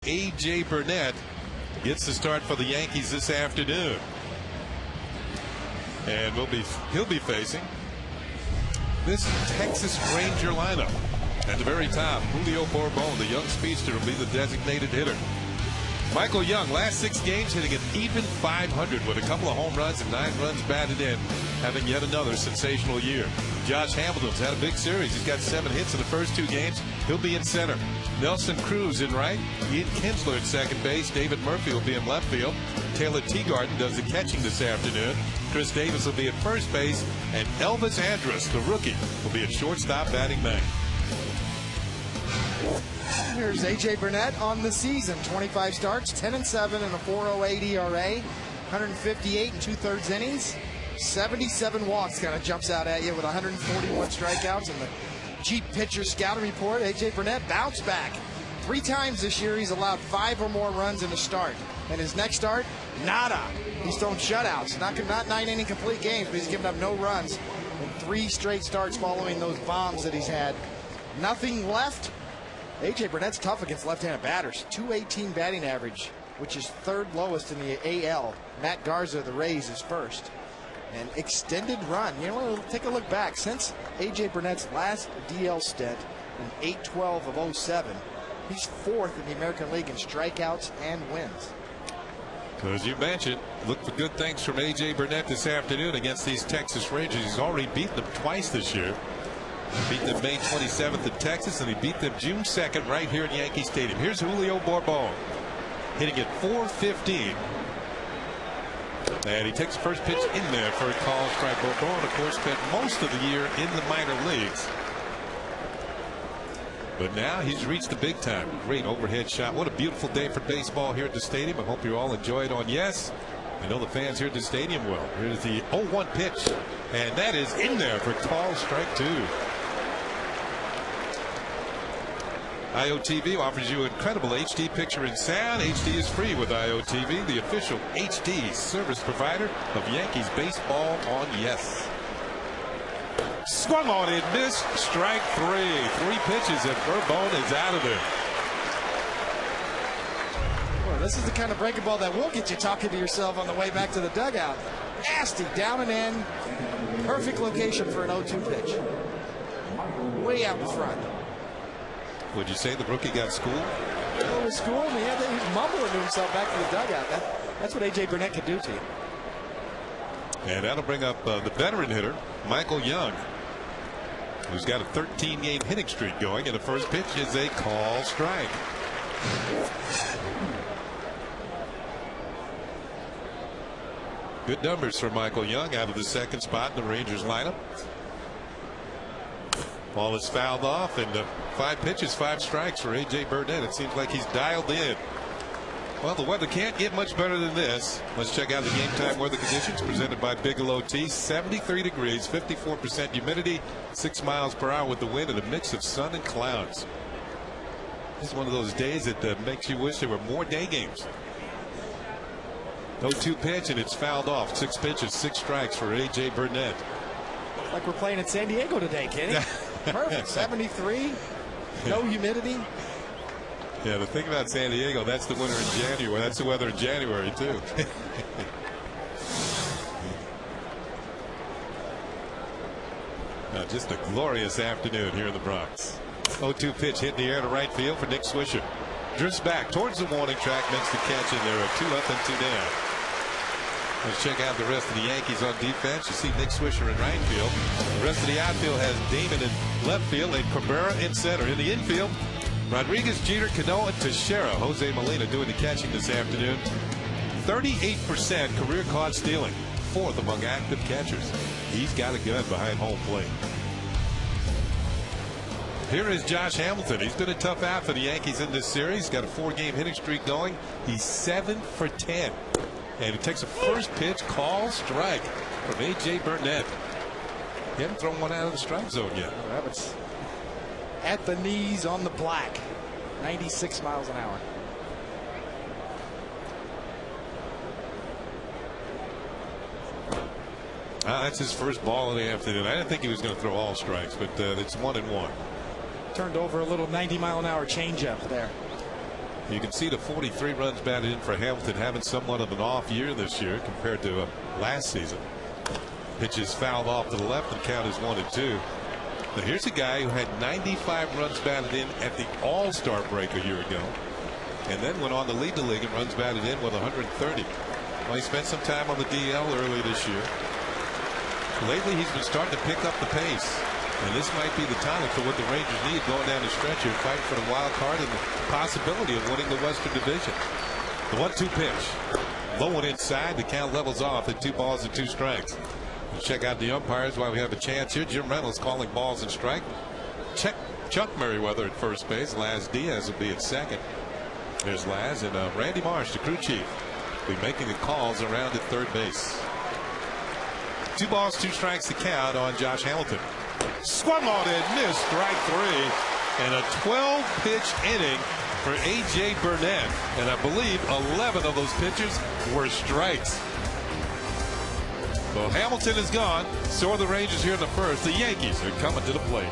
A.J. Burnett gets the start for the Yankees this afternoon. And he'll be facing this Texas Ranger lineup. At the very top, Julio Bourbon, the young speedster, will be the designated hitter. Michael Young, last 6 games, hitting an even .500 with a couple of home runs and 9 runs batted in, having yet another sensational year. Josh Hamilton's had a big series. He's got 7 hits in the first 2 games. He'll be in center. Nelson Cruz in right. Ian Kinsler at second base. David Murphy will be in left field. Taylor Teagarden does the catching this afternoon. Chris Davis will be at first base. And Elvis Andrus, the rookie, will be at shortstop batting ninth. Here's A.J. Burnett on the season. 25 starts, 10-7 and a 4.08 ERA, 158 and 2/3 innings, 77 walks. Kind of jumps out at you with 141 strikeouts. And the Jeep pitcher scouting report, A.J. Burnett bounced back. 3 times this year he's allowed 5 or more runs in a start. And his next start, nada. He's thrown shutouts. Not 9-inning complete games, but he's given up no runs in 3 straight starts following those bombs that he's had. Nothing left. A.J. Burnett's tough against left-handed batters. .218 batting average, which is 3rd lowest in the AL. Matt Garza of the Rays is first. An extended run. You know, take a look back. Since A.J. Burnett's last DL stint in 8/12 of 07, he's 4th in the American League in strikeouts and wins. So as you mentioned, look for good things from A.J. Burnett this afternoon against these Texas Rangers. He's already beaten them twice this year. He beat them May 27th in Texas, and he beat them June 2nd right here in Yankee Stadium. Here's Julio Bourbon hitting at .415. And he takes the first pitch in there for a call strike. Bourbon, of course, spent most of the year in the minor leagues. But now he's reached the big time. Great overhead shot. What a beautiful day for baseball here at the stadium. I hope you all enjoy it on Yes. I know the fans here at the stadium will. Here's the 0-1 pitch. And that is in there for call strike 2. IOTV offers you incredible HD picture and sound. HD is free with IOTV, the official HD service provider of Yankees baseball on Yes. Swung on it, missed. Strike 3. 3 pitches and Bourbon is out of there. Well, this is the kind of breaking ball that will get you talking to yourself on the way back to the dugout. Nasty, down and in. Perfect location for an 0-2 pitch. Way out in front. Would you say the rookie got schooled? Oh, he was schooled. He was mumbling to himself back to the dugout. That's what A.J. Burnett can do to you. And that'll bring up the veteran hitter, Michael Young, who's got a 13-game hitting streak going, and the first pitch is a call strike. Good numbers for Michael Young out of the 2nd spot in the Rangers lineup. Ball is fouled off, and 5 pitches, 5 strikes for A.J. Burnett. It seems like he's dialed in. Well, the weather can't get much better than this. Let's check out the game time weather conditions presented by Bigelow Tea. 73 degrees, 54% humidity, 6 miles per hour with the wind, and a mix of sun and clouds. This is one of those days that makes you wish there were more day games. 0-2 pitch, and it's fouled off. 6 pitches, 6 strikes for A.J. Burnett. Like we're playing in San Diego today, Kenny. Perfect. 73. No humidity. Yeah, the thing about San Diego, that's the winter in January. That's the weather in January, too. Just a glorious afternoon here in the Bronx. 0-2 pitch hit in the air to right field for Nick Swisher. Drifts back towards the warning track, makes the catch in there. 2 up and 2 down. Let's check out the rest of the Yankees on defense. You see Nick Swisher in right field. The rest of the outfield has Damon in left field and Cabrera in center. In the infield, Rodriguez, Jeter, Cano, and Teixeira. Jose Molina doing the catching this afternoon. 38% career caught stealing, 4th among active catchers. He's got a gun behind home plate. Here is Josh Hamilton. He's been a tough out for the Yankees in this series. Got a 4-game hitting streak going. He's 7 for 10. And he takes a first pitch, call strike from A.J. Burnett. He hasn't thrown one out of the strike zone yet. Oh, that was at the knees on the black. 96 miles an hour. That's his first ball of the afternoon. I didn't think he was going to throw all strikes, but it's 1-1. Turned over a little 90-mile-an-hour changeup there. You can see the 43 runs batted in for Hamilton having somewhat of an off year this year compared to last season. Pitches fouled off to the left and count is 1-2. Now here's a guy who had 95 runs batted in at the All-Star break a year ago, and then went on to lead the league in runs batted in with 130. Well, he spent some time on the DL early this year. Lately, he's been starting to pick up the pace, and this might be the tonic for what the Rangers need going down the stretch here, fighting for the wild card and the possibility of winning the Western Division. The 1-2 pitch, low and inside. The count levels off at 2 balls and 2 strikes. Let's check out the umpires while we have a chance here. Jim Reynolds calling balls and strike. Chuck Merriweather at first base. Laz Diaz will be at second. There's Laz and Randy Marsh, the crew chief, will be making the calls around at third base. 2 balls, 2 strikes to count on Josh Hamilton. Swung on and missed, strike 3, and a 12-pitch inning for A.J. Burnett, and I believe 11 of those pitches were strikes. Well, Hamilton is gone. So are the Rangers here in the first. The Yankees are coming to the plate.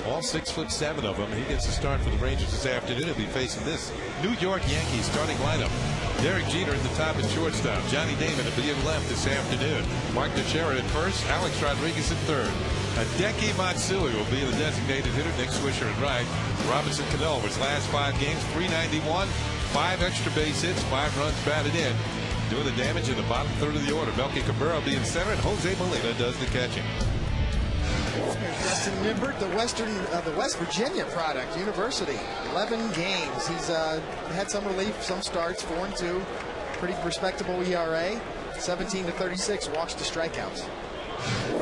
All 6'7" of them. He gets a start for the Rangers this afternoon. He'll be facing this New York Yankees starting lineup. Derek Jeter at the top at shortstop. Johnny Damon will be in left this afternoon. Mark Teixeira at first. Alex Rodriguez at third. Hideki Matsui will be the designated hitter. Nick Swisher at right. Robinson Cano, his last 5 games, .391, 5 extra base hits, 5 runs batted in. Doing the damage in the bottom third of the order. Melky Cabrera will be in center, and Jose Molina does the catching. Justin Mimbert, the West Virginia product, University. 11 games. He's had some relief, some starts, 4-2. Pretty respectable ERA. 17-36 walks to strikeouts.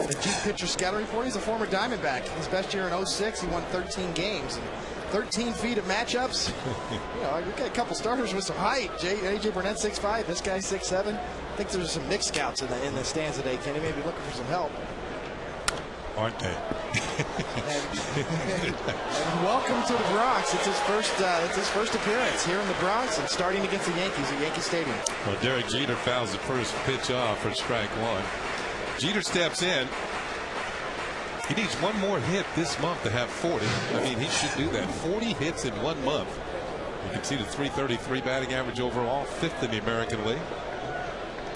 The Jeep pitcher scouting report. He's a former Diamondback. His best year in 06, he won 13 games. And 13 feet of matchups. You know, we've got a couple starters with some height. A.J. Burnett 6'5", this guy 6'7". I think there's some mixed scouts in the stands today. Kenny may be looking for some help. Aren't they? and welcome to the Bronx. It's his first appearance here in the Bronx and starting against the Yankees at Yankee Stadium. Well, Derek Jeter fouls the first pitch off for strike 1. Jeter steps in. He needs 1 more hit this month to have 40. I mean, he should do that. 40 hits in 1 month. You can see the .333 batting average overall, 5th in the American League.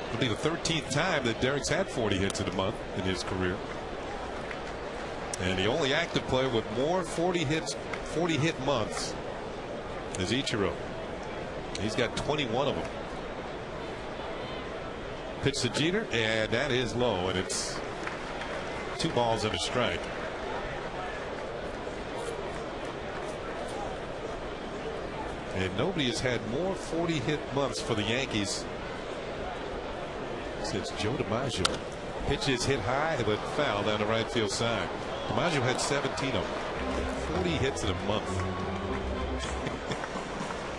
It'll be the 13th time that Derek's had 40 hits in a month in his career. And the only active player with more 40 hit months is Ichiro. He's got 21 of them. Pitch to Jeter, and that is low, and it's 2 balls and a strike. And nobody has had more 40 hit months for the Yankees since Joe DiMaggio. Pitch is hit high but foul down the right field side. DiMaggio had 17 of them. 40 hits in a month.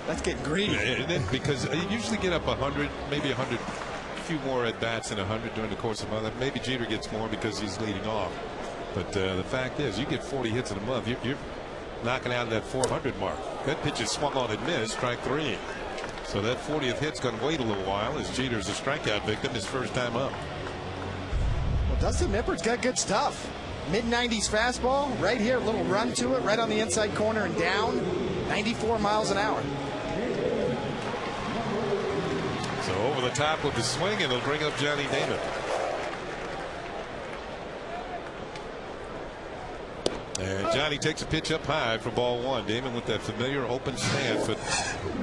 That's getting greedy. Isn't it? Because you usually get up 100, maybe 100, a few more at bats than 100 during the course of a month. Maybe Jeter gets more because he's leading off. But the fact is, you get 40 hits in a month, you're knocking out that 400 mark. That pitch is swung on and missed, strike 3. So that 40th hit's going to wait a little while as Jeter's a strikeout victim his first time up. Well, Dustin Mimbert's got good stuff. Mid-90s fastball right here, a little run to it, right on the inside corner and down. 94 miles an hour. the top with the swing, and it'll bring up Johnny Damon. And Johnny takes a pitch up high for ball one. Damon with that familiar open stance, but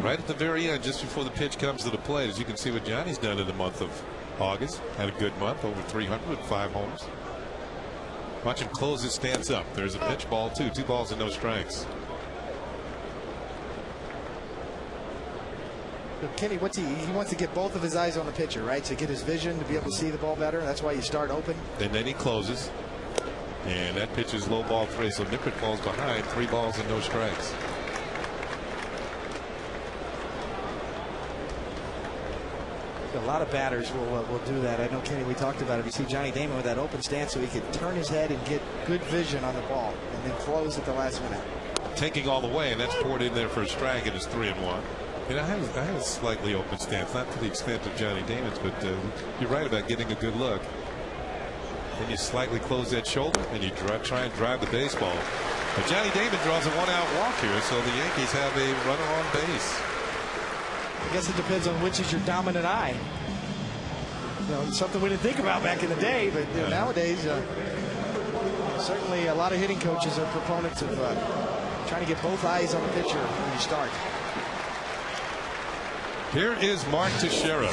right at the very end, just before the pitch comes to the plate, as you can see what Johnny's done in the month of August. Had a good month, over 300 with 5 homers. Watch him close his stance up. There's a pitch, ball two. 2 balls and no strikes. Kenny, he wants to get both of his eyes on the pitcher, right? To get his vision, to be able to see the ball better. That's why you start open. And then he closes. And that pitch is low ball 3. So Nippert falls behind. 3 balls and no strikes. A lot of batters will do that. I know, Kenny, we talked about it. You see Johnny Damon with that open stance so he could turn his head and get good vision on the ball and then close at the last minute. Taking all the way, and that's poured in there for a strike, and it's 3-1. And I have a slightly open stance, not to the extent of Johnny Damon's, but you're right about getting a good look. Then you slightly close that shoulder, and you try and drive the baseball. But Johnny Damon draws a 1-out walk here, so the Yankees have a runner on base. I guess it depends on which is your dominant eye. You know, something we didn't think about back in the day, but you know, nowadays, certainly a lot of hitting coaches are proponents of trying to get both eyes on the pitcher when you start. Here is Mark Teixeira.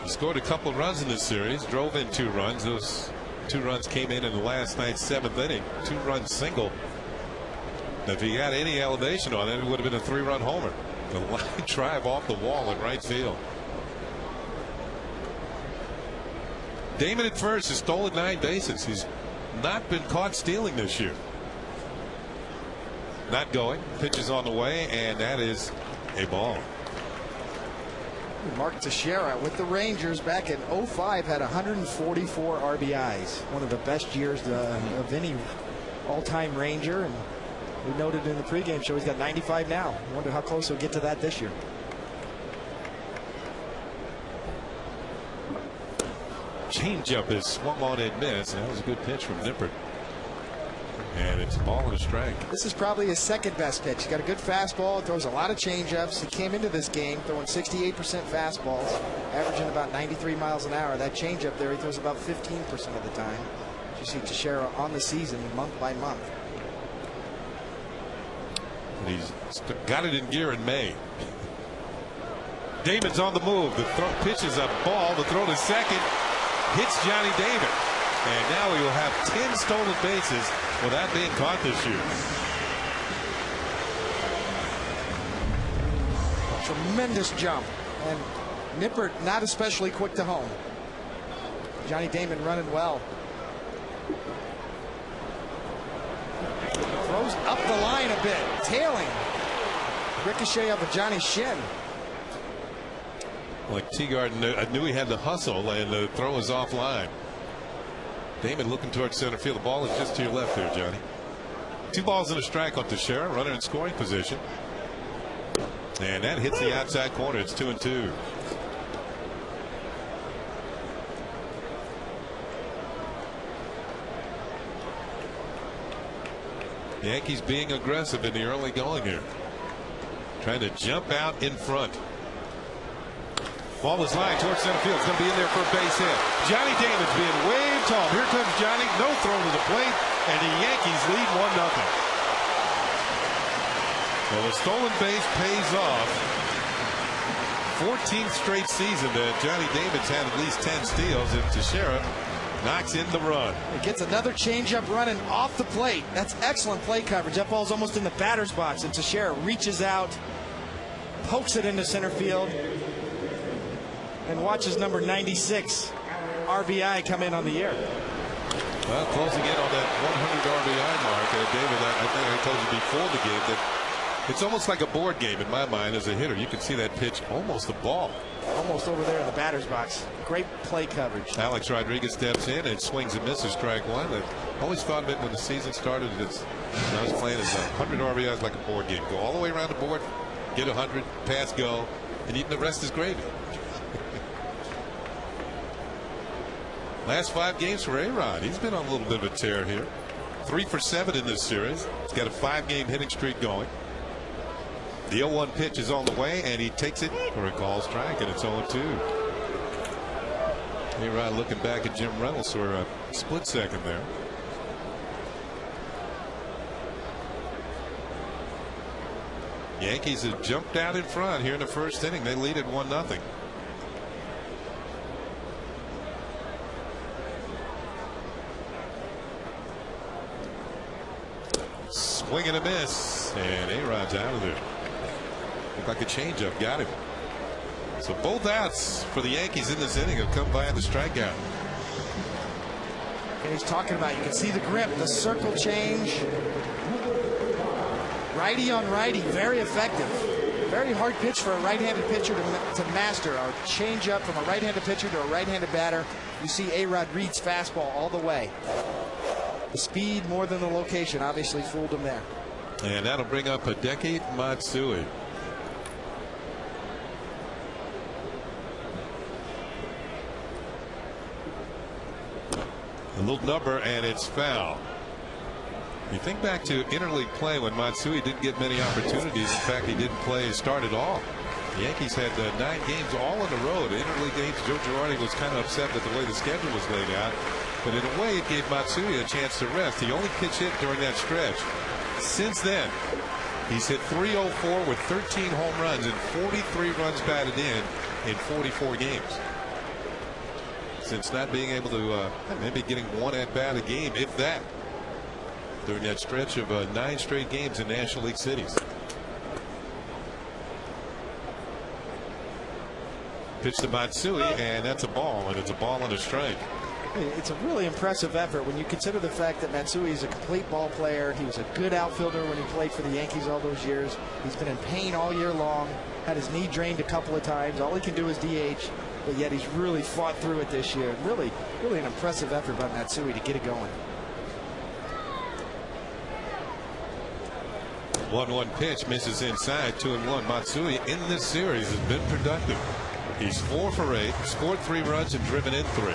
He scored a couple runs in this series, drove in 2 runs. Those 2 runs came in the last night's 7th inning. 2-run single. Now, if he had any elevation on it, it would have been a 3-run homer. The line drive off the wall in right field. Damon at first has stolen 9 bases. He's not been caught stealing this year. Not going. Pitch is on the way, and that is a ball. Mark Teixeira with the Rangers back in 05 had 144 RBIs. One of the best years of any all-time Ranger. And we noted in the pregame show he's got 95 now. I wonder how close he'll get to that this year. Changeup is swung on and missed. That was a good pitch from Nippert. And it's a ball and a strike. This is probably his second best pitch. He's got a good fastball, throws a lot of changeups. He came into this game throwing 68% fastballs, averaging about 93 miles an hour. That changeup there, he throws about 15% of the time. You see Teixeira on the season, month by month. And he's got it in gear in May. Damon's on the move. The pitch is a ball. The throw to second hits Johnny Damon. And now he will have 10 stolen bases without being caught this year. Tremendous jump. And Nippert not especially quick to home. Johnny Damon running well. Throws up the line a bit, tailing. Ricochet up with Johnny's shin. Like Teagard, I knew he had the hustle, and the throw is offline. Damon looking towards center field. The ball is just to your left there, Johnny. 2 balls and a strike on Teixeira, runner in scoring position. And that hits the outside corner. It's 2-2. The Yankees being aggressive in the early going here. Trying to jump out in front. Ball is lined towards center field. It's going to be in there for a base hit. Johnny Damon's being waved home. Here comes Johnny. No throw to the plate. And the Yankees lead 1-0. Well, the stolen base pays off. 14th straight season that Johnny Damon's had at least 10 steals. And Teixeira knocks in the run. He gets another changeup running off the plate. That's excellent plate coverage. That ball's almost in the batter's box. And Teixeira reaches out, pokes it into center field, and watches number 96 RBI come in on the year. Well, closing in on that 100 RBI mark, David. I think I told you before the game that it's almost like a board game in my mind as a hitter. You can see that pitch almost the ball. Almost over there in the batter's box. Great play coverage. Alex Rodriguez steps in and swings and misses strike one. I always thought of it when the season started. When I was playing as 100 RBIs like a board game. Go all the way around the board, get 100, pass, go, and even the rest is gravy. Last 5 games for A-Rod. He's been on a little bit of a tear here. 3 for 7 in this series. He's got a 5-game hitting streak going. The 0-1 pitch is on the way, and he takes it for a call strike, and it's 0-2. A-Rod looking back at Jim Reynolds for a split second there. Yankees have jumped out in front here in the first inning. They lead at 1-0. Swing and a miss, and A-Rod's out of there. Looked like a changeup got him. So both outs for the Yankees in this inning have come via the strikeout. And he's talking about, you can see the grip, the circle change. Righty on righty, very effective. Very hard pitch for a right-handed pitcher to master. A changeup from a right-handed pitcher to a right-handed batter. You see A-Rod reads fastball all the way. The speed more than the location obviously fooled him there. And that'll bring up Hideki Matsui. A little number, and it's foul. You think back to interleague play when Matsui didn't get many opportunities. In fact, he didn't play start at all. The Yankees had 9 games all on the road. Interleague games, Joe Girardi was kind of upset with the way the schedule was laid out. But in a way, it gave Matsui a chance to rest. He only pitch hit during that stretch. Since then, he's hit .304 with 13 home runs and 43 runs batted in 44 games. Since not being able to, maybe getting one at bat a game, if that, during that stretch of 9 straight games in National League cities. Pitch to Matsui, and that's a ball, and it's a ball and a strike. It's a really impressive effort when you consider the fact that Matsui is a complete ball player. He was a good outfielder when he played for the Yankees all those years. He's been in pain all year long, had his knee drained a couple of times. All he can do is DH, but yet he's really fought through it this year. Really an impressive effort by Matsui to get it going. 1-1 pitch misses inside. 2-1. Matsui in this series has been productive. He's 4 for 8, scored 3 runs and driven in 3.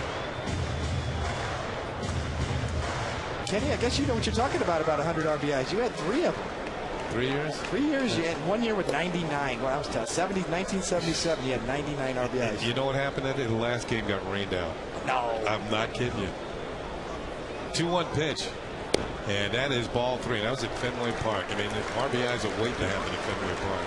Kenny, I guess you know what you're talking about 100 RBIs. You had 3 of them. 3 years? 3 years. You had 1 year with 99. Well, that was tough. 1977, you had 99 RBIs. You know what happened that day? The last game got rained out. No. I'm not kidding you. 2-1 pitch. And that is ball 3. That was at Fenway Park. I mean, the RBIs are waiting to happen at Fenway Park.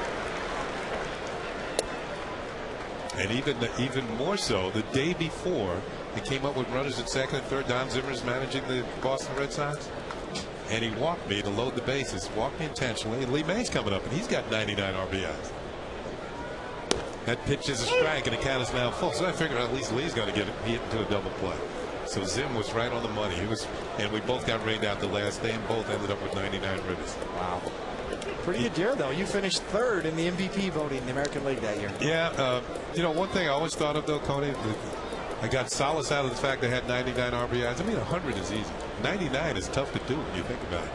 And even more so, the day before, he came up with runners at second and third. Don Zimmer's managing the Boston Red Sox. And he walked me to load the bases. Walked me intentionally. And Lee May's coming up, and he's got 99 RBIs. That pitch is a strike, and the count is now full. So I figured at least Lee's going to get hit into a double play. So Zim was right on the money. And we both got rained out the last day, and both ended up with 99 ribbies. Wow. Pretty good year, though. You finished 3rd in the MVP voting in the American League that year. Yeah. You know, one thing I always thought of, though, Cody, I got solace out of the fact they had 99 RBIs. I mean, 100 is easy. 99 is tough to do when you think about it.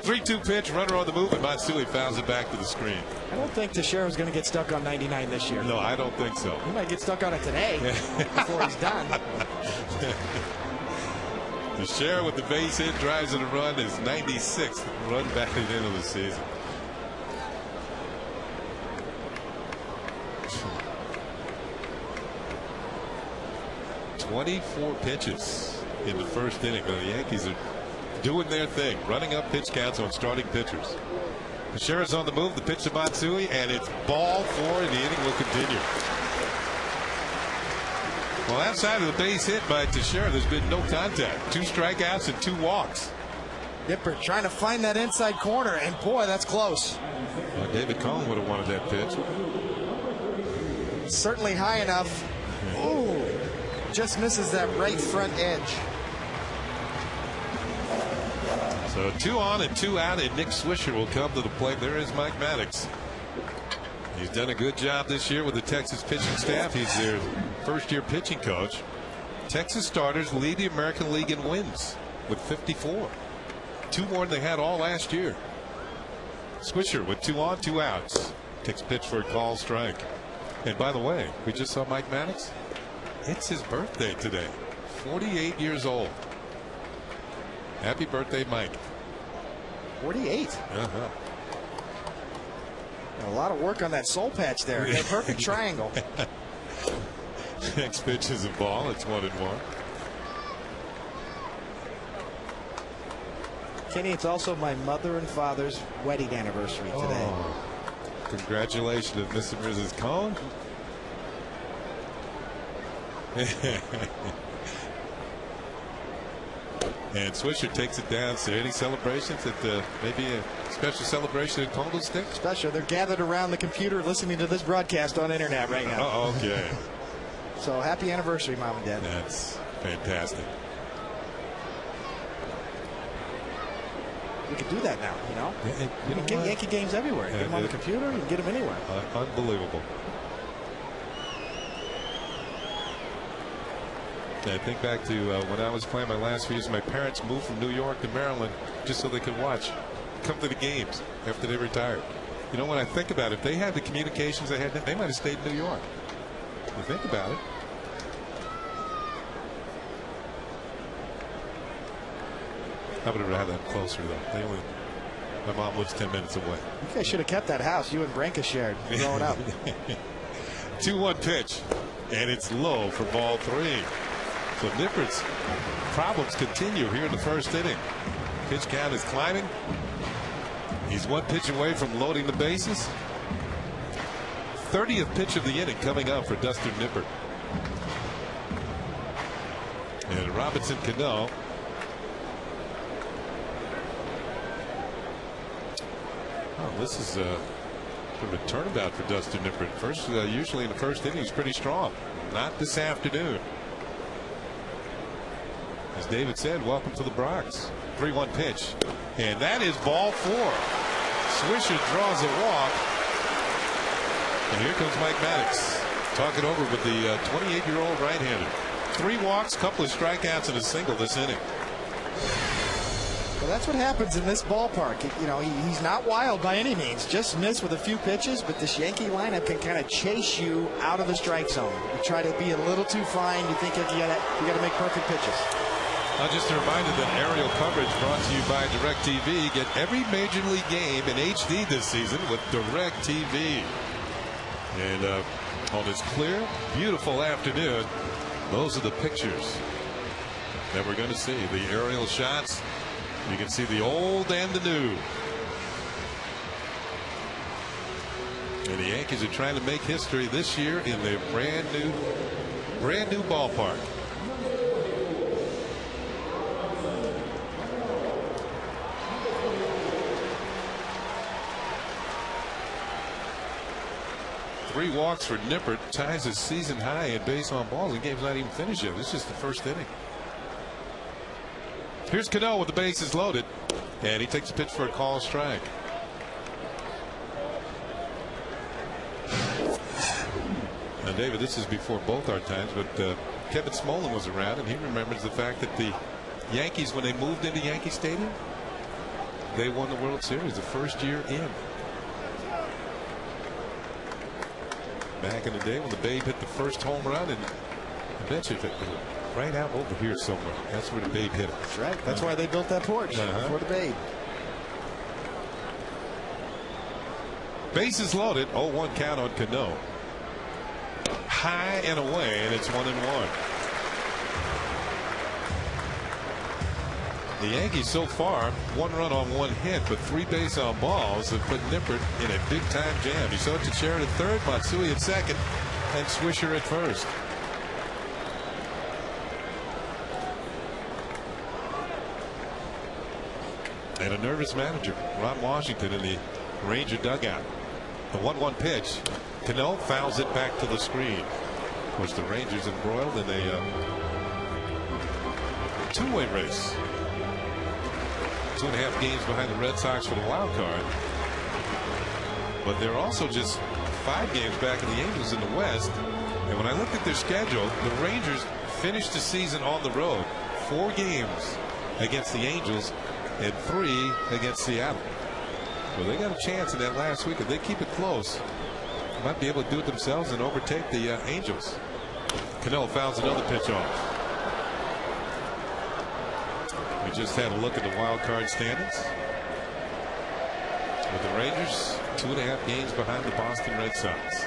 3-2 pitch, runner on the move, and Matsui fouls it back to the screen. I don't think Teixeira's going to get stuck on 99 this year. No, I don't think so. He might get stuck on it today before he's done. Teixeira with the base hit, drives in a run, his 96th run batted into the season. "24 pitches in the first inning." The Yankees are doing their thing, running up pitch counts on starting pitchers. Teixeira's on the move. The pitch to Matsui, and it's ball 4, and the inning will continue. Well, outside of the base hit by Teixeira, there's been no contact. 2 strikeouts and 2 walks. Dipper trying to find that inside corner, and boy, that's close. Well, David Cohn would have wanted that pitch. Certainly high enough. Ooh, just misses that right front edge. So 2 on and 2 out, and Nick Swisher will come to the plate. There is Mike Maddox. He's done a good job this year with the Texas pitching staff. He's their first-year pitching coach. Texas starters lead the American League in wins with 54. 2 more than they had all last year. Swisher with 2 on, 2 outs. Takes pitch for a call strike. And by the way, we just saw Mike Maddox. It's his birthday today. 48 years old. Happy birthday, Mike. 48. Uh-huh. A lot of work on that soul patch there. A perfect triangle. Next pitch is a ball. It's 1-1. Kenny, it's also my mother and father's wedding anniversary today. Oh, congratulations, Mr. and Mrs. Cohn. And Swisher takes it down. So any celebrations at maybe a special celebration at Candlestick? Special. They're gathered around the computer listening to this broadcast on internet right now. Oh, okay. So happy anniversary, Mom and Dad. That's fantastic. We could do that now, you know? You can get what? Yankee games everywhere. Get them on the computer, you can get them anywhere. Unbelievable. I think back to when I was playing my last few years. My parents moved from New York to Maryland just so they could come to the games after they retired. You know, when I think about it, if they had the communications they had, they might have stayed in New York. When you think about it. I would have rather them closer, though. My mom lives 10 minutes away. You guys should have kept that house you and Branca shared growing up. 2-1 pitch, and it's low for ball 3. So Nippert's problems continue here in the first inning. Pitch count is climbing. He's one pitch away from loading the bases. 30th pitch of the inning coming up for Dustin Nippert. And Robinson Cano. Oh, this is sort of a turnabout for Dustin Nippert. First, usually in the first inning, he's pretty strong. Not this afternoon. As David said, welcome to the Bronx. 3-1 pitch. And that is ball 4. Swisher draws a walk. And here comes Mike Maddox. Talking over with the 28-year-old right-hander. 3 walks, couple of strikeouts, and a single this inning. Well, that's what happens in this ballpark. You know, he's not wild by any means. Just missed with a few pitches, but this Yankee lineup can kind of chase you out of the strike zone. You try to be a little too fine. You think you got to make perfect pitches. Just a reminder that aerial coverage brought to you by DirecTV. Get every Major League game in HD this season with DirecTV. And on this clear, beautiful afternoon, those are the pictures that we're going to see. The aerial shots. You can see the old and the new. And the Yankees are trying to make history this year in their brand new ballpark. Three walks for Nippert, ties his season high in base on balls. The game's not even finished yet. This is just the first inning. Here's Cano with the bases loaded, and he takes a pitch for a call strike. Now, David, this is before both our times, but Kevin Smolin was around, and he remembers the fact that the Yankees, when they moved into Yankee Stadium, they won the World Series the first year in. Back in the day when the Babe hit the first home run, and I bet you right out over here somewhere. That's where the Babe hit it. That's right. That's why they built that porch for the Babe. Bases loaded. 0-1 count on Cano. High and away, and it's 1-1. The Yankees so far, 1 run on 1 hit, but 3 base on balls have put Nippert in a big time jam. You saw Teixeira at third, Matsui at second, and Swisher at first. And a nervous manager, Ron Washington, in the Ranger dugout. The 1-1 pitch. Cano fouls it back to the screen. Of course, the Rangers embroiled in a two-way race. 2.5 games behind the Red Sox for the wild card. But they're also just 5 games back of the Angels in the West. And when I looked at their schedule, the Rangers finished the season on the road. 4 games against the Angels and 3 against Seattle. Well, they got a chance in that last week. If they keep it close, they might be able to do it themselves and overtake the Angels. Cano fouls another pitch off. We just had a look at the wild card standings. with the Rangers 2.5 games behind the Boston Red Sox.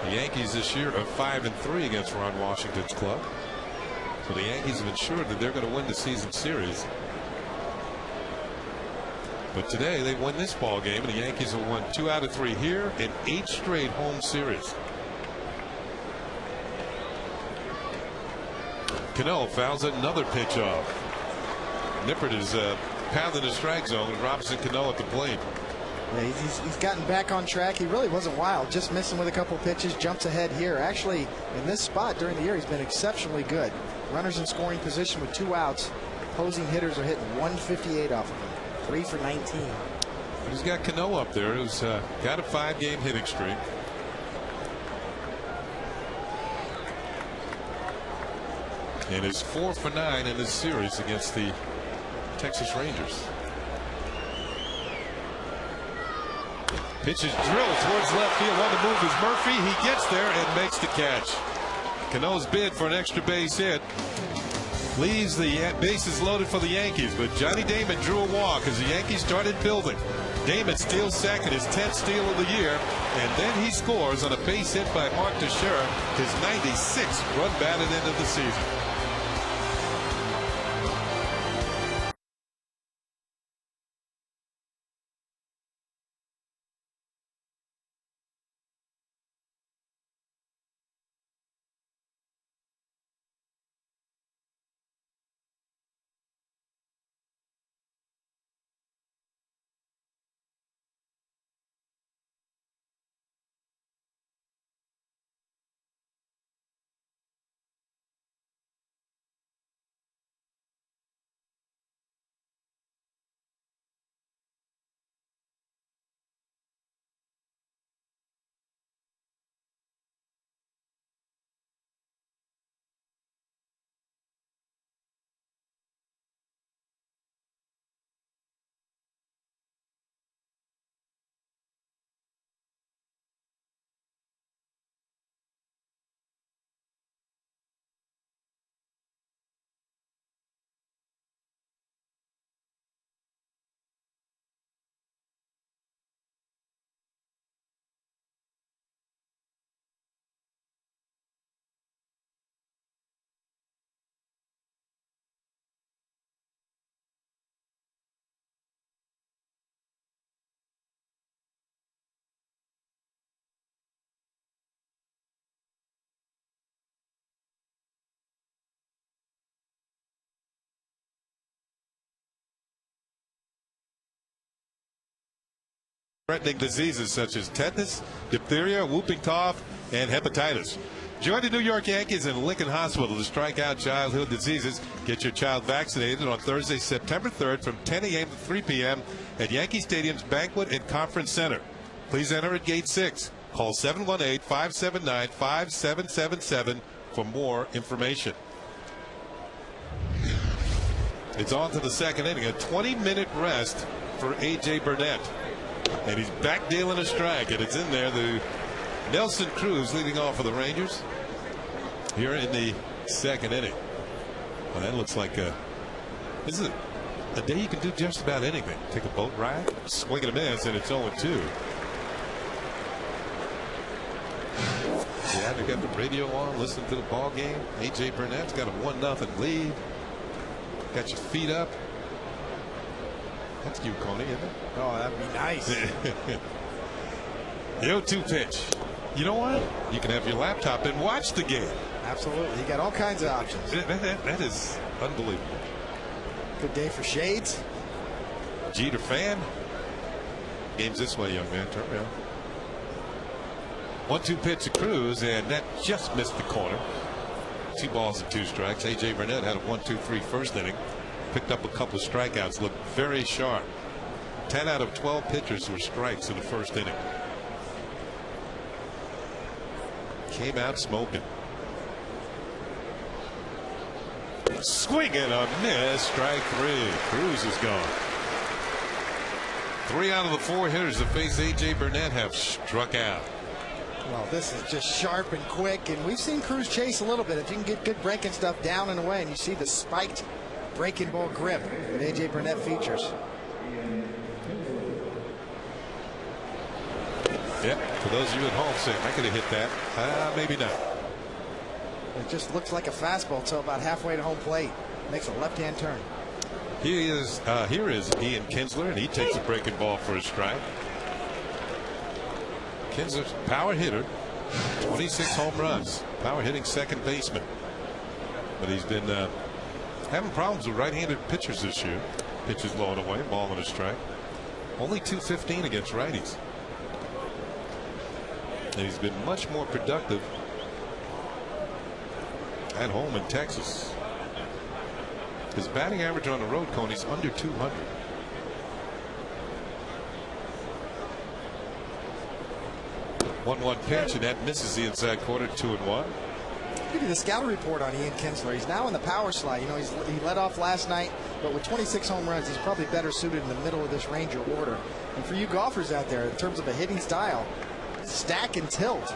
The Yankees this year are 5-3 against Ron Washington's club. So the Yankees have ensured that they're going to win the season series. But today they win this ball game, and the Yankees have won 2 out of 3 here in 8 straight home series. Cano fouls another pitch off. Nippert is pounding the strike zone, and Robinson Cano at the plate. Yeah, he's gotten back on track. He really wasn't wild, just missing with a couple pitches. Jumps ahead here. Actually, in this spot during the year, he's been exceptionally good. Runners in scoring position with 2 outs. Opposing hitters are hitting 158 off of him. 3 for 19. He's got Cano up there, who's got a 5-game hitting streak. And is 4 for 9 in this series against the Texas Rangers. Pitch is drilled towards left field. On the move is Murphy. He gets there and makes the catch. Cano's bid for an extra base hit leaves the bases loaded for the Yankees, but Johnny Damon drew a walk as the Yankees started building. Damon steals second, his 10th steal of the year, and then he scores on a base hit by Mark Teixeira, his 96th run batted end of the season. Threatening diseases such as tetanus, diphtheria, whooping cough, and hepatitis. Join the New York Yankees and Lincoln Hospital to strike out childhood diseases. Get your child vaccinated on Thursday, September 3rd from 10 a.m. to 3 p.m. at Yankee Stadium's Banquet and Conference Center. Please enter at Gate 6. Call 718-579-5777 for more information. It's on to the second inning. A 20-minute rest for A.J. Burnett. And he's back dealing a strike, and it's in there. The Nelson Cruz leading off for the Rangers here in the second inning. Well, that looks like this is a day you can do just about anything. Take a boat ride, swing and a miss, and it's 0-2. Yeah, they got the radio on, listening to the ball game. A.J. Burnett's got a 1-0 lead. Got your feet up. That's you, Coney, isn't it? Oh, that'd be nice. The 0-2 pitch. You know what? You can have your laptop and watch the game. Absolutely. You got all kinds of options. That is unbelievable. Good day for shades. Jeter fan. Game's this way, young man. Turn around. 1-2 pitch to Cruz, and that just missed the corner. 2 balls and 2 strikes. A.J. Burnett had a 1-2-3 first inning. Picked up a couple of strikeouts. Looked very sharp. 10 out of 12 pitchers were strikes in the first inning. Came out smoking. Swing and a miss. Strike 3. Cruz is gone. 3 out of the 4 hitters that face A.J. Burnett have struck out. Well, this is just sharp and quick, and we've seen Cruz chase a little bit. If you can get good breaking stuff down and away, and you see the spiked breaking ball grip that A.J. Burnett features. Yeah, for those of you at home saying, I could have hit that. Maybe not. It just looks like a fastball until about halfway to home plate. Makes a left-hand turn. Here is Ian Kinsler, and he takes a breaking ball for a strike. Kinsler's a power hitter, 26 home runs, power hitting second baseman. But he's been having problems with right-handed pitchers this year. Pitches low and away, ball and a strike. Only .215 against righties. And he's been much more productive at home in Texas. His batting average on the road, Coney's under 200. One pitch, and that misses the inside corner. 2-1. Give you the scout report on Ian Kinsler. He's now in the power slide. You know, he led off last night, but with 26 home runs, he's probably better suited in the middle of this Ranger order. And for you golfers out there, in terms of a hitting style, stack and tilt.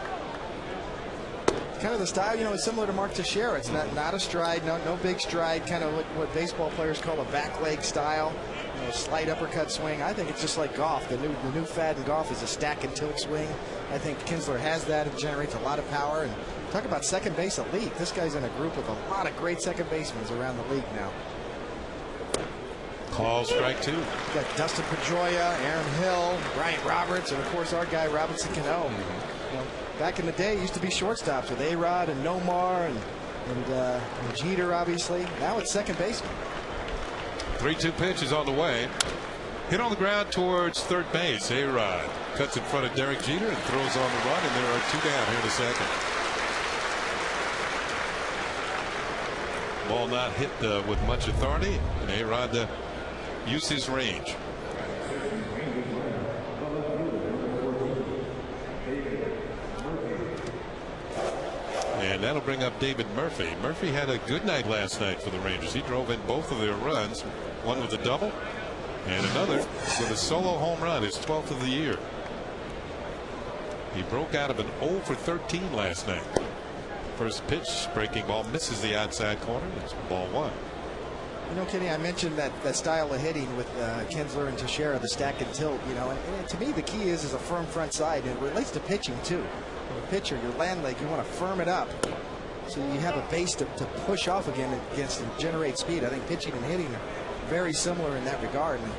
Kind of the style, you know, is similar to Mark Teixeira. It's not a stride, no big stride, kind of what baseball players call a back leg style. You know, slight uppercut swing. I think it's just like golf. The new fad in golf is a stack and tilt swing. I think Kinsler has that. It generates a lot of power. And talk about second base elite. This guy's in a group with a lot of great second basemen around the league now. Call strike two. You got Dustin Pedroia, Aaron Hill, Bryant Roberts, and of course our guy Robinson Cano. You know, back in the day, it used to be shortstops with A-Rod and Nomar and Jeter, obviously. Now it's second baseman. 3-2 pitch is on the way. Hit on the ground towards third base. A-Rod cuts in front of Derek Jeter and throws on the run, and there are two down here in a second. Ball not hit with much authority, and A-Rod used his range. And that'll bring up David Murphy. Murphy had a good night last night for the Rangers. He drove in both of their runs, one with a double and another with a solo home run, his 12th of the year. He broke out of an 0 for 13 last night. First pitch, breaking ball, misses the outside corner. It's ball one. You know, Kenny, I mentioned that style of hitting with Kinsler and Teixeira, the stack and tilt. You know, and to me the key is a firm front side, and it relates to pitching too. Your pitcher, your land leg, you want to firm it up so you have a base to push off against and generate speed. I think pitching and hitting are very similar in that regard. And,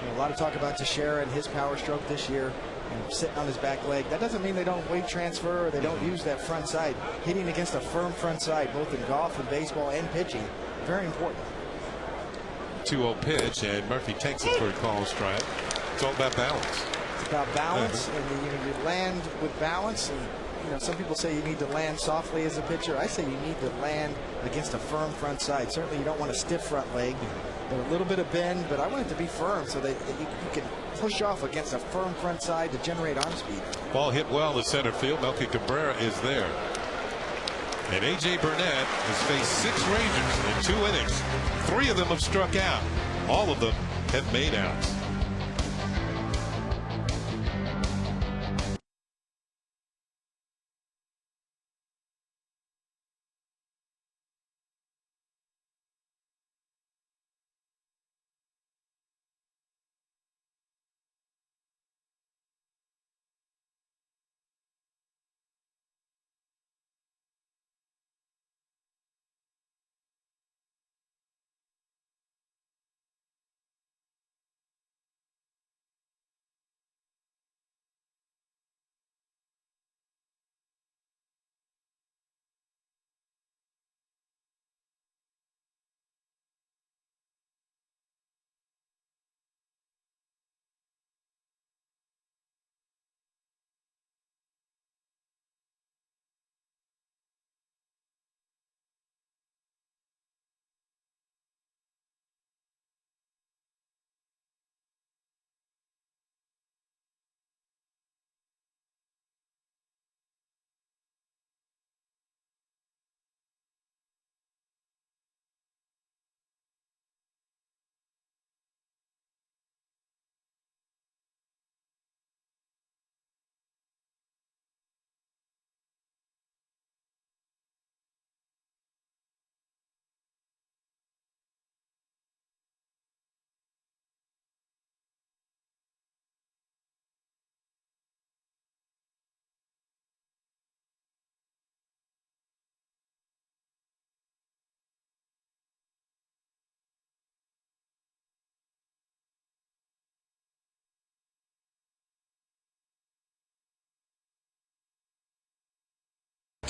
you know, a lot of talk about Teixeira and his power stroke this year, and sitting on his back leg. That doesn't mean they don't weight transfer or they don't use that front side. Hitting against a firm front side, both in golf and baseball and pitching, very important. 2-0 pitch, and Murphy takes it for a call strike. It's all about balance. It's about balance, and you land with balance. And you know, some people say you need to land softly as a pitcher. I say you need to land against a firm front side. Certainly, you don't want a stiff front leg, but a little bit of bend. But I want it to be firm so that you can push off against a firm front side to generate arm speed. Ball hit well to center field. Melky Cabrera is there. And A.J. Burnett has faced 6 Rangers in 2 innings. 3 of them have struck out. All of them have made outs.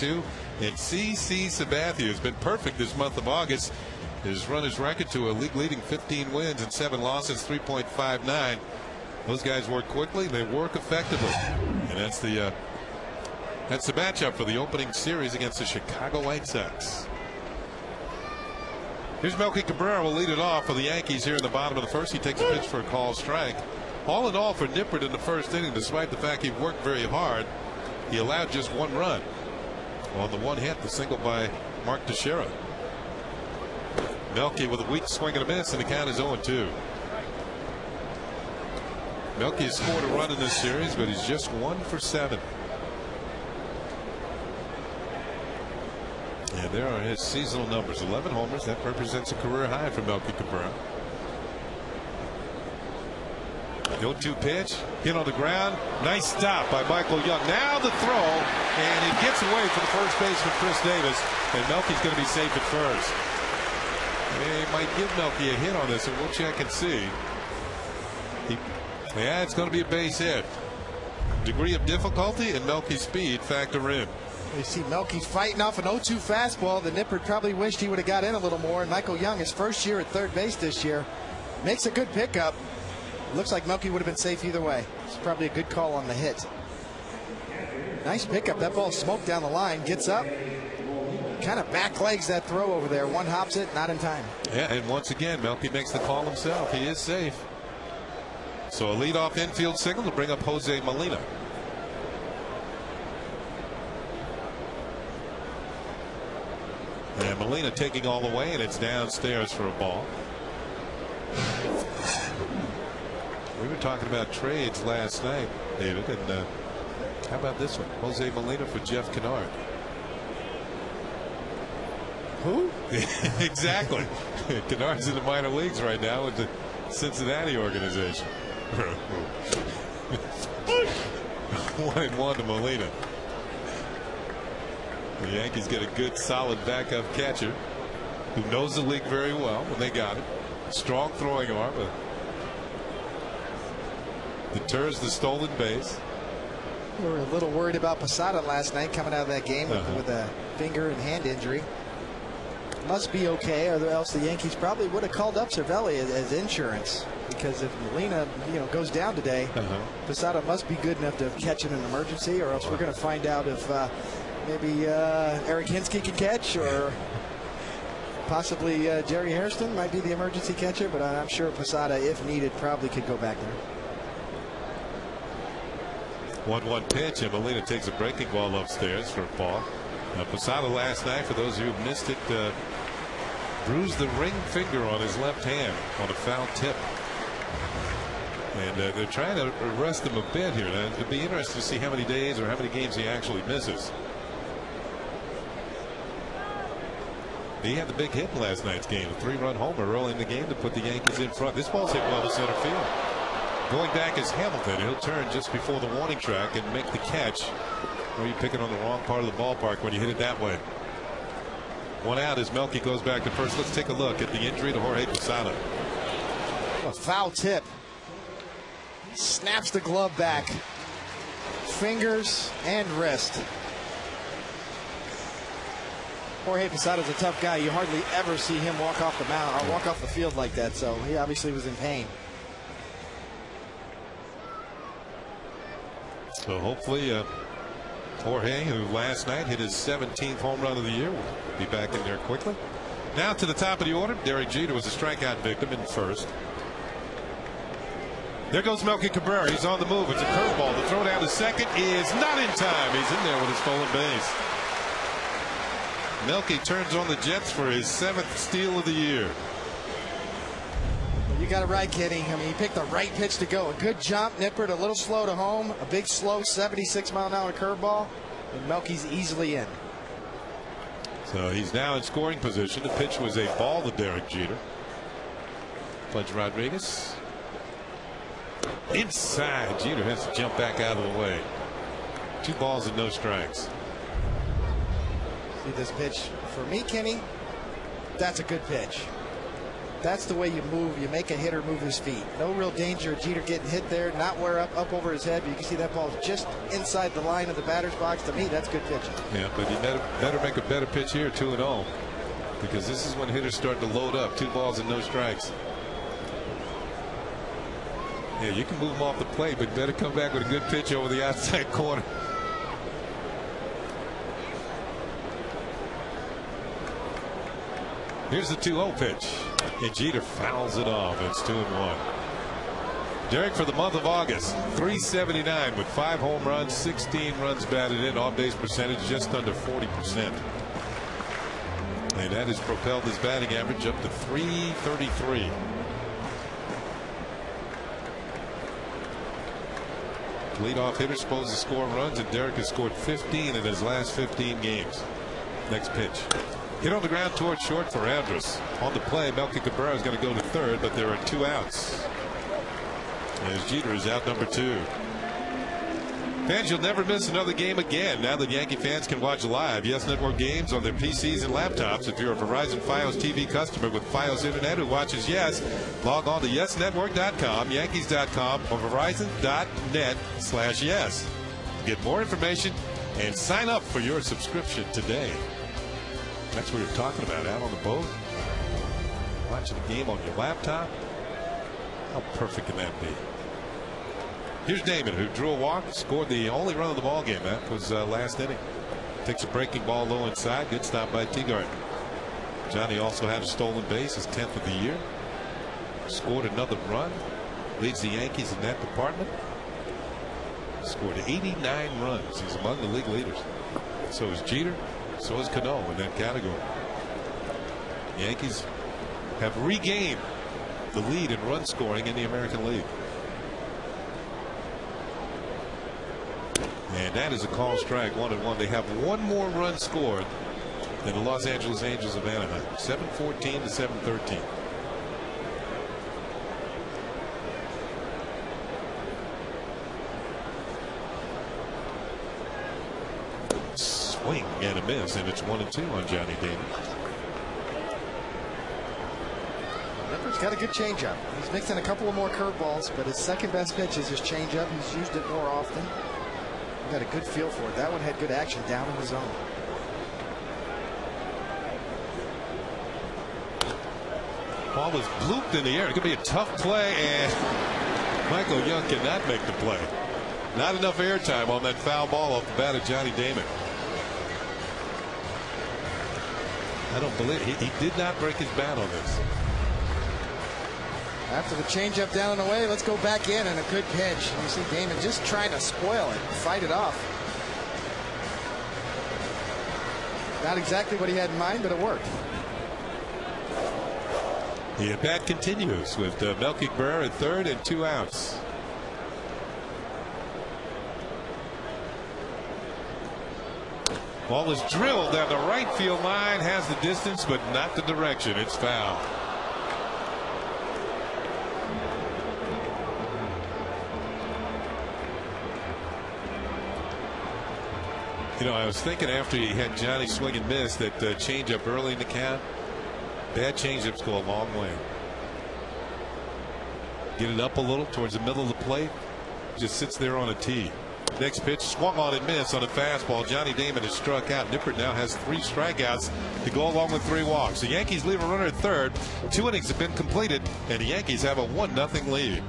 And C.C. Sabathia has been perfect this month of August. Has run his record to a league-leading 15 wins and 7 losses, 3.59. Those guys work quickly, they work effectively, and that's the matchup for the opening series against the Chicago White Sox. Here's Melky Cabrera will lead it off for the Yankees here in the bottom of the first. He takes a pitch for a called strike. All in all for Nippert in the first inning, despite the fact he worked very hard, he allowed just 1 run. On the 1 hit, the single by Mark Teixeira. Melky with a weak swing and a miss, and the count is 0-2. Melky has scored a run in this series, but he's just 1 for 7. And there are his seasonal numbers: 11 homers. That represents a career high for Melky Cabrera. 0-2 pitch, hit on the ground. Nice stop by Michael Young. Now the throw, and it gets away from the first baseman Chris Davis, and Melky's going to be safe at first. They might give Melky a hit on this, and we'll check and see. Yeah, it's going to be a base hit. Degree of difficulty and Melky's speed factor in. You see Melky fighting off an 0-2 fastball that Nippert probably wished he would have got in a little more. And Michael Young, his first year at third base this year, makes a good pickup. Looks like Melky would have been safe either way. It's probably a good call on the hit. Nice pickup. That ball smoked down the line. Gets up. Kind of back legs that throw over there. One hops it, not in time. Yeah, and once again, Melky makes the call himself. He is safe. So a leadoff infield signal to bring up Jose Molina. And Molina taking all the way, and it's downstairs for a ball. We were talking about trades last night, David, and how about this one? Jose Molina for Jeff Kennard. Who? Exactly. Kennard's in the minor leagues right now with the Cincinnati organization. 1-1 to Molina. The Yankees get a good, solid backup catcher who knows the league very well when they got it. Strong throwing arm. Deters the stolen base. We were a little worried about Posada last night coming out of that game with a finger and hand injury. Must be okay, or else the Yankees probably would have called up Cervelli as insurance. Because if Molina, goes down today, Posada must be good enough to catch in an emergency, or else we're going to find out if maybe Eric Hinsky can catch, or possibly Jerry Hairston might be the emergency catcher. But I'm sure Posada, if needed, probably could go back there. 1-1 pitch, and Molina takes a breaking ball upstairs for a ball. Posada last night, for those who missed it, bruised the ring finger on his left hand on a foul tip. And they're trying to rest him a bit here. It'd be interesting to see how many days or how many games he actually misses. He had the big hit in last night's game, a 3-run homer early in the game to put the Yankees in front. This ball's hit well to center field. Going back is Hamilton. He'll turn just before the warning track and make the catch. Or you pick it on the wrong part of the ballpark when you hit it that way. 1 out as Melky goes back to first. Let's take a look at the injury to Jorge Posada. A foul tip. Snaps the glove back. Fingers and wrist. Jorge Posada's a tough guy. You hardly ever see him walk off the mound or walk off the field like that. So he obviously was in pain. So hopefully Jorge, who last night hit his 17th home run of the year, will be back in there quickly. Now to the top of the order. Derek Jeter was a strikeout victim in first. There goes Melky Cabrera. He's on the move. It's a curveball. The throw down to second is not in time. He's in there with a stolen base. Melky turns on the Jets for his 7th steal of the year. You got it right, Kenny. I mean, he picked the right pitch to go. A good jump. Nippert a little slow to home. A big, slow 76-mile-an-hour curveball. And Melky's easily in. So he's now in scoring position. The pitch was a ball to Derek Jeter. Pudge Rodriguez. Inside. Jeter has to jump back out of the way. 2 balls and no strikes. See this pitch for me, Kenny? That's a good pitch. That's the way you move. You make a hitter move his feet. No real danger of Jeter getting hit there, not wear up over his head. But you can see that ball's just inside the line of the batter's box. To me, that's good pitching. Yeah, but you better make a better pitch here, 2-0, because this is when hitters start to load up. 2 balls and no strikes. Yeah, you can move them off the plate, but better come back with a good pitch over the outside corner. Here's the 2-0 pitch. And Jeter fouls it off. It's 2-1. Derek, for the month of August, .379 with 5 home runs, 16 runs batted in, on-base percentage just under 40%. And that has propelled his batting average up to .333. Leadoff hitter supposed to score runs, and Derek has scored 15 in his last 15 games. Next pitch. Hit on the ground towards short for Andrus. On the play, Melky Cabrera is going to go to third, but there are 2 outs. As Jeter is out number 2. Fans, you'll never miss another game again now that Yankee fans can watch live Yes Network games on their PCs and laptops. If you're a Verizon Fios TV customer with Fios Internet who watches Yes, log on to YesNetwork.com, Yankees.com, or Verizon.net/Yes. Get more information and sign up for your subscription today. That's what you're talking about, out on the boat, watching the game on your laptop. How perfect can that be? Here's Damon, who drew a walk, scored the only run of the ball game. That was last inning. Takes a breaking ball low inside. Good stop by Teagarden. Johnny also had a stolen base, his 10th of the year. Scored another run. Leads the Yankees in that department. Scored 89 runs. He's among the league leaders. So is Jeter. So is Cano in that category. The Yankees have regained the lead in run scoring in the American League. And that is a call strike, 1-1. They have 1 more run scored than the Los Angeles Angels of Anaheim. 7-14 to 7-13. Swing and a miss, and it's 1-2 on Johnny Damon. Ripper's got a good changeup. He's mixing a couple of more curveballs, but his second best pitch is his changeup. He's used it more often. Got a good feel for it. That one had good action down in the zone. Ball was blooped in the air. It could be a tough play, and Michael Young cannot make the play. Not enough airtime on that foul ball off the bat of Johnny Damon. I don't believe he did not break his bat on this. After the changeup down and away, let's go back in, and a good pitch. You see Damon just trying to spoil it, fight it off. Not exactly what he had in mind, but it worked. The at bat continues with Melky Cabrera at third and 2 outs. Ball is drilled down the right field line, has the distance, but not the direction. It's foul. You know, I was thinking after he had Johnny swing and miss that changeup early in the count. Bad changeups go a long way. Get it up a little towards the middle of the plate. Just sits there on a tee. Next pitch swung on and missed on a fastball. Johnny Damon has struck out. Nippert now has 3 strikeouts to go along with 3 walks. The Yankees leave a runner at third. 2 innings have been completed, and the Yankees have a 1-0 lead.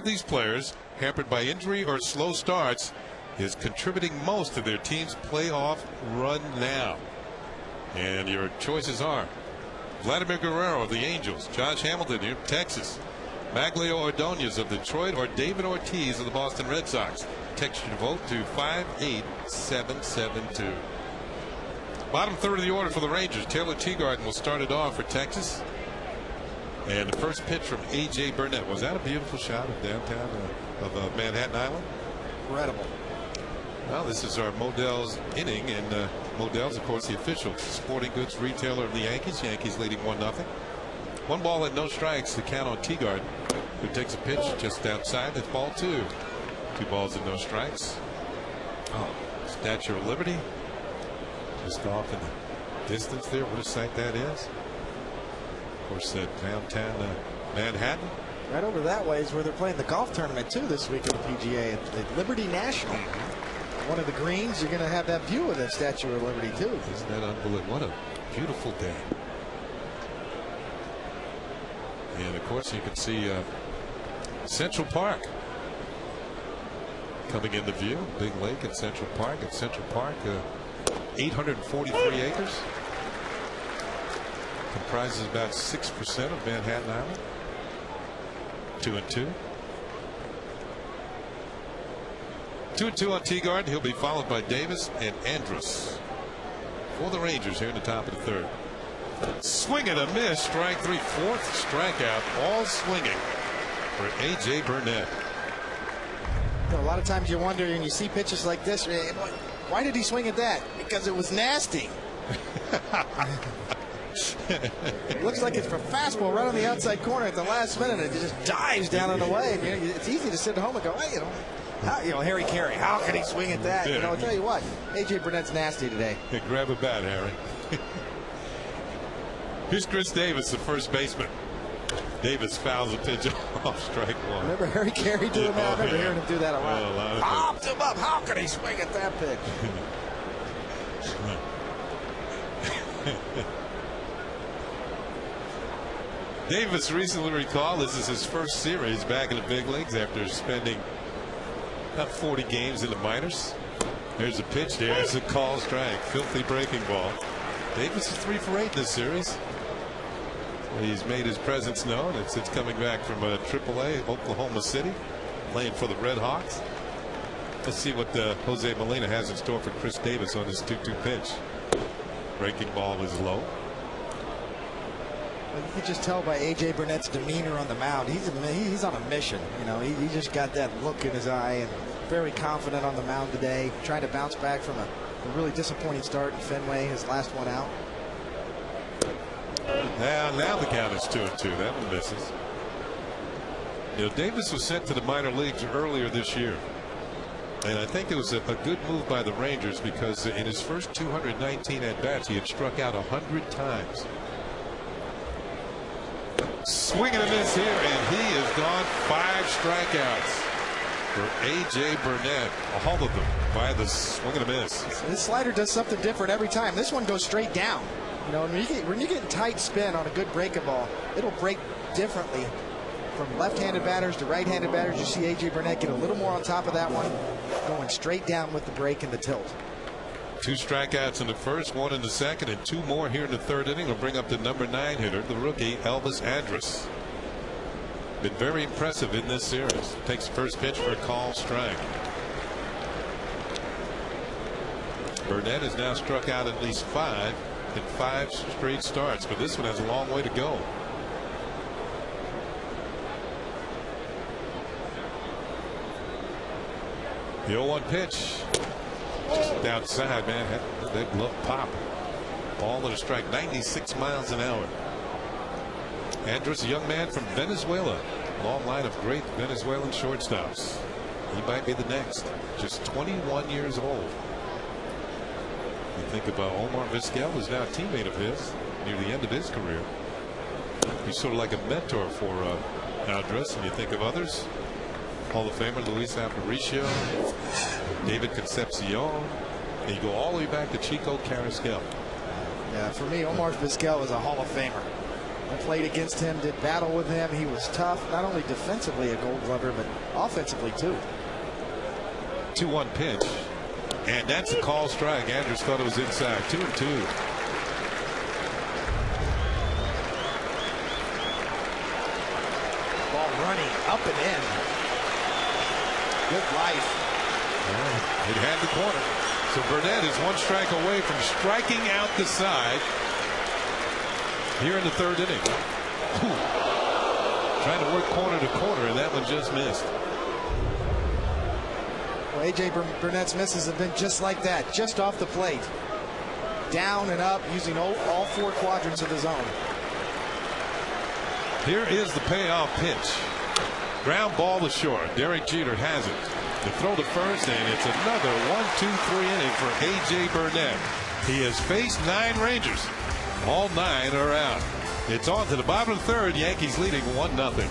of these players, hampered by injury or slow starts, is contributing most to their team's playoff run now? And your choices are Vladimir Guerrero of the Angels, Josh Hamilton here, Texas, Maglio Ordonez of Detroit, or David Ortiz of the Boston Red Sox. Text your vote to 58772. Bottom third of the order for the Rangers. Taylor Teagarden will start it off for Texas. And the first pitch from A.J. Burnett. Was that a beautiful shot of downtown of Manhattan Island? Incredible. Well, this is our Modell's inning, and Modell's, of course, the official sporting goods retailer of the Yankees. Yankees leading 1-0. 1 ball and no strikes to count on Teagarden, who takes a pitch just outside. That's ball 2. 2 balls and no strikes. Oh, Statue of Liberty. Just off in the distance there. What a sight that is. Of course, downtown Manhattan. Right over that way is where they're playing the golf tournament too this week at the PGA at Liberty National. One of the greens, you're going to have that view of the Statue of Liberty too. Isn't that unbelievable? What a beautiful day. And of course, you can see Central Park coming into view. Big lake at Central Park. At Central Park, 843 acres. Comprises about 6% of Manhattan Island. 2-2. 2-2 on Teagarden. He'll be followed by Davis and Andrus for the Rangers here in the top of the third. Swing and a miss. Strike 3. 4th strikeout. All swinging for A.J. Burnett. You know, a lot of times you wonder when you see pitches like this, why did he swing at that? Because it was nasty. It looks like it's for fastball right on the outside corner at the last minute. It just dives down and away. And, you know, it's easy to sit at home and go, hey, Harry Carey, how can he swing at that? Yeah. I'll tell you what, A.J. Burnett's nasty today. Hey, grab a bat, Harry. Here's Chris Davis, the first baseman. Davis fouls a pitch off strike 1. Remember Harry Carey doing that? I remember hearing him do that a lot. Popped him up. How can he swing at that pitch? Davis recently recalled this is his first series back in the big leagues after spending about 40 games in the minors. There's a pitch there. It's a call strike. Filthy breaking ball. Davis is 3 for 8 in this series. He's made his presence known. It's coming back from AAA Oklahoma City, playing for the Red Hawks. Let's see what Jose Molina has in store for Chris Davis on this 2-2 pitch. Breaking ball was low. Well, you can just tell by A.J. Burnett's demeanor on the mound. He's on a mission. You know, he just got that look in his eye and very confident on the mound today, trying to bounce back from a really disappointing start in Fenway, his last one out. Now the count is 2-2. That one misses. You know, Davis was sent to the minor leagues earlier this year, and I think it was a good move by the Rangers because in his first 219 at bats he had struck out 100 times. Swing and a miss here, and he has gone 5 strikeouts for A.J. Burnett. All of them by the swing and a miss. This slider does something different every time. This one goes straight down. You know, when you get tight spin on a good breaking ball, it'll break differently from left-handed batters to right-handed batters. You see A.J. Burnett get a little more on top of that one, going straight down with the break and the tilt. 2 strikeouts in the first, 1 in the second, and 2 more here in the third inning will bring up the number 9 hitter, the rookie Elvis Andrus. Been very impressive in this series. Takes the first pitch for a call strike. Burnett has now struck out at least 5 in 5 straight starts, but this one has a long way to go. The 0-1 pitch. Just outside, man. That glove pop. Ball and a strike. 96 miles an hour. Andrus, a young man from Venezuela. Long line of great Venezuelan shortstops. He might be the next. Just 21 years old. You think about Omar Vizquel, who's now a teammate of his near the end of his career. He's sort of like a mentor for Andrus. And you think of others. Hall of Famer Luis Aparicio, David Concepcion, and you go all the way back to Chico Carrasquel. Yeah, for me, Omar Vizquel is a Hall of Famer. I played against him, did battle with him. He was tough, not only defensively a Gold Glover, but offensively too. 2-1 pitch. And that's a call strike. Andrews thought it was inside. 2-2. Ball running up and in. Good life. It had the corner. So Burnett is 1 strike away from striking out the side here in the 3rd inning. Ooh. Trying to work corner to corner, and that one just missed. Well, A.J. Burnett's misses have been just like that, just off the plate. Down and up, using all 4 quadrants of the zone. Here is the payoff pitch. Ground ball to short. Derek Jeter has it. The throw to first, and it's another 1-2-3 inning for A.J. Burnett. He has faced 9 Rangers. All 9 are out. It's on to the bottom of the 3rd. Yankees leading 1-0.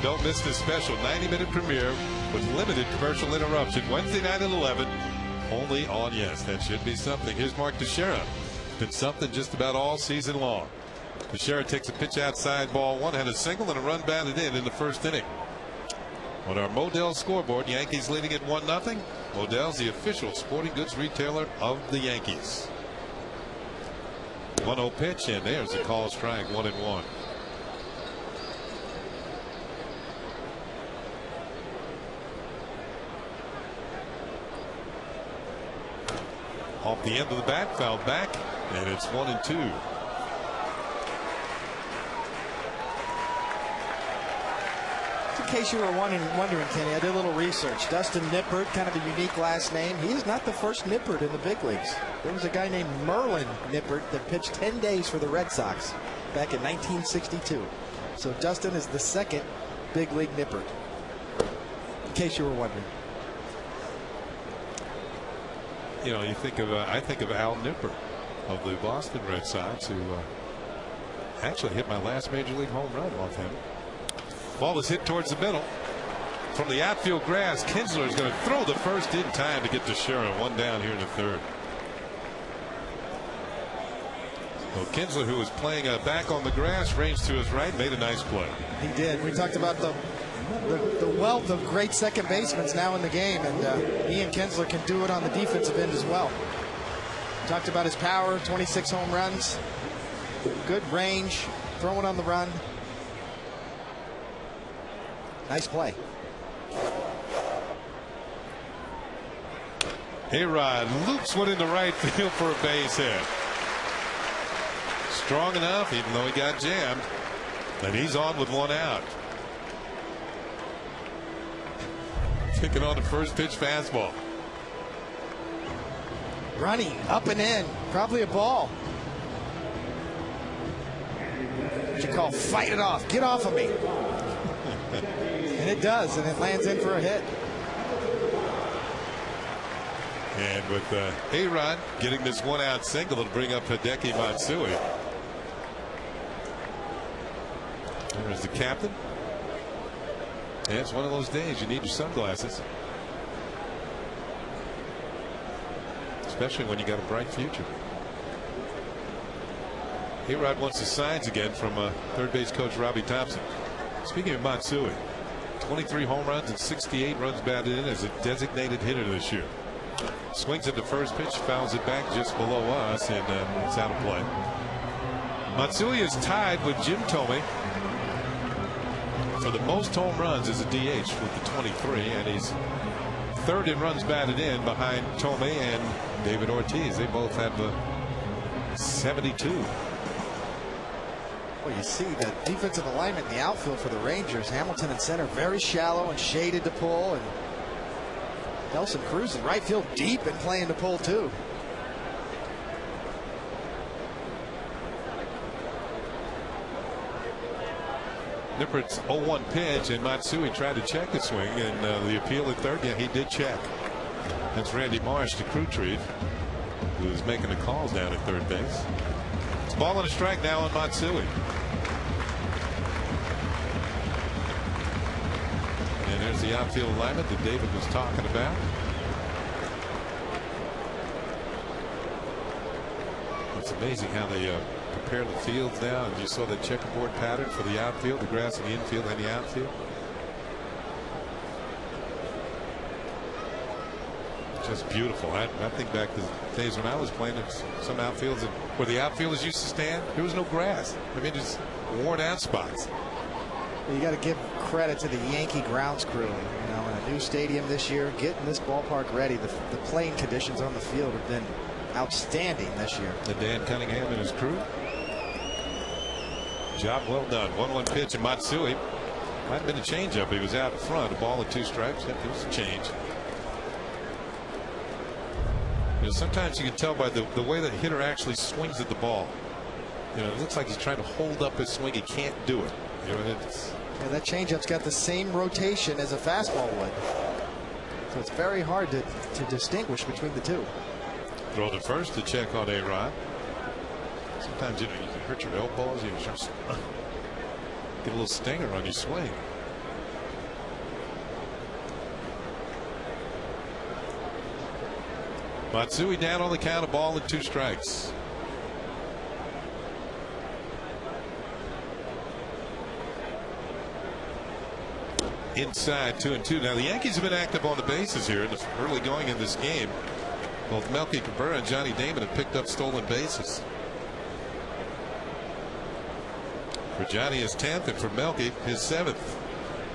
Don't miss this special 90-minute premiere with limited commercial interruption Wednesday night at 11, only on Yes. That should be something. Here's Mark Teixeira. Been something just about all season long. Teixeira takes a pitch outside, ball 1, had a single and a run batted in the 1st inning. On our Modell scoreboard, Yankees leading at 1-0. Modell's the official sporting goods retailer of the Yankees. 1-0 pitch, and there's the call strike. 1-1. Off the end of the bat, fouled back, and it's 1-2. In case you were wondering, Kenny, I did a little research. Dustin Nippert, kind of a unique last name. He is not the first Nippert in the big leagues. There was a guy named Merlin Nippert that pitched 10 days for the Red Sox back in 1962. So Dustin is the 2nd big league Nippert, in case you were wondering. You know, you think of I think of Al Nippert of the Boston Red Sox, who actually hit my last major league home run off him. Ball is hit towards the middle from the outfield grass. Kinsler is going to throw the first in time to get to Sharon. 1 down here in the 3rd. Well, Kinsler, who was playing back on the grass, ranged to his right, made a nice play. He did. We talked about the wealth of great second basemen now in the game, and Ian Kinsler can do it on the defensive end as well. Talked about his power, 26 home runs, good range, throwing on the run. Nice play. A-Rod loops one into right field for a base hit. Strong enough, even though he got jammed, and he's on with 1 out. Picking on the first pitch fastball. Running up and in, probably a ball. What you call fight it off. Get off of me. And it does, and it lands in for a hit. And with A-Rod getting this one-out single to bring up Hideki Matsui. There's the captain. And it's one of those days you need your sunglasses. Especially when you got a bright future. A-Rod wants the signs again from third base coach Robbie Thompson. Speaking of Matsui, 23 home runs and 68 runs batted in as a designated hitter this year. Swings at the first pitch, fouls it back just below us, and it's out of play. Matsui is tied with Jim Thome for the most home runs as a DH with the 23, and he's third in runs batted in behind Thome and David Ortiz. They both have 72. Well, you see the defensive alignment in the outfield for the Rangers. Hamilton in center, very shallow and shaded to pull, and Nelson Cruz in right field deep and playing to pull too. Nippert's 0-1 pitch, and Matsui tried to check the swing, and the appeal at third, yeah, he did check. That's Randy Marsh, the crew chief, who's making the calls down at third base. It's ball and a strike now on Matsui. And there's the outfield alignment that David was talking about. It's amazing how they prepare the fields now. And you saw that checkerboard pattern for the outfield, the grass in the infield and the outfield. Just beautiful. I think back to the days when I was playing in some outfields where the outfielders used to stand. There was no grass. I mean, just worn out spots. You got to give credit to the Yankee grounds crew. You know, in a new stadium this year, getting this ballpark ready. The playing conditions on the field have been outstanding this year. The Dan Cunningham and his crew. Job well done. 1-1 pitch, and Matsui might have been a changeup. He was out in front. A ball and 2 strikes. It was a change. You know, sometimes you can tell by the way the hitter actually swings at the ball. You know, it looks like he's trying to hold up his swing. He can't do it. You know, and that changeup's got the same rotation as a fastball would. So it's very hard to distinguish between the two. Throw to first to check on A-Rod. Sometimes you can hurt your elbows. You just get a little stinger on your swing. Matsui down on the count, a ball and 2 strikes. Inside 2-2. Now the Yankees have been active on the bases here in the early going in this game. Both Melky Cabrera and Johnny Damon have picked up stolen bases. For Johnny his 10th, and for Melky his 7th.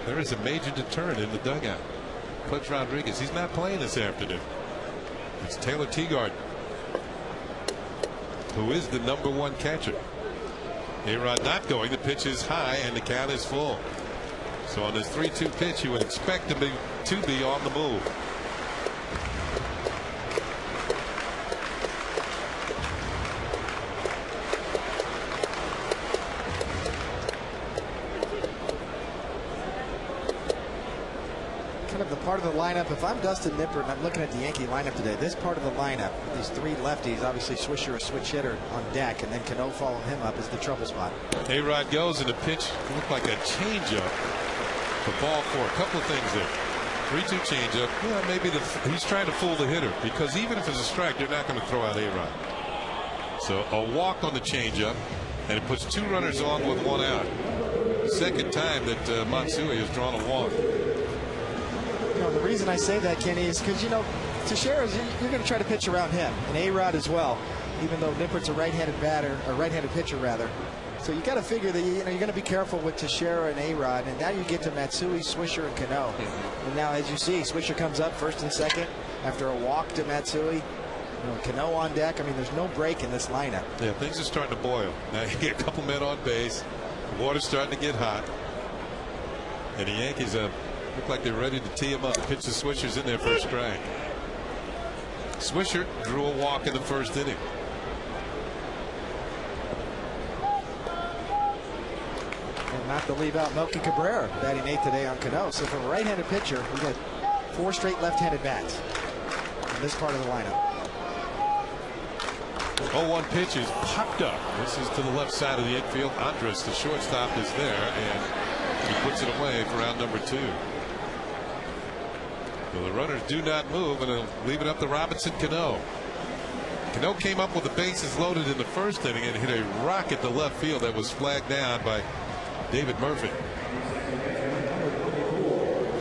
There is a major deterrent in the dugout. Clutch Rodriguez, he's not playing this afternoon. It's Taylor Teagard, who is the #1 catcher. A-Rod not going. The pitch is high and the count is full. So on this 3-2 pitch, you would expect him to be on the move. Kind of the part of the lineup, if I'm Dustin Nippert and I'm looking at the Yankee lineup today, this part of the lineup, these 3 lefties, obviously Swisher, a switch hitter on deck, and then Cano following him up, is the trouble spot. A-Rod goes, and the pitch looked like a changeup. The ball 4. A couple of things there. 3-2 changeup. Yeah, maybe he's trying to fool the hitter, because even if it's a strike, they're not going to throw out A-Rod. So a walk on the changeup, and it puts 2 runners on with 1 out. Second time that Matsui has drawn a walk. You know, the reason I say that, Kenny, is because, you know, Teixeira's, you're going to try to pitch around him, and A-Rod as well, even though Nippert's a right-handed batter, or right-handed pitcher rather. So you got to figure that you're going to be careful with Teixeira and A-Rod, and now you get to Matsui, Swisher, and Cano. And now, as you see, Swisher comes up first and second after a walk to Matsui. You know, Cano on deck. I mean, there's no break in this lineup. Yeah, things are starting to boil. Now you get a couple men on base. The water's starting to get hot, and the Yankees look like they're ready to tee him up. Pitch the Swisher's in there for a strike. Swisher drew a walk in the first inning. Not to leave out Melky Cabrera, batting 8th today on Cano. So from a right-handed pitcher, we got 4 straight left-handed bats in this part of the lineup. 0-1 pitch is popped up. This is to the left side of the infield. Andres, the shortstop, is there, and he puts it away for out number 2. So the runners do not move, and they'll leave it up to Robinson Cano. Cano came up with the bases loaded in the first inning and hit a rocket to left field that was flagged down by David Murphy.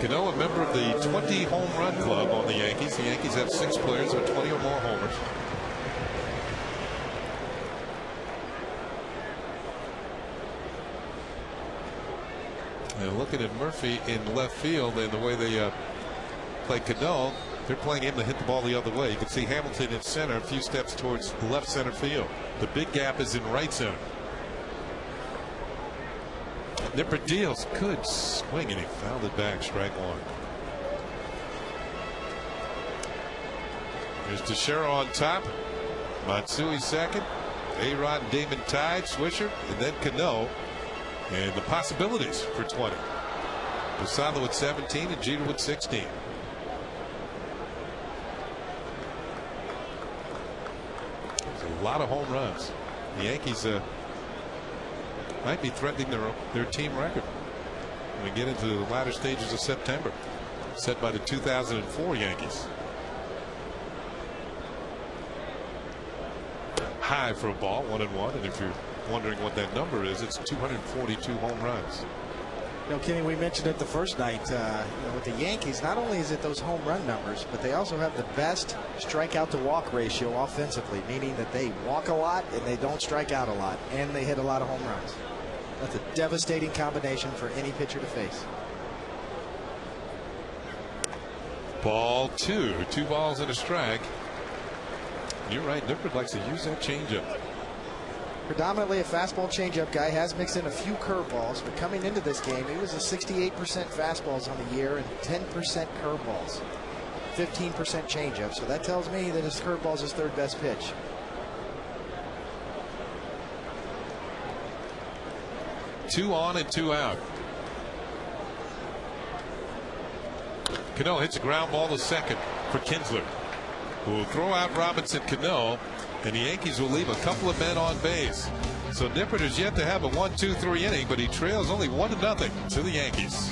Cano, a member of the 20 home run club on the Yankees. The Yankees have 6 players with 20 or more homers. And looking at Murphy in left field and the way they play Cano, they're playing him to hit the ball the other way. You can see Hamilton in center, a few steps towards left center field. The big gap is in right center. Nipper deals, good swing, and he fouled it back, strike 1. Here's Teixeira on top, Matsui second, A-Rod and Damon tied, Swisher, and then Cano. And the possibilities for 20. Posada with 17 and Jeter with 16. There's a lot of home runs. The Yankees might be threatening their team record when we get into the latter stages of September, set by the 2004 Yankees. High for a ball, 1-1, and if you're wondering what that number is, it's 242 home runs. You know, Kenny, we mentioned it the first night. With the Yankees, not only is it those home run numbers, but they also have the best strikeout to walk ratio offensively, meaning that they walk a lot and they don't strike out a lot, and they hit a lot of home runs. That's a devastating combination for any pitcher to face. Ball 2, 2 balls and a strike. You're right, Nippert likes to use that changeup. Predominantly a fastball changeup guy, has mixed in a few curveballs, but coming into this game, he was a 68% fastballs on the year and 10% curveballs, 15% changeup. So that tells me that his curveball is his 3rd best pitch. Two on and 2 out. Cano hits a ground ball to second for Kinsler, who will throw out Robinson Cano, and the Yankees will leave a couple of men on base. So Nippert has yet to have a 1-2-3 inning, but he trails only 1-0 to the Yankees.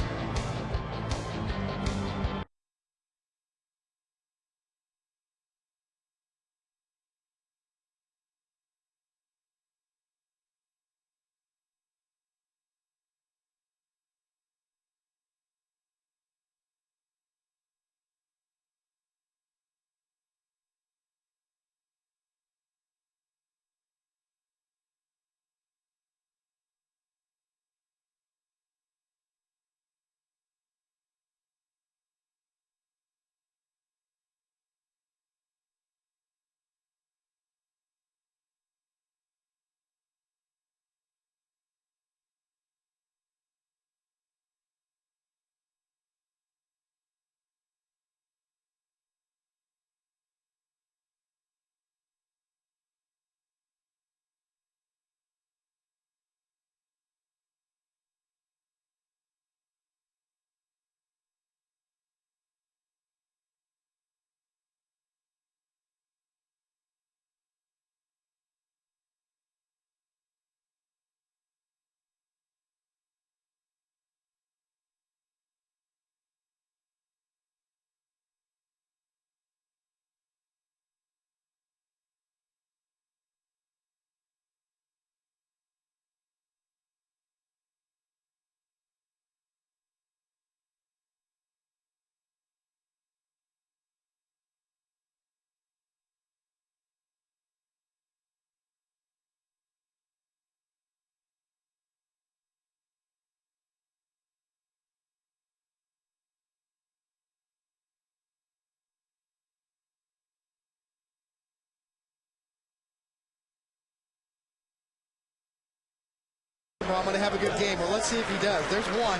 I'm going to have a good game. Well, let's see if he does. There's one.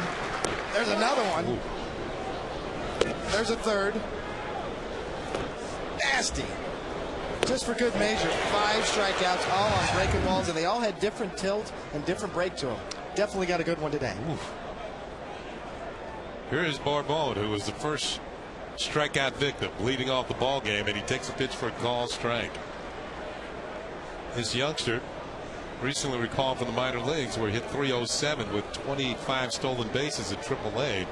There's another one. Ooh. There's a third. Nasty. Just for good measure. 5 strikeouts, all on breaking balls, and they all had different tilt and different break to them. definitely got a good one today. Oof. Here is Bourbon, who was the first strikeout victim, leading off the ball game, and he takes a pitch for a call strike. This youngster, recently recalled from the minor leagues, where he hit .307 with 25 stolen bases at AAA.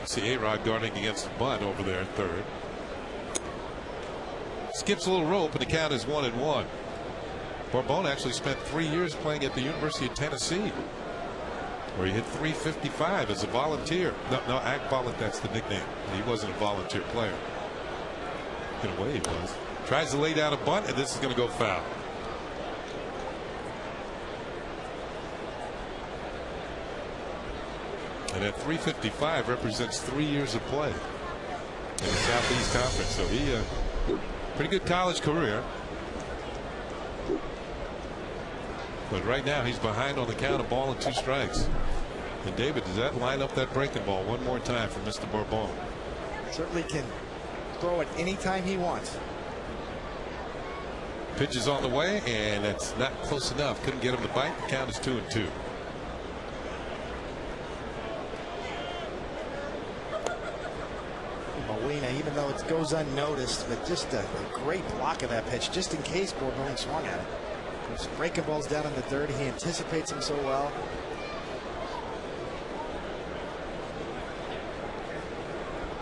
See A-Rod guarding against the bunt over there at third. Skips a little rope, and the count is 1-1. Bourbon actually spent 3 years playing at the University of Tennessee, where he hit .355 as a volunteer. No, that's the nickname. He wasn't a volunteer player. In a way, he was. Tries to lay down a bunt, and this is going to go foul. And at .355 represents 3 years of play in the Southeast Conference. So he pretty good college career. But right now he's behind on the count of ball and 2 strikes. And David, does that line up that breaking ball one more time for Mr. Bourbon? Certainly can throw it anytime he wants. Pitch is on the way, and it's not close enough. Couldn't get him to bite. The count is 2-2. Molina, even though it goes unnoticed, but just a great block of that pitch, just in case Bourbon swung at it. Those breaking balls down in the third. He anticipates them so well.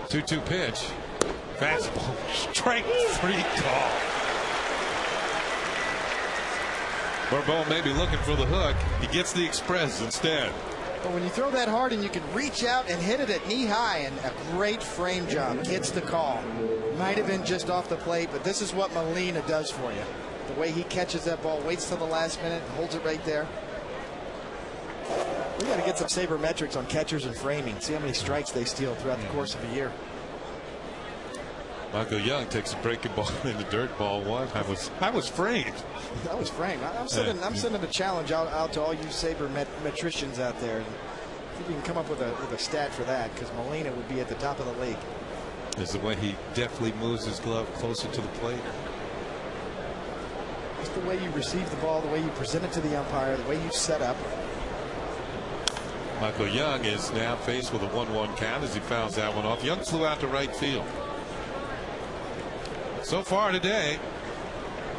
Two pitch. Fastball. Strike 3 call. Bourbon may be looking for the hook. He gets the express instead. But when you throw that hard and you can reach out and hit it at knee high, and a great frame job gets the call. Might have been just off the plate, but this is what Molina does for you. The way he catches that ball, waits till the last minute, holds it right there. We got to get some sabermetrics on catchers and framing. See how many strikes they steal throughout the course of a year. Michael Young takes a breaking ball in the dirt, ball one. I was framed. That was framed. I'm sending a challenge out to all you sabermetricians out there. See if you can come up with a stat for that, because Molina would be at the top of the league. Is the way he deftly moves his glove closer to the plate. Just the way you receive the ball, the way you present it to the umpire, the way you set up. Michael Young is now faced with a 1-1 count as he fouls that one off. Young flew out to right field. So far today,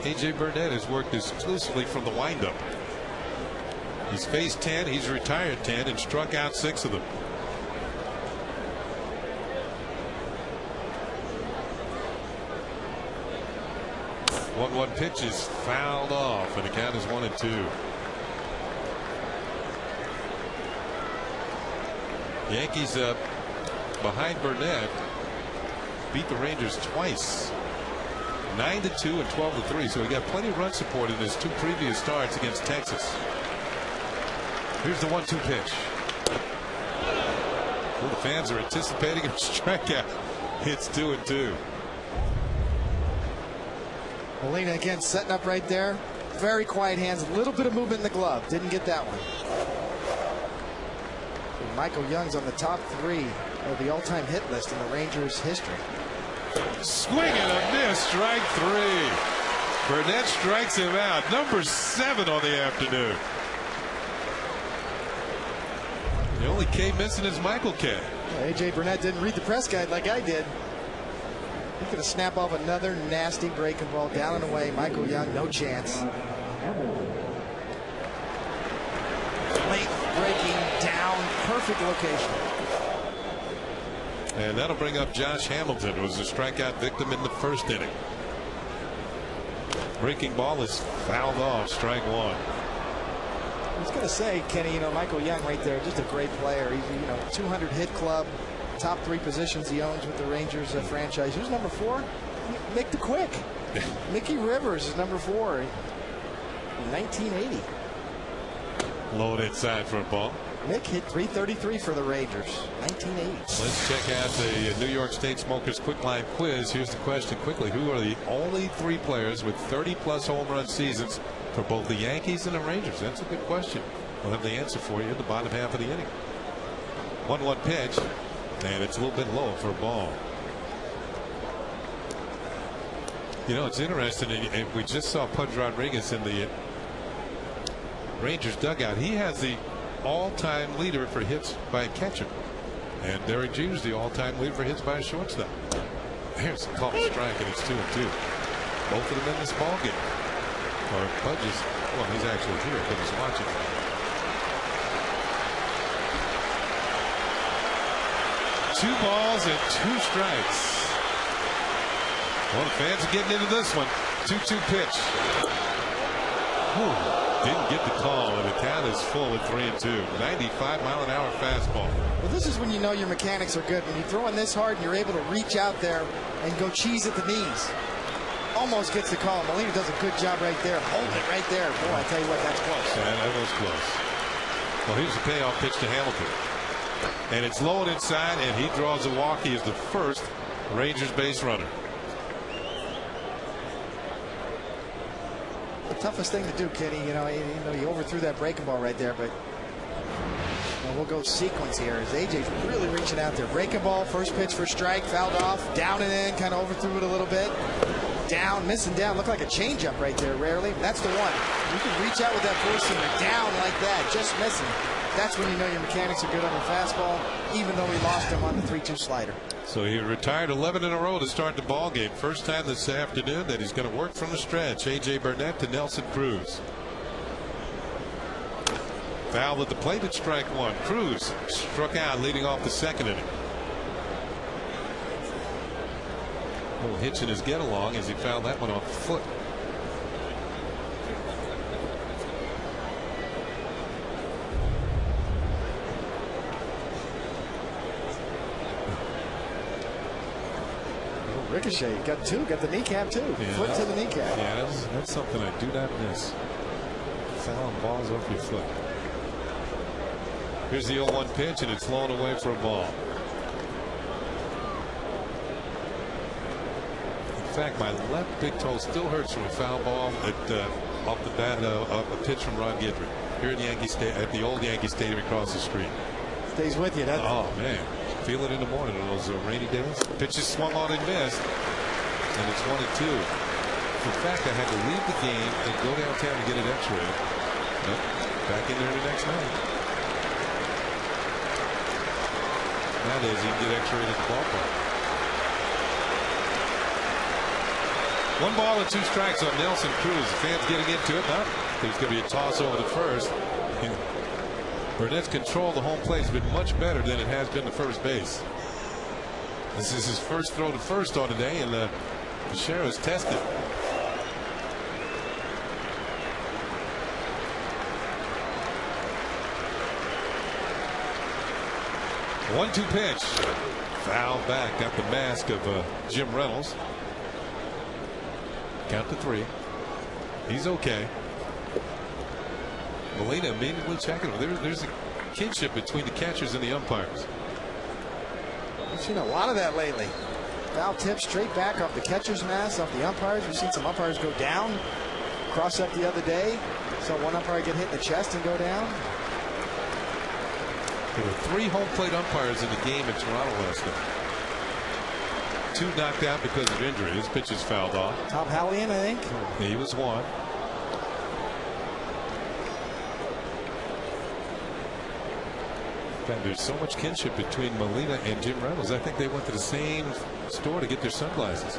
A.J. Burnett has worked exclusively from the windup. He's faced 10, he's retired 10, and struck out 6 of them. One pitch is fouled off, and the count is 1-2. Yankees behind Burnett beat the Rangers twice, 9-2 and 12-3. So he got plenty of run support in his 2 previous starts against Texas. Here's the 1-2 pitch. Well, the fans are anticipating a strikeout. It's 2-2. Molina again setting up right there. Very quiet hands, a little bit of movement in the glove. Didn't get that one. Michael Young's on the top 3 of the all-time hit list in the Rangers history. Swing and a miss, strike 3. Burnett strikes him out. Number 7 on the afternoon. The only K missing is Michael K. A.J. Burnett didn't read the press guide like I did. He's going to snap off another nasty breaking ball down and away. Michael Young, no chance. Late breaking down, perfect location. And that'll bring up Josh Hamilton, who was a strikeout victim in the first inning. Breaking ball is fouled off, strike 1. I was going to say, Kenny, Michael Young right there, just a great player. He's, 200 hit club, top 3 positions he owns with the Rangers franchise. Who's number 4? Mick the Quick. Mickey Rivers is number 4 in 1980. Low inside for a ball. Mick hit .333 for the Rangers, 1980. Let's check out the New York State Smokers Quick Line quiz. Here's the question quickly. Who are the only 3 players with 30-plus home run seasons for both the Yankees and the Rangers? That's a good question. We'll have the answer for you in the bottom half of the inning. 1-1 pitch, and it's a little bit low for a ball. It's interesting, and we just saw Pudge Rodriguez in the Rangers dugout. He has the all-time leader for hits by a catcher. And Derek Jeter's the all-time leader for hits by a shortstop. Here's a called strike, and it's 2-2. Both of them in this ball game. Or Pudge is, well, he's actually here, but he's watching. 2 balls and 2 strikes. Well, the fans are getting into this one. 2-2 pitch. Didn't get the call, and the count is full at 3-2. 95-mile-an-hour fastball. Well, this is when you know your mechanics are good. When you're throwing this hard and you're able to reach out there and go cheese at the knees. Almost gets the call. Molina does a good job right there. Hold it right there. Boy, I tell you what, that's close. Yeah, that was close. Well, here's the payoff pitch to Hamilton. And it's low and inside, and he draws a walk. He is the first Rangers base runner. The toughest thing to do, Kenny, you know, you overthrew that breaking ball right there, but we'll go sequence here as AJ's really reaching out there. Breaking ball, first pitch for strike, fouled off, down and in, kind of overthrew it a little bit. Down, missing down, looked like a changeup right there, rarely. That's the one. You can reach out with that four-seamer down like that, just missing. That's when you know your mechanics are good on the fastball, even though he lost him on the 3-2 slider. So he retired 11 in a row to start the ball game. First time this afternoon that he's going to work from the stretch. A.J. Burnett to Nelson Cruz. Foul at the plate at strike 1. Cruz struck out leading off the second inning. A little hitch in his get along as he fouled that one off the foot. Ricochet got 2, got the kneecap too. Yeah, Foot to the kneecap. Yeah, that's something I do not miss. Fouling balls off your foot. Here's the 0-1 pitch, and it's flown away for a ball. In fact, my left big toe still hurts from a foul ball off the bat of a pitch from Ron Guidry here at the old Yankee Stadium across the street. Stays with you, doesn't it? Oh man, feel it in the morning on those rainy days. Pitch is swung on and missed, and it's 1-2. In fact, I had to leave the game and go downtown to get an X-ray. Nope, back in there the next night. Nowadays, you can get X-rayed at the ballpark. 1 ball and 2 strikes on Nelson Cruz. The fans getting into it. There's going to be a toss over to first. Burnett's control of the home plate has been much better than it has been to first base. This is his first throw to first on today, and Bichero is tested. One-two pitch. Foul back. Got the mask of Jim Reynolds. Count to 3. He's okay. Molina immediately checking him. There's a kinship between the catchers and the umpires. We've seen a lot of that lately. Foul tip straight back off the catcher's mask, off the umpires. We've seen some umpires go down. Cross up the other day. Saw one umpire get hit in the chest and go down. There were 3 home plate umpires in the game in Toronto last night. 2 knocked out because of injury. His pitch is fouled off. Tom Hallian, I think. He was one. God, there's so much kinship between Molina and Jim Reynolds. I think they went to the same store to get their sunglasses.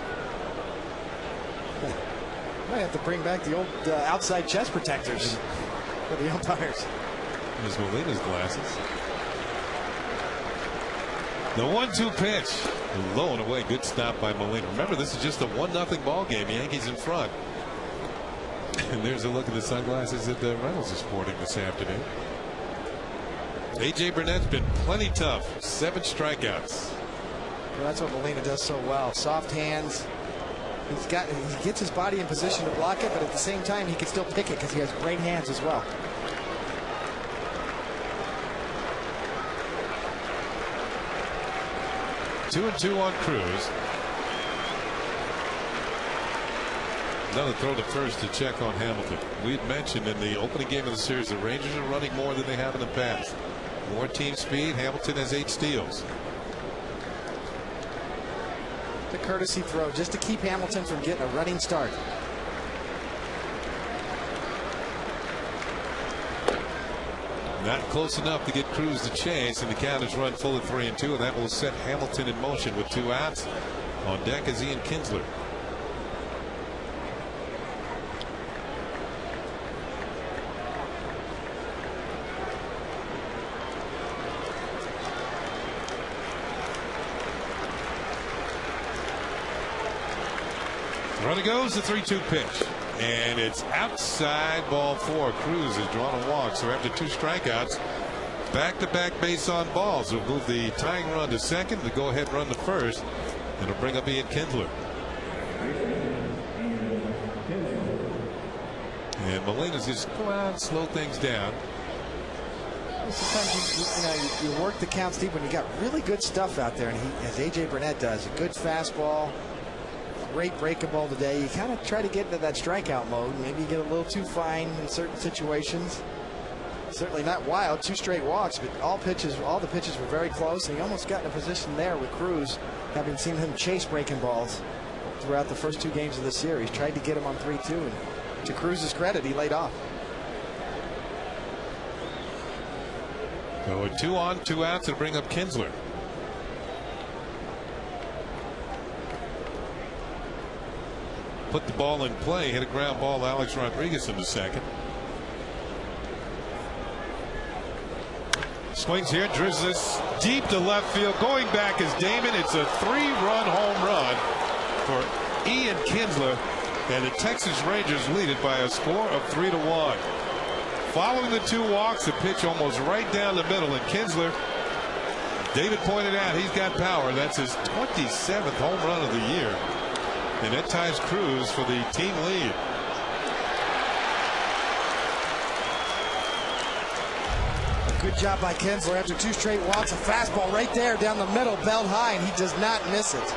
Might have to bring back the old outside chest protectors for the umpires. There's Molina's glasses. The 1-2 pitch. Low and away. Good stop by Molina. Remember, this is just a 1-0 ball game. Yankees in front. And there's a look at the sunglasses that Reynolds is sporting this afternoon. A.J. Burnett's been plenty tough. 7 strikeouts. Well, that's what Molina does so well. Soft hands. He gets his body in position to block it, but at the same time he can still pick it because he has great hands as well. Two and 2 on Cruz. Another throw to first to check on Hamilton. We had mentioned in the opening game of the series the Rangers are running more than they have in the past. More team speed. Hamilton has 8 steals. The courtesy throw just to keep Hamilton from getting a running start. Not close enough to get Cruz to chase, and the count is run full at 3-2, and that will set Hamilton in motion with 2 outs. On deck is Ian Kinsler. Runner goes, the 3-2 pitch. And it's outside, ball 4. Cruz has drawn a walk. So after 2 strikeouts, back-to-back base on balls will move the tying run to second, the go-ahead run to first, and it'll bring up Ian Kinsler. And Molina's just go out and slow things down. Sometimes you work the counts deep when you got really good stuff out there, and as AJ Burnett does, a good fastball. Great breaking ball today. You kind of try to get into that strikeout mode. Maybe you get a little too fine in certain situations. Certainly not wild. 2 straight walks, but all the pitches were very close. And he almost got in a position there with Cruz, having seen him chase breaking balls throughout the first 2 games of the series. Tried to get him on 3-2, and to Cruz's credit, he laid off. So with 2 on, 2 outs to bring up Kinsler. Put the ball in play, hit a ground ball. Alex Rodriguez into second. Swings here, drills this deep to left field. Going back is Damon. It's a 3-run home run for Ian Kinsler, and the Texas Rangers lead it by a score of 3-1. Following the 2 walks, the pitch almost right down the middle, and Kinsler, David pointed out, he's got power. That's his 27th home run of the year. And that ties Cruz for the team lead. A good job by Kinsler after 2 straight walks. A fastball right there down the middle, belt high, and he does not miss it.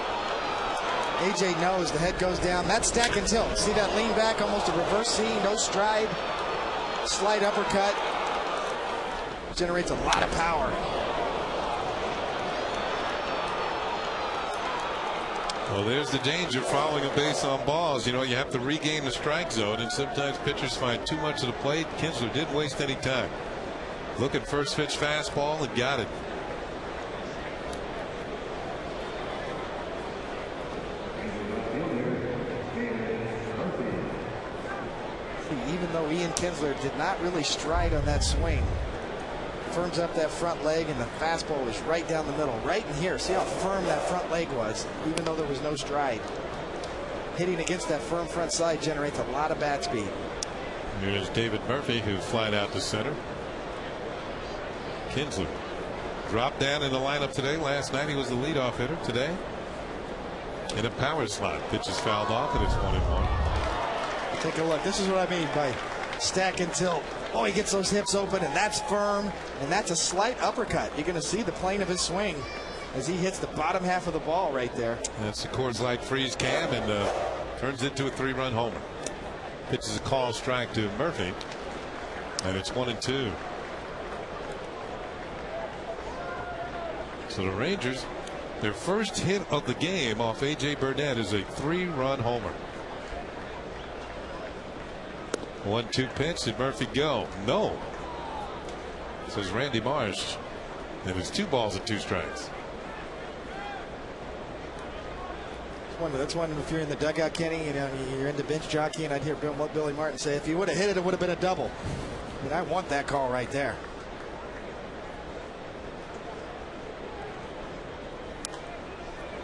AJ knows the head goes down. That's stack and tilt. See that lean back, almost a reverse C, no stride. Slight uppercut. Generates a lot of power. Well, there's the danger following a base on balls. You know, you have to regain the strike zone, and sometimes pitchers find too much of the plate. Kinsler didn't waste any time. Look at first pitch fastball and got it. Even though Ian Kinsler did not really stride on that swing, firms up that front leg, and the fastball was right down the middle, right in here. See how firm that front leg was, even though there was no stride. Hitting against that firm front side generates a lot of bat speed. Here's David Murphy, who flied out to center. Kinsler dropped down in the lineup today. Last night he was the leadoff hitter. Today in a power slot. Pitch is fouled off, and it's 1-1. Take a look. This is what I mean by stack and tilt. Oh, he gets those hips open, and that's firm, and that's a slight uppercut. You're going to see the plane of his swing as he hits the bottom half of the ball right there. That's the Coors Light freeze cam, and turns into a 3-run homer. Pitches a call strike to Murphy, and it's 1-2. So the Rangers, their first hit of the game off AJ Burnett is a 3-run homer. 1-2 pitch. Did Murphy go? No. Says Randy Marsh. And it's 2 balls and 2 strikes. That's one if you're in the dugout, Kenny, you know, you're in the bench jockey, and I'd hear Billy Martin say, if he would have hit it, it would have been a double. And I want that call right there.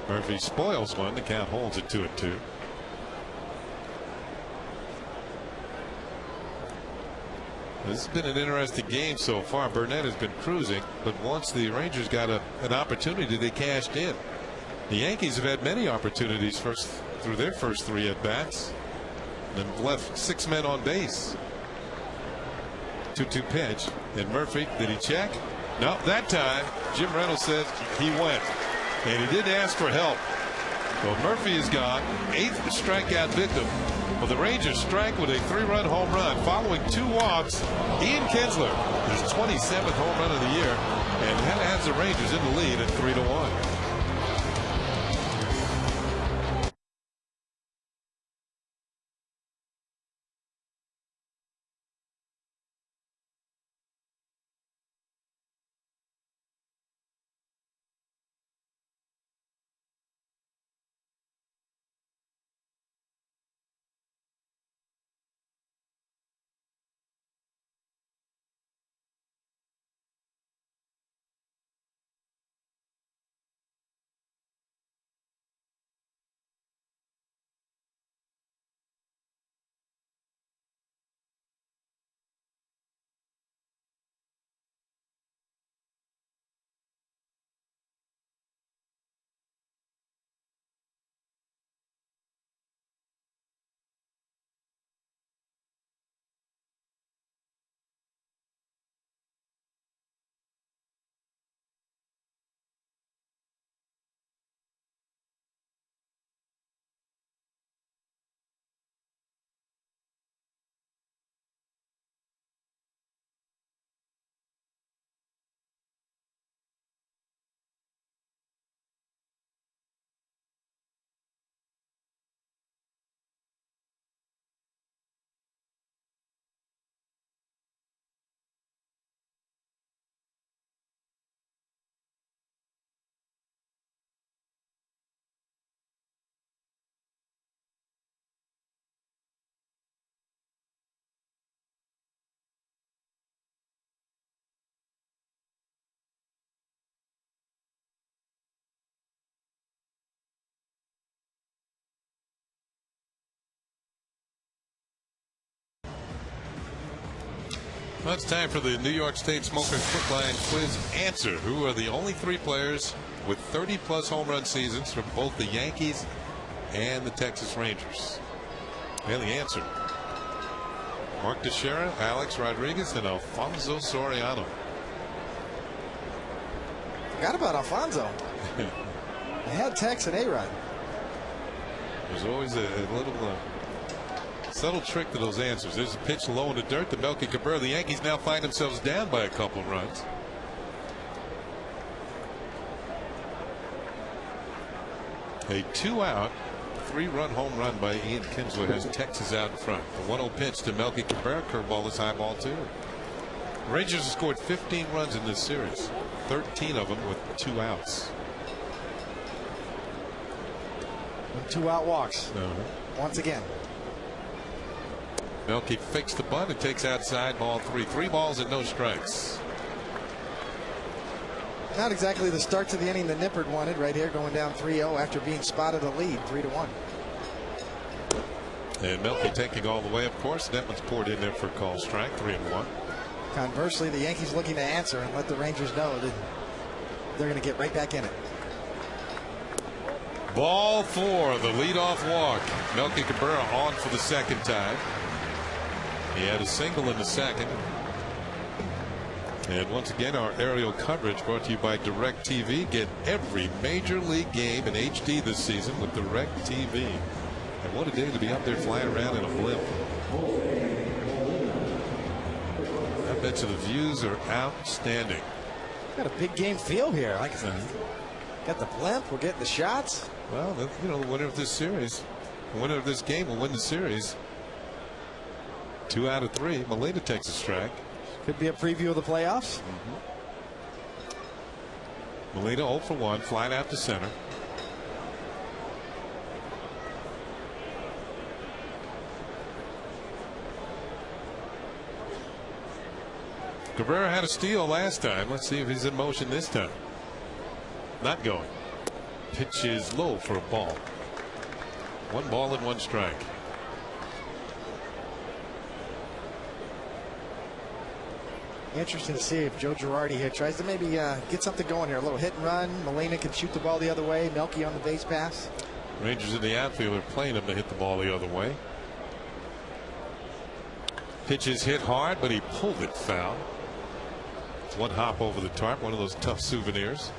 Murphy spoils one. The count holds it 2-2. This has been an interesting game so far. Burnett has been cruising, but once the Rangers got an opportunity, they cashed in. The Yankees have had many opportunities through their first 3 at bats and left 6 men on base. 2-2 pitch, and Murphy, did he check? No, that time Jim Reynolds says he went, and he didn't ask for help. Well, Murphy is gone. 8th strikeout victim. Well, the Rangers strike with a 3-run home run following 2 walks. Ian Kinsler, his 27th home run of the year, and that has the Rangers in the lead at 3-1. Well, it's time for the New York State Smokers Quickline Quiz Answer. Who are the only 3 players with 30-plus home run seasons from both the Yankees and the Texas Rangers? And the answer: Mark Teixeira, Alex Rodriguez, and Alfonso Soriano. Forgot about Alfonso. I had Tex and A-Rod. There's always a little subtle trick to those answers. There's a pitch low in the dirt to Melky Cabrera. The Yankees now find themselves down by a couple of runs. A 2-out, 3-run home run by Ian Kinsler has Texas out in front. The 1-0 pitch to Melky Cabrera. Curveball is high ball too. The Rangers have scored 15 runs in this series, 13 of them with 2 outs. 2-out walks. Once again. Melky fakes the bunt and takes outside, ball 3. 3 balls and no strikes. Not exactly the start to the inning that Nippert wanted right here, going down 3-0 after being spotted a lead 3-1. And Melky taking all the way, of course. Netman's poured in there for a call strike, 3-1. Conversely, the Yankees looking to answer and let the Rangers know that they're going to get right back in it. Ball 4, the leadoff walk. Melky Cabrera on for the second time. He had a single in the second. And once again, our aerial coverage brought to you by DirecTV. Get every major league game in HD this season with DirecTV. And what a day to be up there flying around in a blimp. I bet you the views are outstanding. Got a big game feel here. Like I said, got the blimp. We're getting the shots. Well, you know, the winner of this series, the winner of this game will win the series. 2 out of 3. Molina takes a strike. Could be a preview of the playoffs. Molina 0 for 1, flying out to center. Cabrera had a steal last time. Let's see if he's in motion this time. Not going. Pitch is low for a ball. 1 ball and 1 strike. Interesting to see if Joe Girardi here tries to maybe get something going here. A little hit and run. Molina can shoot the ball the other way. Melky on the base pass. Rangers in the outfield are playing him to hit the ball the other way. Pitch is hit hard, but he pulled it foul. It's 1 hop over the tarp, one of those tough souvenirs.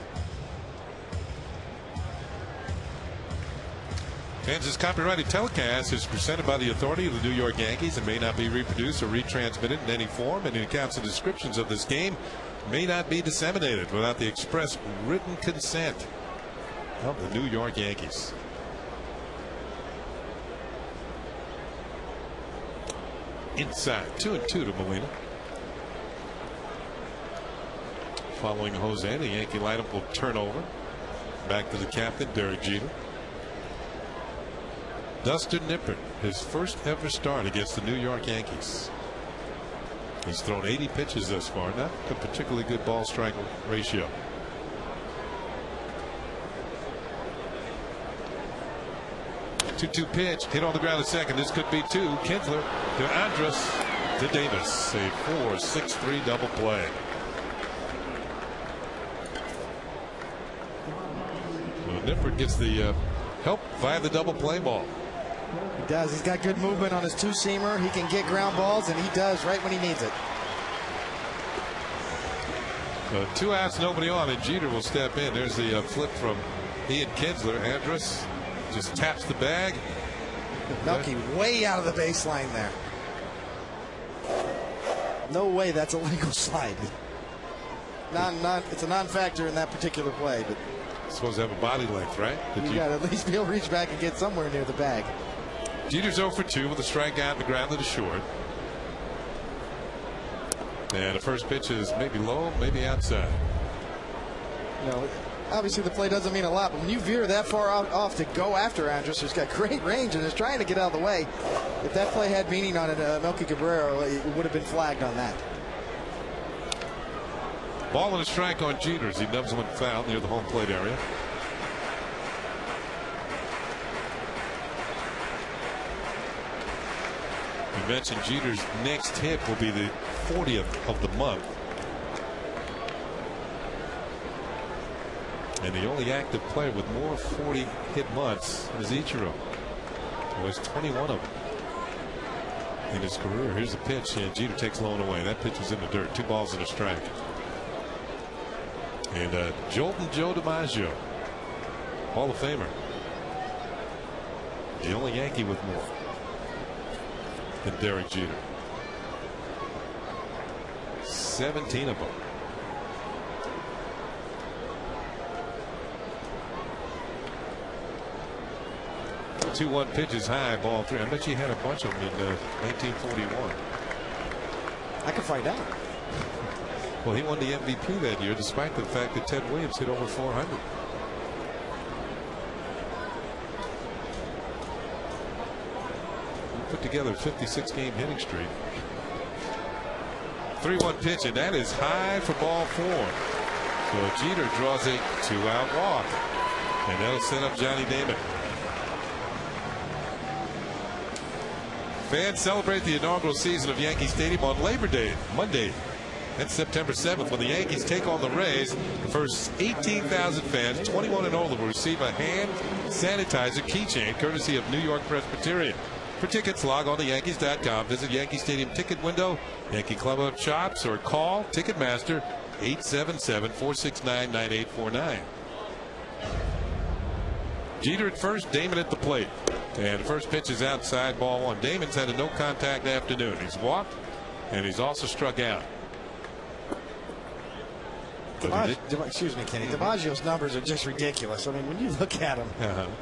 Kansas copyrighted telecast is presented by the authority of the New York Yankees and may not be reproduced or retransmitted in any form. Any accounts and descriptions of this game may not be disseminated without the express written consent of the New York Yankees. Inside, 2-2 to Molina. Following Jose, the Yankee lineup will turn over. Back to the captain, Derek Jeter. Dustin Nippert, his first ever start against the New York Yankees. He's thrown 80 pitches thus far, not a particularly good ball strike ratio. Two pitch hit on the ground at second. This could be 2. Kinsler to Andrus to Davis. A 4-6-3 double play. Well, Nippert gets the help via the double play ball. He does. He's got good movement on his 2-seamer. He can get ground balls, and he does right when he needs it. 2 outs, nobody on, and Jeter will step in. There's the flip from Ian Kinsler. Andrus just taps the bag. Melky way out of the baseline there. No way that's a legal slide. It's a non-factor in that particular play, but supposed to have a body length, right? You got to at least be able to reach back and get somewhere near the bag. Jeter's 0 for 2 with a strikeout in the ground to the short. And the first pitch is maybe low, maybe outside. You know, obviously the play doesn't mean a lot, but when you veer that far off to go after Andrus, who's got great range and is trying to get out of the way, if that play had meaning on it, Melky Cabrera would have been flagged on that. Ball and a strike on Jeter as he nubs one foul near the home plate area. You mentioned Jeter's next hit will be the 40th of the month. And the only active player with more 40 hit months is Ichiro. He has 21 of them in his career. Here's the pitch, and Jeter takes low and away. That pitch was in the dirt. 2 balls and a strike. And Jolton Joe DiMaggio, Hall of Famer. The only Yankee with more than Derek Jeter. 17 of them. 2-1 pitches high, ball 3. I bet you had a bunch of them in 1941. I can find out. Well, he won the MVP that year, despite the fact that Ted Williams hit over 400. He put together a 56-game hitting streak. 3-1 pitch, and that is high for ball 4. So Jeter draws a 2-out walk, and that'll set up Johnny Damon. Fans celebrate the inaugural season of Yankee Stadium on Labor Day, Monday. That's September 7th, when the Yankees take on the Rays. The first 18,000 fans, 21 and older, will receive a hand sanitizer keychain courtesy of New York Presbyterian. For tickets, log on to Yankees.com, visit Yankee Stadium ticket window, Yankee Club shops, or call Ticketmaster 877-469-9849. Jeter at first, Damon at the plate. And the first pitch is outside, ball 1. Damon's had a no contact afternoon. He's walked and he's also struck out. Excuse me, Kenny. DiMaggio's numbers are just ridiculous. I mean, when you look at them,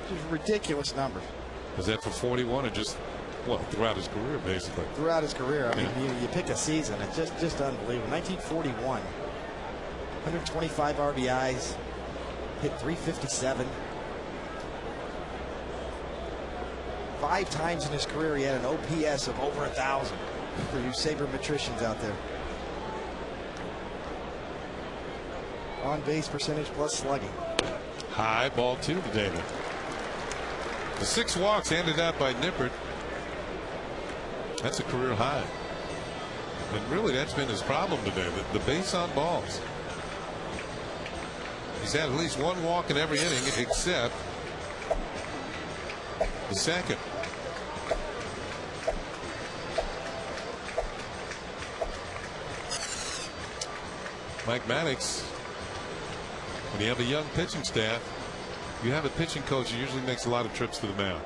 just ridiculous numbers. Is that for 41 or just, well, throughout his career, basically? Throughout his career. I mean, you pick a season. It's just unbelievable. 1941, 125 RBIs, hit 357. 5 times in his career he had an OPS of over 1,000 for you sabermetricians out there. On base percentage plus slugging. High, ball 2 to David. The 6 walks handed out by Nippert. That's a career high. And really that's been his problem today, the base on balls. He's had at least 1 walk in every inning except the second. Mike Maddox, when you have a young pitching staff, you have a pitching coach who usually makes a lot of trips to the mound.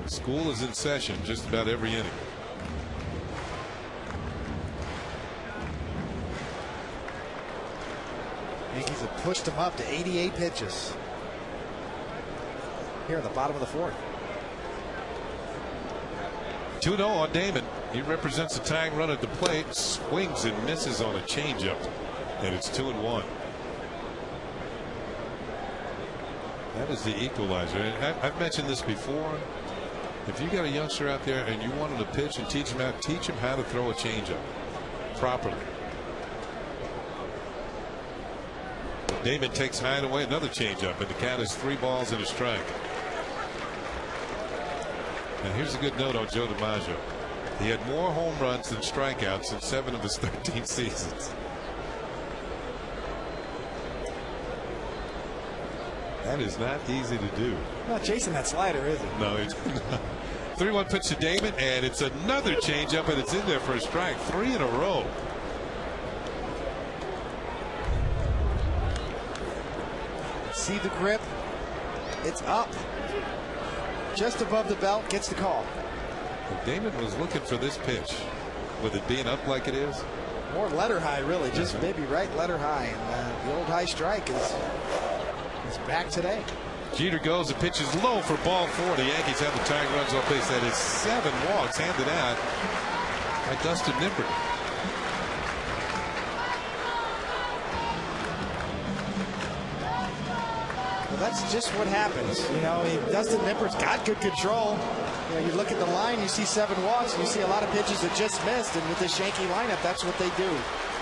School is in session just about every inning. Yankees have pushed him up to 88 pitches here in the bottom of the 4th. 2-0 on Damon. He represents a tying run at the plate, swings and misses on a changeup, and it's 2-1. That is the equalizer. And I've mentioned this before. If you got a youngster out there and you want him to pitch and teach him how to throw a changeup properly. Damon takes high and away, another changeup, and the count is 3 balls and a strike. Now here's a good note on Joe DiMaggio. He had more home runs than strikeouts in 7 of his 13 seasons. That is not easy to do. Not chasing that slider, is it? No, he's 3-1 pitch to Damon, and it's another changeup, and it's in there for a strike. 3 in a row. See the grip. It's up. Just above the belt, gets the call. Well, Damon was looking for this pitch. With it being up like it is. More letter high, really. Just maybe right letter high. And the old high strike is back today. Jeter goes, the pitch is low for ball 4. The Yankees have the tying runs off base. That is 7 walks handed out by Dustin Nippert. Well, that's just what happens. You know, Dustin Nippert's got good control. You know, you look at the line, you see 7 walks, and you see a lot of pitches that just missed. And with this Yankee lineup, that's what they do.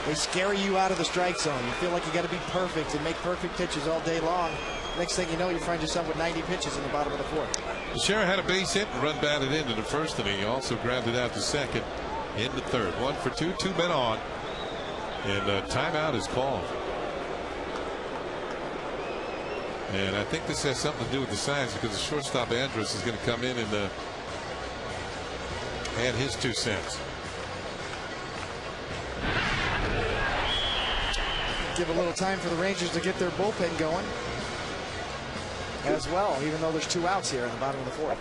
They scare you out of the strike zone. You feel like you got to be perfect and make perfect pitches all day long. Next thing you know, you find yourself with 90 pitches in the bottom of the fourth. Teixeira had a base hit and run batted into the first inning. He also grounded out to second in the third. 1 for 2, 2 men on, and a timeout is called. And I think this has something to do with the signs, because the shortstop Andrus is going to come in and add his 2 cents. Give a little time for the Rangers to get their bullpen going as well, even though there's 2 outs here in the bottom of the fourth.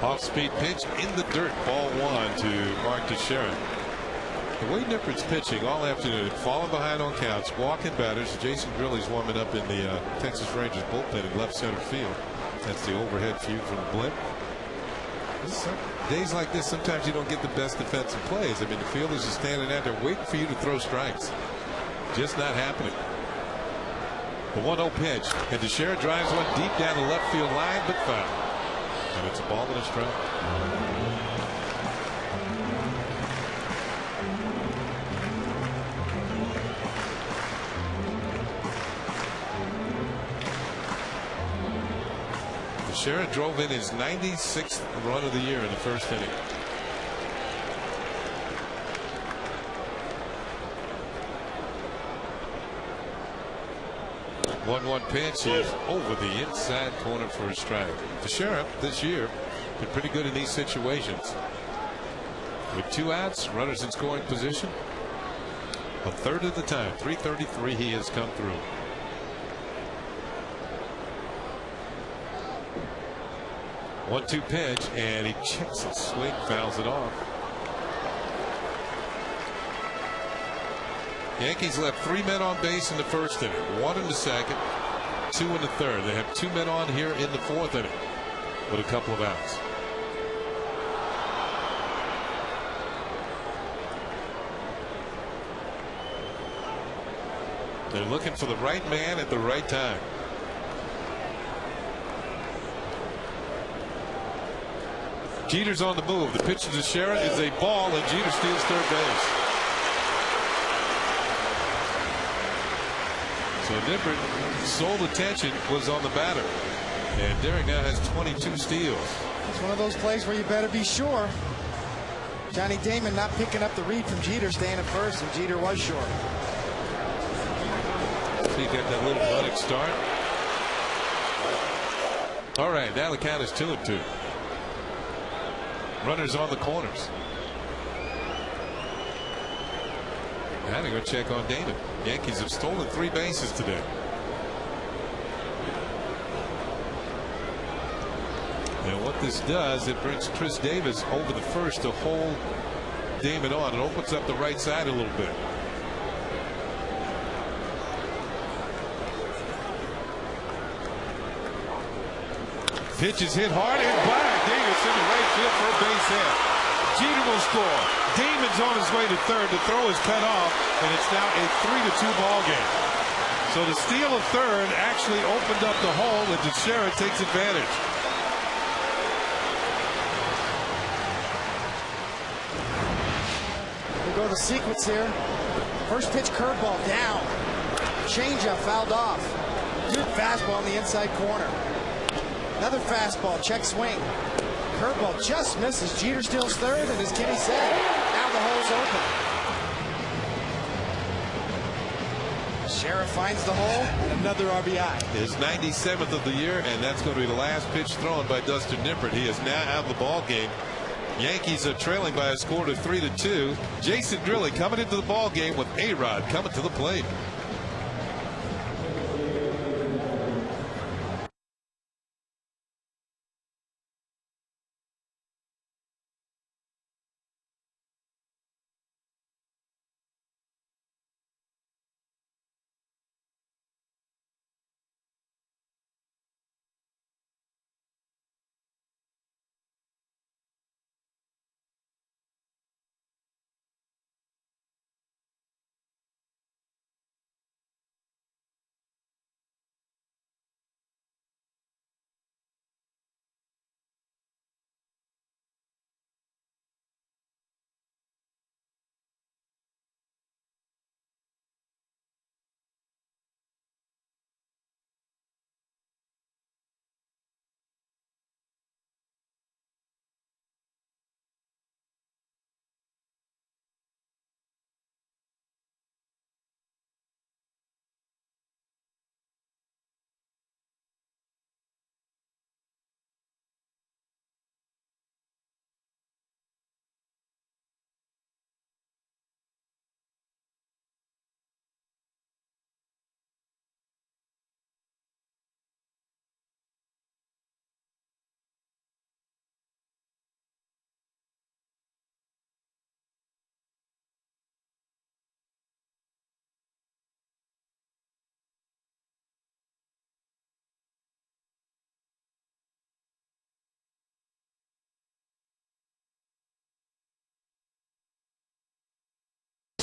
Off-speed pitch in the dirt. Ball 1 to Mark Teixeira. The way Nippert's pitching all afternoon, falling behind on counts, walking batters. Jason Grilly's warming up in the Texas Rangers bullpen in left center field. That's the overhead view from the blimp. Days like this, sometimes you don't get the best defensive plays. I mean, the fielders are standing out there waiting for you to throw strikes. Just not happening. The 1-0 pitch, and Teixeira drives one deep down the left field line, but foul. And it's a ball and a strike. Teixeira drove in his 96th run of the year in the first inning. The 1-1 pitch is over the inside corner for a strike. Teixeira this year been pretty good in these situations. With 2 outs, runners in scoring position, a third of the time, 333, he has come through. One-two pitch, and he checks his swing, fouls it off. Yankees left 3 men on base in the first inning, 1 in the second, 2 in the third. They have 2 men on here in the fourth inning with a couple of outs. They're looking for the right man at the right time. Jeter's on the move. The pitch to Teixeira is a ball, and Jeter steals third base. So Nippert sole attention was on the batter, and Derek now has 22 steals. It's one of those plays where you better be sure. Johnny Damon not picking up the read from Jeter, staying at first, and Jeter was short. So he got that little budding start. All right, now the count is 2-2. Runners on the corners. Now to go check on Damon. Yankees have stolen 3 bases today. And what this does, it brings Chris Davis over the first to hold Damon on. It opens up the right side a little bit. Pitch is hit hard and by Davis in the right field for a base hit. Jeter will score. Damon's on his way to third. The throw is cut off, and it's now a 3-2 ball game. So the steal of third actually opened up the hole, and Teixeira takes advantage. We'll go to the sequence here. First pitch curveball down. Changeup fouled off. Good fastball in the inside corner. Another fastball, check swing. Curveball just misses. Jeter steals third, and as Kenny said, now the hole's open. Sheriff finds the hole, and another RBI. His 97th of the year, and that's going to be the last pitch thrown by Dustin Nippert. He is now out of the ball game. Yankees are trailing by a score of 3-2. Jason Grilly coming into the ball game with A-Rod coming to the plate.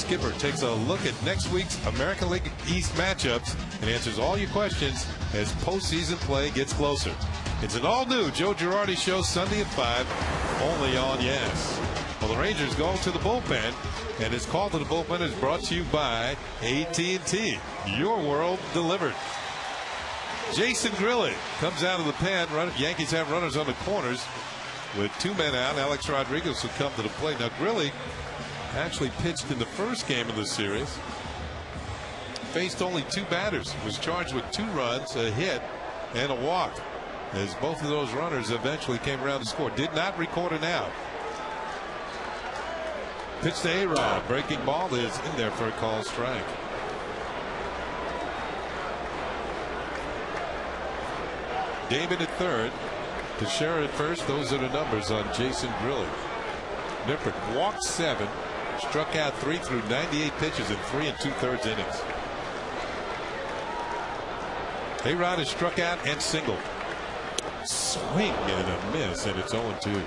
skipper takes a look at next week's American League East matchups and answers all your questions as postseason play gets closer. It's an all-new Joe Girardi show Sunday at 5, only on Yes. Well, the Rangers go to the bullpen, and his call to the bullpen is brought to you by AT&T. Your world delivered. Jason Grilli comes out of the pen. Yankees have runners on the corners with 2 men out. Alex Rodriguez will come to the plate. Now, Grilli actually pitched in the first game of the series. Faced only 2 batters. Was charged with 2 runs, a hit, and a walk. As both of those runners eventually came around to score. Did not record an out. Pitch to A-Rod. Breaking ball is in there for a called strike. David at third. Teixeira at first. Those are the numbers on Jason Grilli. Nippert walked 7. Struck out 3 through 98 pitches in 3 2/3 innings. A-Rod is struck out and singled. Swing and a miss, and it's 0-2.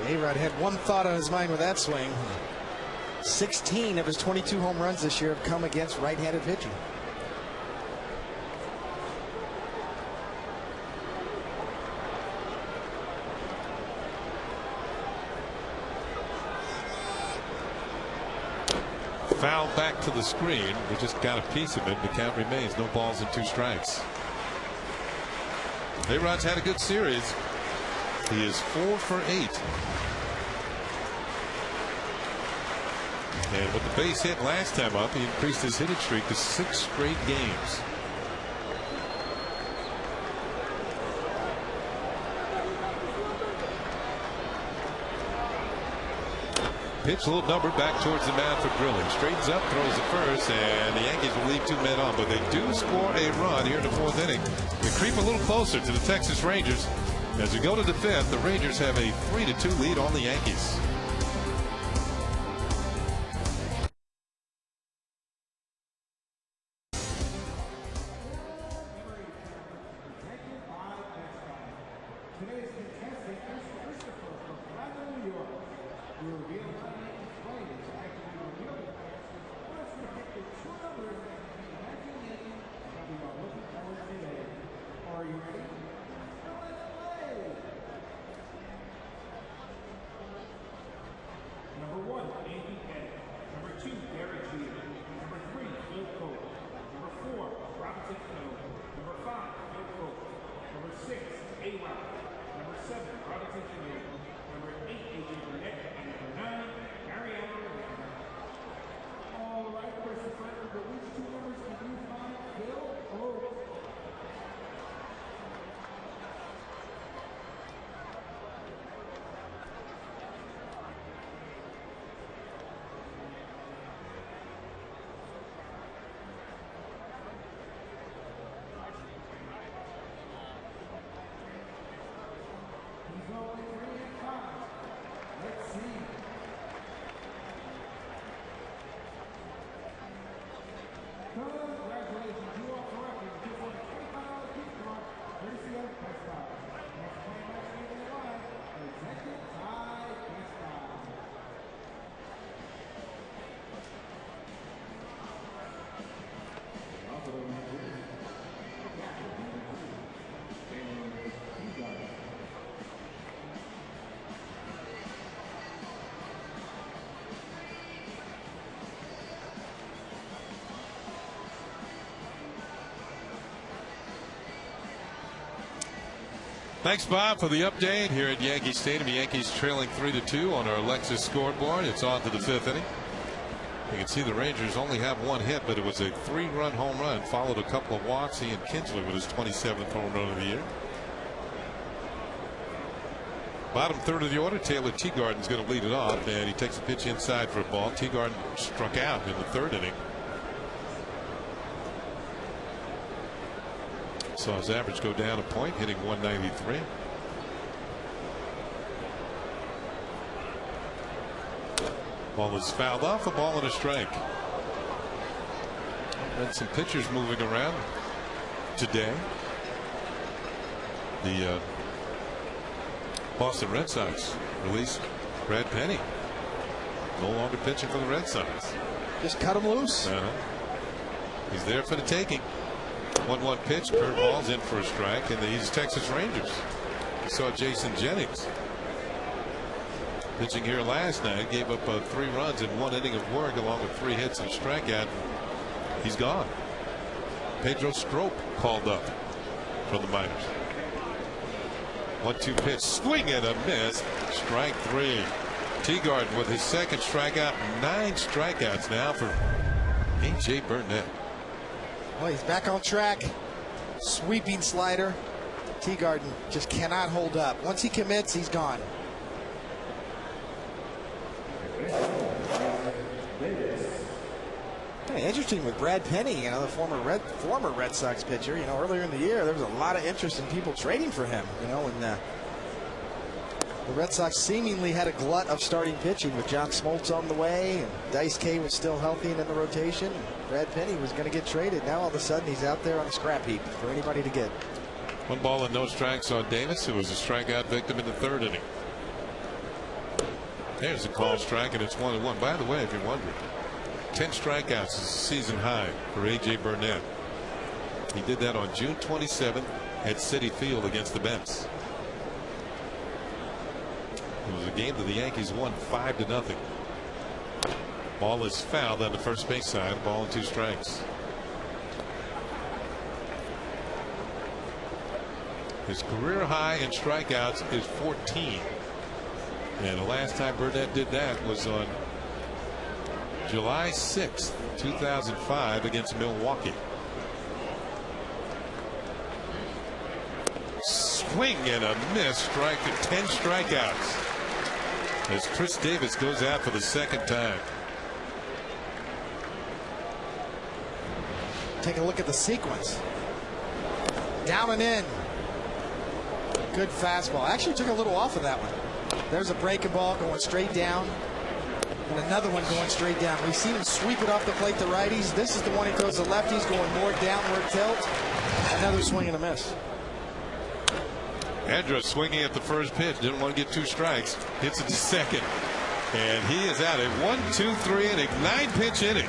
A-Rod had one thought on his mind with that swing. 16 of his 22 home runs this year have come against right-handed pitching. Foul back to the screen. We just got a piece of it. The count remains no balls and 2 strikes. A-Rod's had a good series. He is 4 for 8. And with the base hit last time up, he increased his hitting streak to 6 straight games. Pitch a little number back towards the mound for Grilli. Straightens up, throws the first, and the Yankees will leave 2 men on. But they do score a run here in the 4th inning. They creep a little closer to the Texas Rangers. As we go to the 5th, the Rangers have a 3-2 lead on the Yankees. Thanks, Bob, for the update here at Yankee Stadium. Yankees trailing 3-2 on our Lexus scoreboard. It's on to the 5th inning. You can see the Rangers only have 1 hit, but it was a 3-run home run, followed a couple of walks. Ian Kinsley with his 27th home run of the year. Bottom 3rd of the order, Taylor Teagarden's going to lead it off, and he takes a pitch inside for a ball. Teagarden struck out in the 3rd inning. Saw his average go down a point, hitting 193. Ball is fouled off, a ball and a strike. And some pitchers moving around today. The Boston Red Sox released Brad Penny. no longer pitching for the Red Sox. Just cut him loose. He's there for the taking. 1-1 pitch. Curveball's in for a strike, and these Texas Rangers. We saw Jason Jennings pitching here last night. Gave up 3 runs in 1 inning of work, along with 3 hits and a strikeout. He's gone. Pedro Strop called up from the minors. 1-2 pitch. Swing and a miss. Strike 3. Teagarden with his second strikeout. 9 strikeouts now for A.J. Burnett. Well, he's back on track. Sweeping slider. Teagarden just cannot hold up. Once he commits, he's gone. Hey, interesting with Brad Penny, the former Red Sox pitcher. Earlier in the year, there was a lot of interest in people trading for him. And the Red Sox seemingly had a glut of starting pitching with John Smoltz on the way, and Dice K was still healthy and in the rotation. Brad Penny was going to get traded. Now all of a sudden he's out there on the scrap heap for anybody to get. 1 ball and no strikes on Davis, who was a strikeout victim in the 3rd inning. There's a called strike, and it's 1-1. By the way, if you're wondering, 10 strikeouts is a season high for A.J. Burnett. He did that on June 27th at Citi Field against the Mets. It was a game that the Yankees won 5-0. Ball is fouled on the first base side. Ball and 2 strikes. His career high in strikeouts is 14. And the last time Burnett did that was on July 6th, 2005 against Milwaukee. Swing and a miss. Strike to 10 strikeouts as Chris Davis goes out for the 2nd time. Take a look at the sequence. Down and in. Good fastball. Actually took a little off of that one. There's a breaking ball going straight down, and another one going straight down. We've seen him sweep it off the plate to righties. This is the one he throws to lefties, going more downward tilt. Another swing and a miss. Andrus swinging at the first pitch. Didn't want to get 2 strikes. Hits it to second. And he is out. A 1-2-3 inning, 9-pitch inning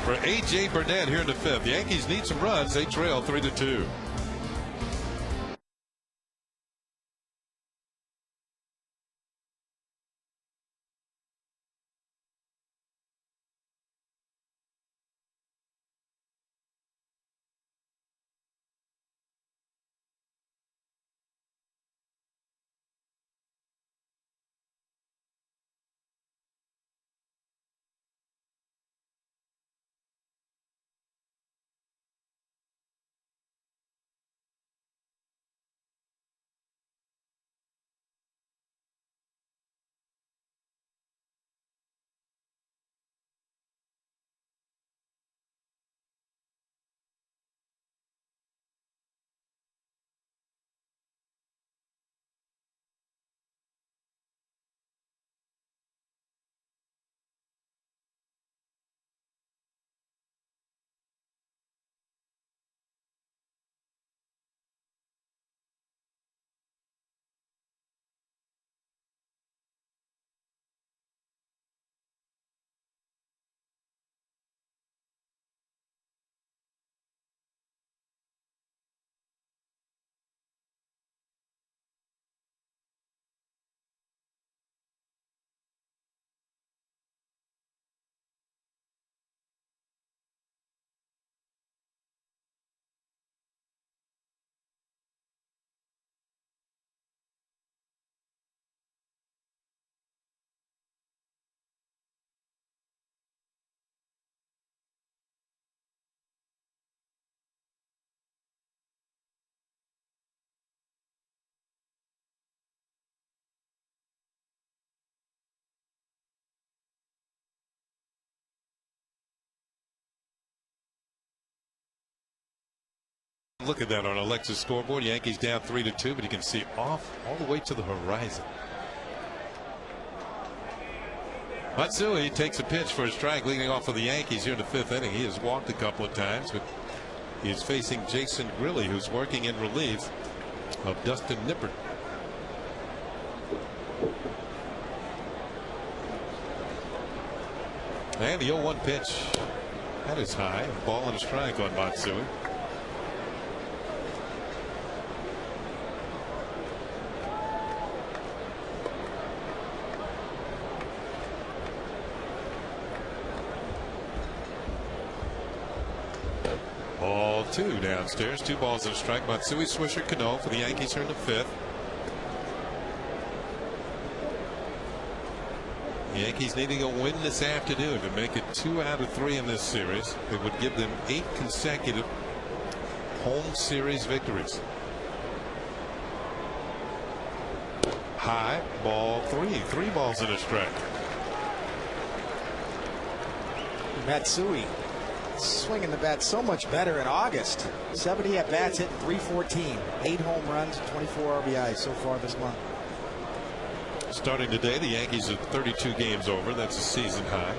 for A.J. Burnett here in the 5th. The Yankees need some runs. They trail 3-2. Look at that on Alexa's scoreboard. Yankees down 3-2, but you can see off all the way to the horizon. Matsui takes a pitch for a strike, leading off for the Yankees here in the 5th inning. He has walked a couple of times, but he is facing Jason Grilli, who's working in relief of Dustin Nippert. And the 0-1 pitch. That is high. A ball and a strike on Matsui. Ball 2 downstairs. 2 balls and a strike. Matsui, Swisher, Cano for the Yankees here in the 5th. The Yankees needing a win this afternoon to make it 2 out of 3 in this series. It would give them 8 consecutive home series victories. High, ball 3. 3 balls and a strike. Matsui swinging the bat so much better in August. 70 at bats, hitting .314. 8 home runs, 24 RBIs so far this month. Starting today, the Yankees are 32 games over. That's a season high.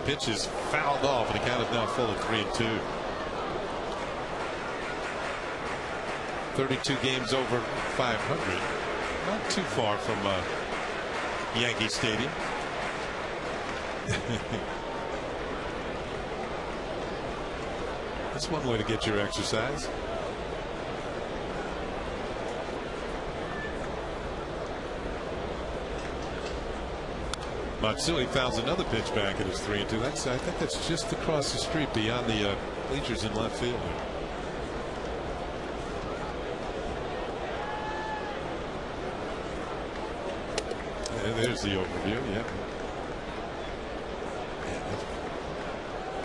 Pitch is fouled off, and the count is now full of 3-2. 32 games over 500. Not too far from Yankee Stadium. That's one way to get your exercise. Matsui fouls another pitch back at his 3-2. I think that's just across the street beyond the bleachers in left field. And there's the overview. Yep.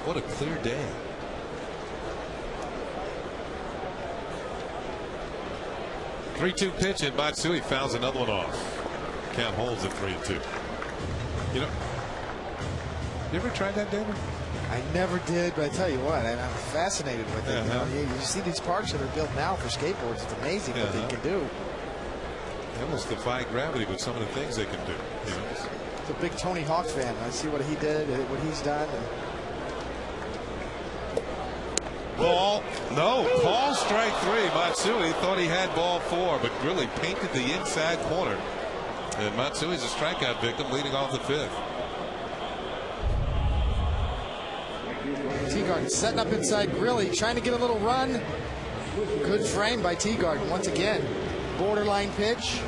What a clear day. .3-2 pitch, and Matsui fouls another one off. Count holds at 3-2. You know, you ever tried that, David? I never did, but I tell you what, I'm fascinated with it. Uh-huh. You see these parks that are built now for skateboards. It's amazing what they can do. They almost defy gravity with some of the things they can do. You know? It's a big Tony Hawk fan. I see what he did, what he's done. Ball, no, call strike 3. Matsui thought he had ball 4, but really painted the inside corner. And Matsui's a strikeout victim leading off the 5th. Teagarden setting up inside Grilly, trying to get a little run. Good frame by Teagarden once again. Borderline pitch.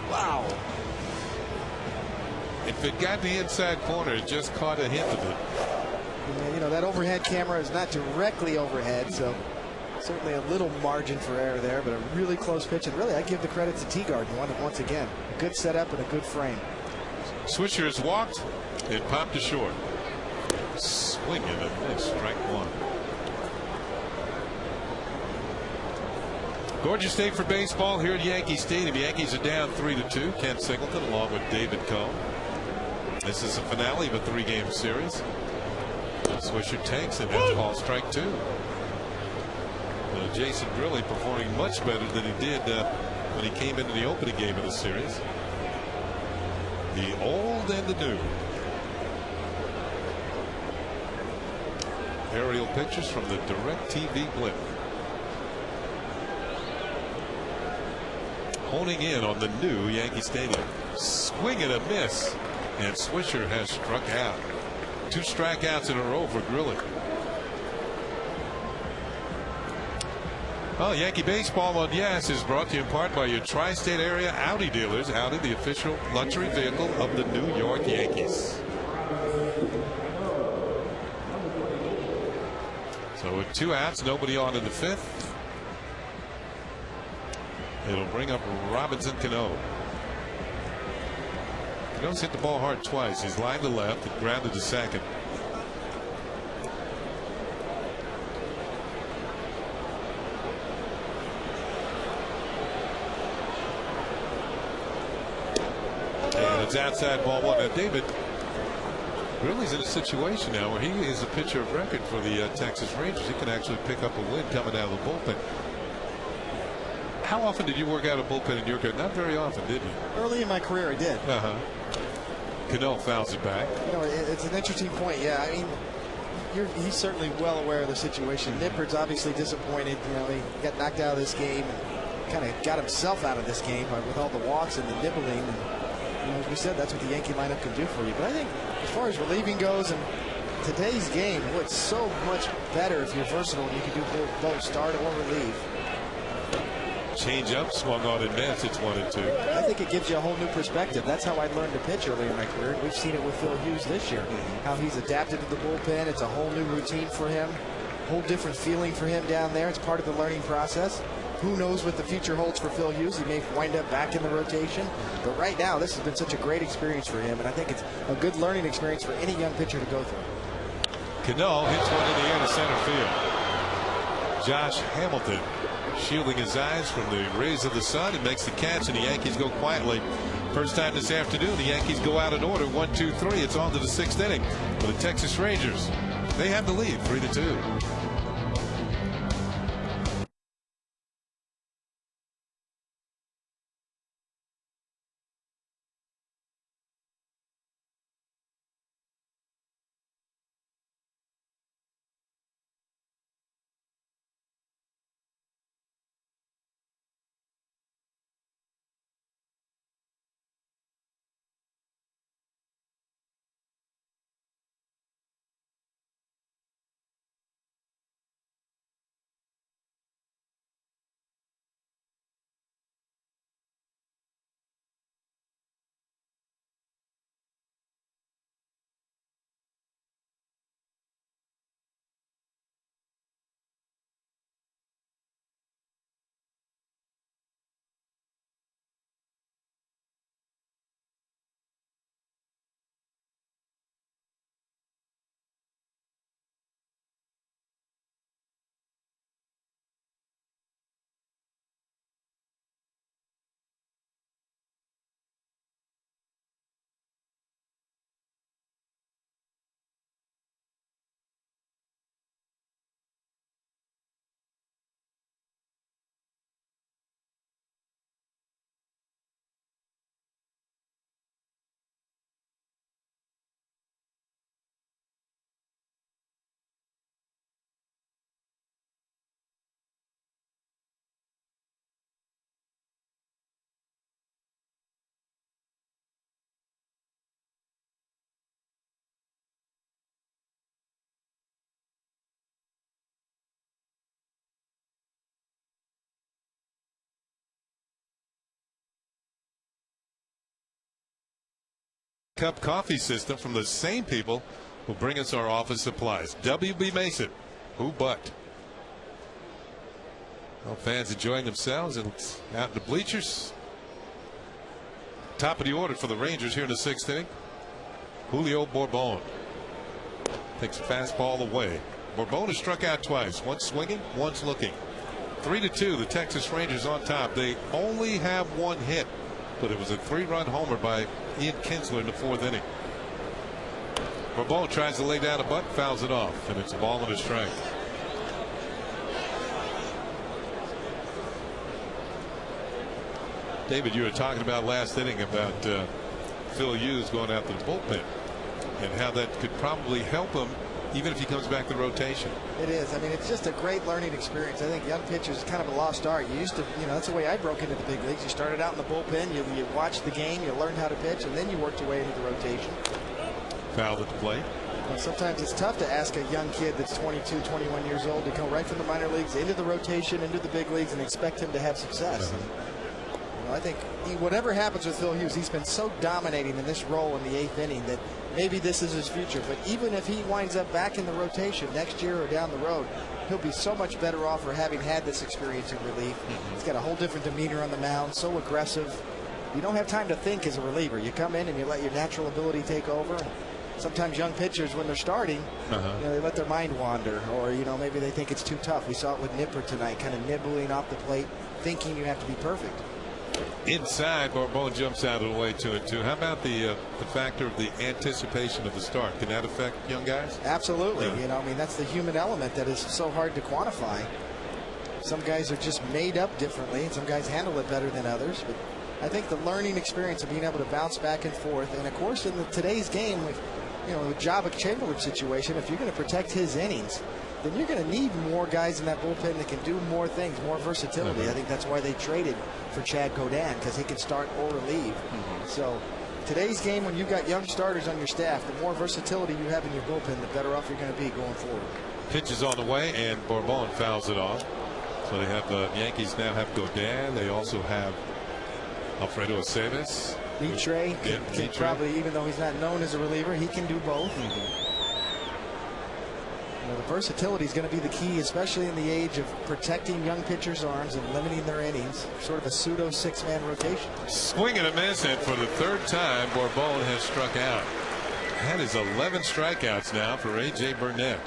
Wow. If it got the inside corner, it just caught a hint of it. You know, that overhead camera is not directly overhead, so certainly a little margin for error there, but a really close pitch. And really, I give the credit to Teagarden once again. A good setup and a good frame. Swisher has walked. It popped to short. Swing and a miss. Strike 1. Gorgeous day for baseball here at Yankee Stadium. The Yankees are down 3-2. Ken Singleton along with David Cohn. This is the finale of a 3-game series. Swisher takes it. That's ball strike 2. Jason Grilly performing much better than he did when he came into the opening game of the series. The old and the new. Aerial pictures from the DirecTV blip. Honing in on the new Yankee Stadium. Swing and a miss. And Swisher has struck out. 2 strikeouts in a row for Grilly. Well, Yankee Baseball on Yes is brought to you in part by your tri-state area Audi dealers. Audi, the official luxury vehicle of the New York Yankees. So with 2 outs, nobody on in the 5th. It'll bring up Robinson Cano. Cano's hit the ball hard twice. He's lined to left and grounded to second. And it's outside ball 1. Now, David Grilly's in a situation now where he is a pitcher of record for the Texas Rangers. He can actually pick up a win coming out of the bullpen. How often did you work out a bullpen in your career? Not very often, did you? Early in my career, I did. Cano fouls it back. You know, it's an interesting point. Yeah, I mean, he's certainly well aware of the situation. Nippard's obviously disappointed. You know, he got knocked out of this game. And kind of got himself out of this game with all the walks and the nibbling. And, as we said, that's what the Yankee lineup can do for you. But I think as far as relieving goes, and today's game, it's so much better if you're versatile and you can do both start or relieve. Change up, swung on and missed. It's 1-2. I think it gives you a whole new perspective. That's how I learned to pitch early in my career. We've seen it with Phil Hughes this year. How he's adapted to the bullpen. It's a whole new routine for him. Whole different feeling for him down there. It's part of the learning process. Who knows what the future holds for Phil Hughes? He may wind up back in the rotation. But right now, this has been such a great experience for him. And I think it's a good learning experience for any young pitcher to go through. Cano hits one in the air to center field. Josh Hamilton shielding his eyes from the rays of the sun and makes the catch, and the Yankees go quietly. First time this afternoon, the Yankees go out in order 1-2-3. It's on to the 6th inning for the Texas Rangers. They have the lead 3-2. Cup coffee system from the same people who bring us our office supplies. WB Mason, who but? Well, fans enjoying themselves and out in the bleachers. Top of the order for the Rangers here in the 6th inning. Julio Bourbon takes a fastball away. Bourbon has struck out twice. Once swinging, once looking. 3-2. The Texas Rangers on top. They only have one hit, but it was a 3-run homer by Ian Kinsler in the 4th inning. Bourbon tries to lay down a bunt, fouls it off, and it's a ball and a strike. David, you were talking about last inning about Phil Hughes going out to the bullpen and how that could probably help him even if he comes back to rotation. It is. I mean, it's just a great learning experience. I think young pitchers is kind of a lost art. You used to, that's the way I broke into the big leagues. You started out in the bullpen, you watched the game, you learned how to pitch, and then you worked your way into the rotation. Foul at the plate. And sometimes it's tough to ask a young kid that's 22, 21 years old to come right from the minor leagues into the rotation, into the big leagues, and expect him to have success. I think whatever happens with Phil Hughes, he's been so dominating in this role in the 8th inning that maybe this is his future. But even if he winds up back in the rotation next year or down the road, he'll be so much better off for having had this experience in relief. He's got a whole different demeanor on the mound, so aggressive. You don't have time to think as a reliever. You come in and you let your natural ability take over. Sometimes young pitchers, when they're starting, they let their mind wander, or maybe they think it's too tough. We saw it with Nipper tonight, kind of nibbling off the plate, thinking you have to be perfect. Inside, Bourbon jumps out of the way 2-2. How about the factor of the anticipation of the start? Can that affect young guys? Absolutely. That's the human element that is so hard to quantify. Some guys are just made up differently, and some guys handle it better than others. But I think the learning experience of being able to bounce back and forth, and of course in today's game, with the Jabba Chamberlain situation, if you're going to protect his innings, then you're going to need more guys in that bullpen that can do more things, more versatility. I think that's why they traded for Chad Kodan, because he can start or relieve. So today's game, when you've got young starters on your staff, the more versatility you have in your bullpen, the better off you're going to be going forward. Pitch is on the way, and Bourbon fouls it off. So they have the Yankees now have Godin. They also have Alfredo Aceves. Mitre can probably, even though he's not known as a reliever, he can do both. You know, the versatility is going to be the key, especially in the age of protecting young pitchers' arms and limiting their innings. Sort of a pseudo six-man rotation. Swing and a miss, and for the third time, Bourbon has struck out. That is 11 strikeouts now for A.J. Burnett.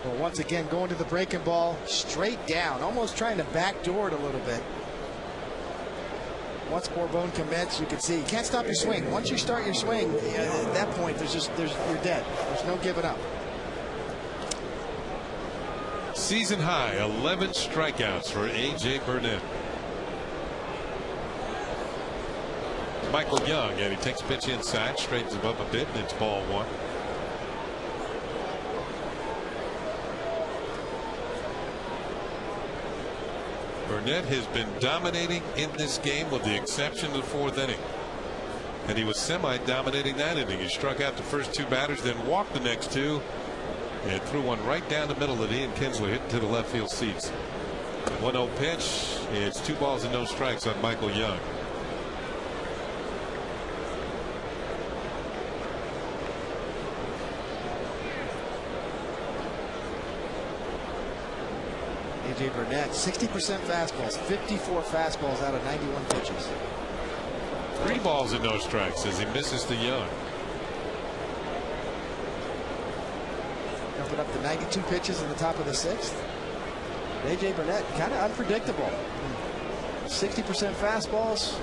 Well, once again, going to the breaking ball straight down, almost trying to backdoor it a little bit. Once Bourbon commits, you can see you can't stop your swing. Once you start your swing, at that point, you're dead. There's no giving up. Season high 11 strikeouts for A.J. Burnett. Michael Young, and he takes a pitch inside, straightens him up a bit, and it's ball one. Burnett has been dominating in this game with the exception of the fourth inning. And he was semi-dominating that inning. He struck out the first two batters, then walked the next two, and threw one right down the middle that Ian Kinsler hit to the left field seats. 1-0 pitch. It's 2 balls and no strikes on Michael Young. A.J. Burnett, 60% fastballs, 54 fastballs out of 91 pitches. 3 balls and no strikes as he misses to Young. Jumping up to 92 pitches in the top of the 6th. A.J. Burnett, kind of unpredictable. 60% fastballs,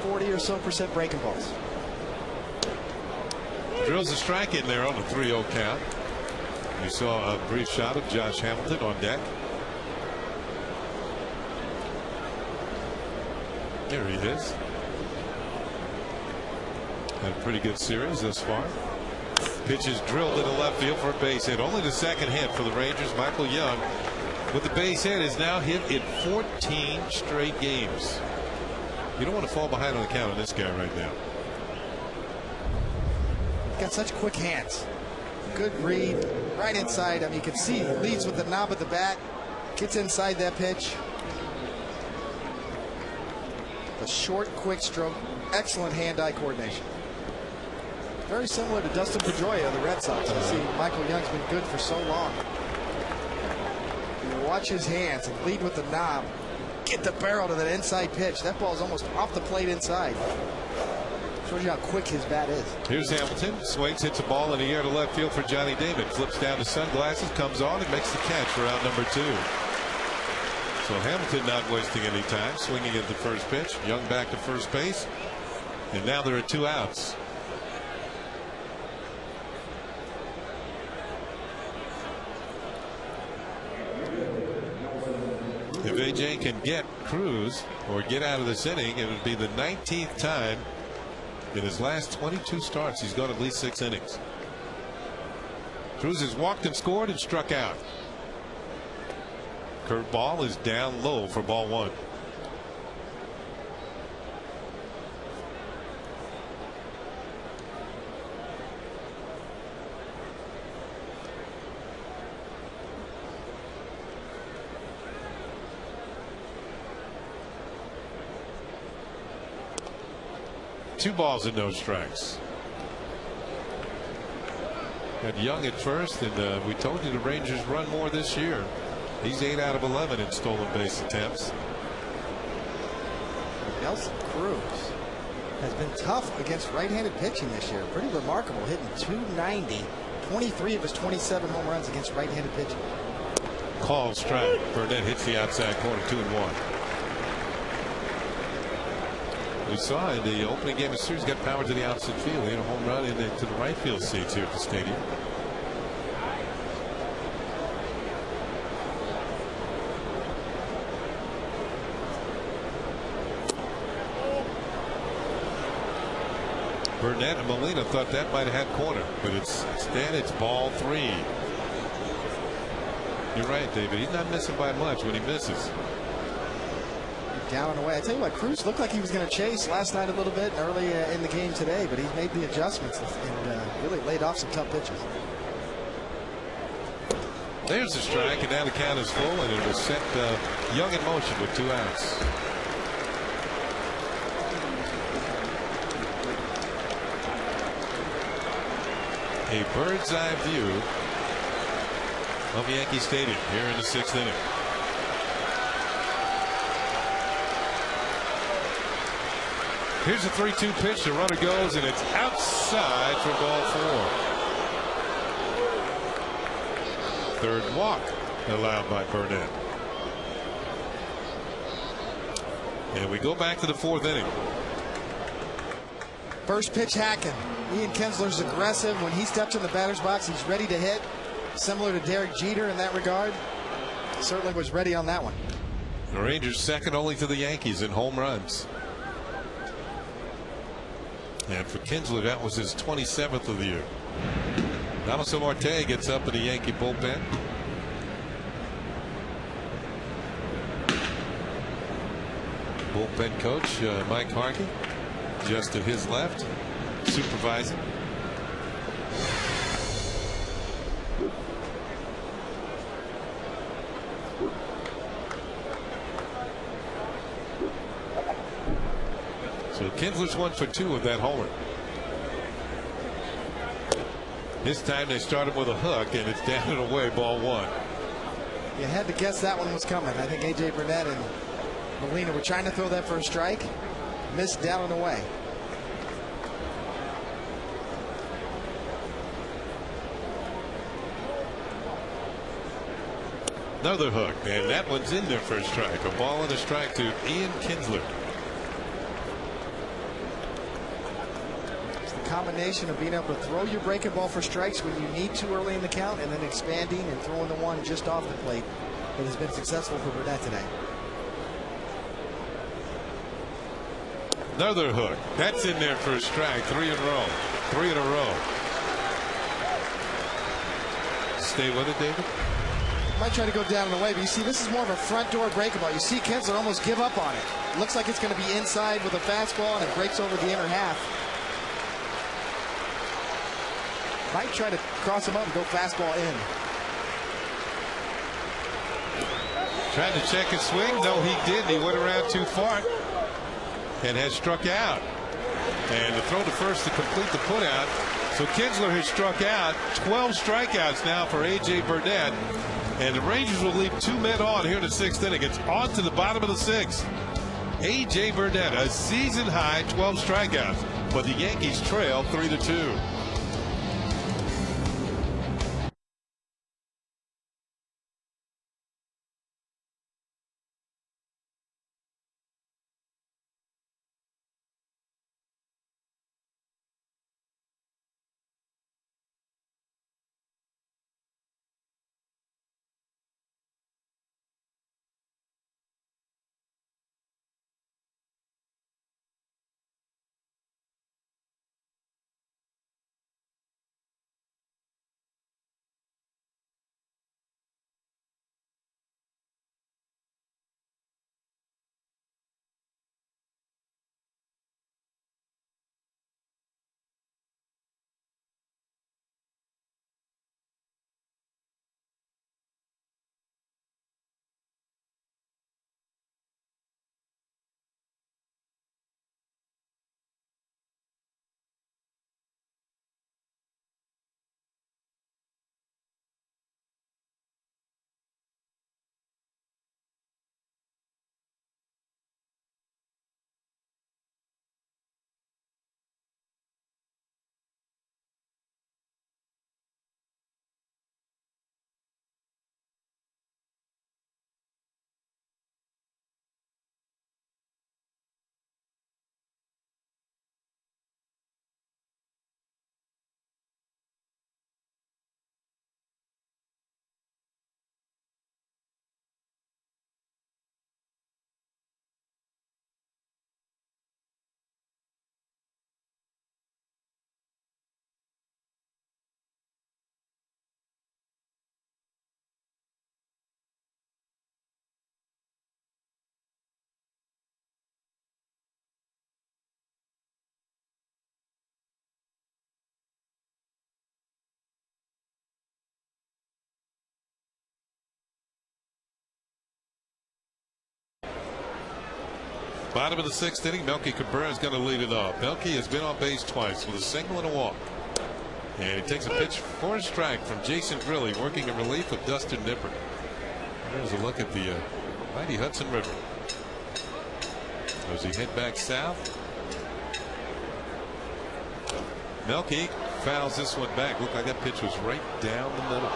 40 or so percent breaking balls. Drills a strike in there on a 3-0 count. You saw a brief shot of Josh Hamilton on deck. There he is. Had a pretty good series thus far. Pitch is drilled into left field for a base hit. Only the second hit for the Rangers. Michael Young with the base hit is now hit in 14 straight games. You don't want to fall behind on the count on this guy right now. Got such quick hands. Good read right inside. I mean, you can see he leads with the knob of the bat, gets inside that pitch. A short, quick stroke, excellent hand-eye coordination. Very similar to Dustin Pedroia of the Red Sox. You see, Michael Young's been good for so long. You watch his hands and lead with the knob, get the barrel to that inside pitch. That ball's almost off the plate inside. Shows you how quick his bat is. Here's Hamilton, swings, hits a ball in the air to left field for Johnny Damon. Flips down to sunglasses, comes on, and makes the catch for out number 2. So Hamilton not wasting any time, swinging at the first pitch. Young back to first base, and now there are 2 outs. If AJ can get Cruz or get out of this inning, it would be the 19th time in his last 22 starts he's gone at least 6 innings. Cruz has walked and scored and struck out. Curveball is down low for ball 1. Two balls and no strikes. Got Young at first, and we told you the Rangers run more this year. He's 8 out of 11 in stolen base attempts. Nelson Cruz has been tough against right-handed pitching this year. Pretty remarkable, hitting .290. 23 of his 27 home runs against right-handed pitching. Called strike. Burnett hits the outside corner, 2-1. We saw in the opening game of the series, got power to the outside field. He had a home run into the right field seats here at the stadium. Burnett and Molina thought that might have had corner, but it's ball 3. You're right, David. He's not missing by much when he misses. Down and away. I tell you what, Cruz looked like he was going to chase last night a little bit and early in the game today, but he's made the adjustments and really laid off some tough pitches. There's a strike, and now the count is full, and it will set Young in motion with 2 outs. A bird's eye view of Yankee Stadium here in the 6th inning. Here's a 3-2 pitch. The runner goes, and it's outside for ball 4. Third walk allowed by Burnett. And we go back to the 4th inning. First pitch hacking. Ian Kinsler's aggressive. When he steps in the batter's box, he's ready to hit. Similar to Derek Jeter in that regard. Certainly was ready on that one. The Rangers second only to the Yankees in home runs. And for Kinsler, that was his 27th of the year. Donaldson Marte gets up in the Yankee bullpen. Bullpen coach Mike Harkey just to his left, supervising. So Kinsler's 1 for 2 of that homer. This time they started with a hook, and it's down and away, ball 1. You had to guess that one was coming. I think A.J. Burnett and Molina were trying to throw that for a strike. Missed down and away. Another hook, and that one's in there for a strike. A ball and a strike to Ian Kinsler. Combination of being able to throw your breaking ball for strikes when you need to early in the count, and then expanding and throwing the one just off the plate that has been successful for Burnett today. Another hook. That's in there for a strike. 3 in a row. 3 in a row. Stay with it, David. Might try to go down and away, but you see this is more of a front door breaking ball. You see Kinsler almost give up on it. Looks like it's going to be inside with a fastball, and it breaks over the inner half. Might try to cross him up and go fastball in. Tried to check his swing. No, he didn't. He went around too far and has struck out. And the throw to first to complete the putout. So Kinsler has struck out. 12 strikeouts now for A.J. Burnett. And the Rangers will leave 2 men on here in the 6th inning. It's on to the bottom of the 6th. A.J. Burnett, a season high 12 strikeouts. But the Yankees trail 3-2. Bottom of the 6th inning, Melky Cabrera is going to lead it off. Melky has been on base twice with a single and a walk. And he takes a pitch for a strike from Jason Grilly, working in relief of Dustin Nippert. There's a look at the mighty Hudson River as he head back south. Melky fouls this one back. Looked like that pitch was right down the middle.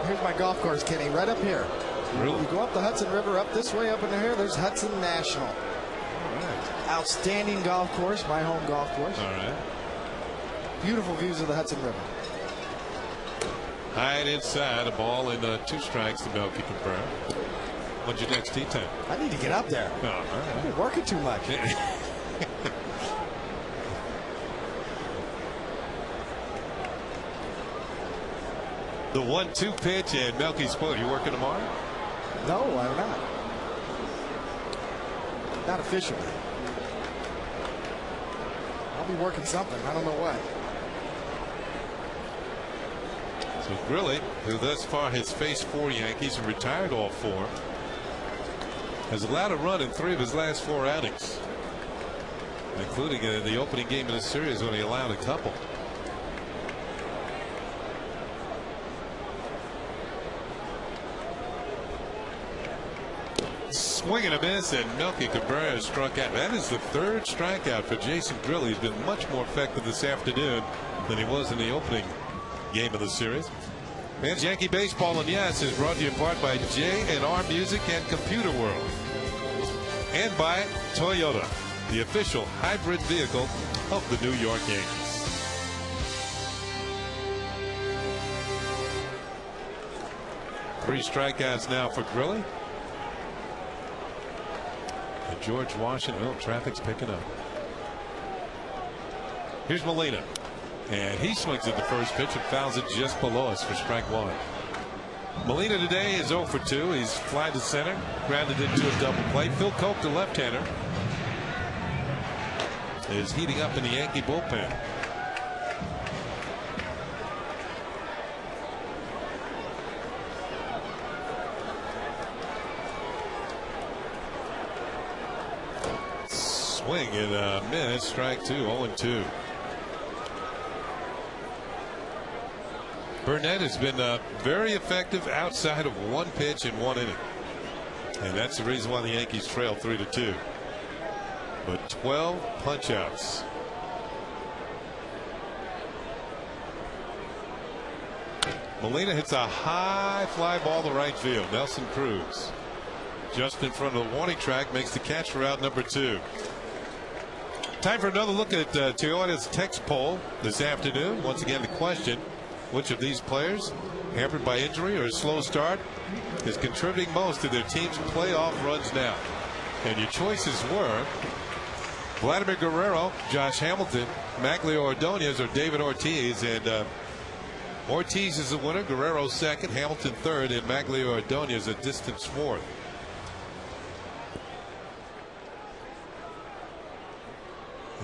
Here's my golf course, Kenny, right up here. Really? You go up the Hudson River, up this way, up in here, there's Hudson National. All right. Outstanding golf course, my home golf course. All right. Beautiful views of the Hudson River. High and inside, a ball in 2 strikes to Melky Cabrera. What's your next tee time? I need to get up there. Oh, all right. I've been working too much. The 1-2 pitch, and Melky's spoiled. You working tomorrow? No, I'm not. Not officially. I'll be working something. I don't know what. So Grilly, who thus far has faced 4 Yankees and retired all 4, has allowed a run in 3 of his last 4 outings, including in the opening game of the series when he allowed a couple. Swing and a miss, and Melky Cabrera struck out. That is the 3rd strikeout for Jason Grilly. He's been much more effective this afternoon than he was in the opening game of the series. Fans, Yankee Baseball and Yes is brought to you in part by J&R Music and Computer World, and by Toyota, the official hybrid vehicle of the New York Yankees. Three strikeouts now for Grilly. And George Washington, well, traffic's picking up. Here's Molina. And he swings at the first pitch and fouls it just below us for strike 1. Molina today is 0 for 2. He's fly to center, grounded into a double play. Phil Koch, the left-hander, is heating up in the Yankee bullpen. Swing and a miss, strike 2, 0-2. Burnett has been very effective outside of 1 pitch in 1 inning. And that's the reason why the Yankees trail 3-2. But 12 punch-outs. Molina hits a high fly ball to right field. Nelson Cruz just in front of the warning track makes the catch for out number 2. Time for another look at Toyota's text poll this afternoon. Once again, the question: which of these players, hampered by injury or a slow start, is contributing most to their team's playoff runs now? And your choices were Vladimir Guerrero, Josh Hamilton, Maglio Ordonez, or David Ortiz. And Ortiz is the winner, Guerrero second, Hamilton third, and Maglio Ordonez a distant 4th.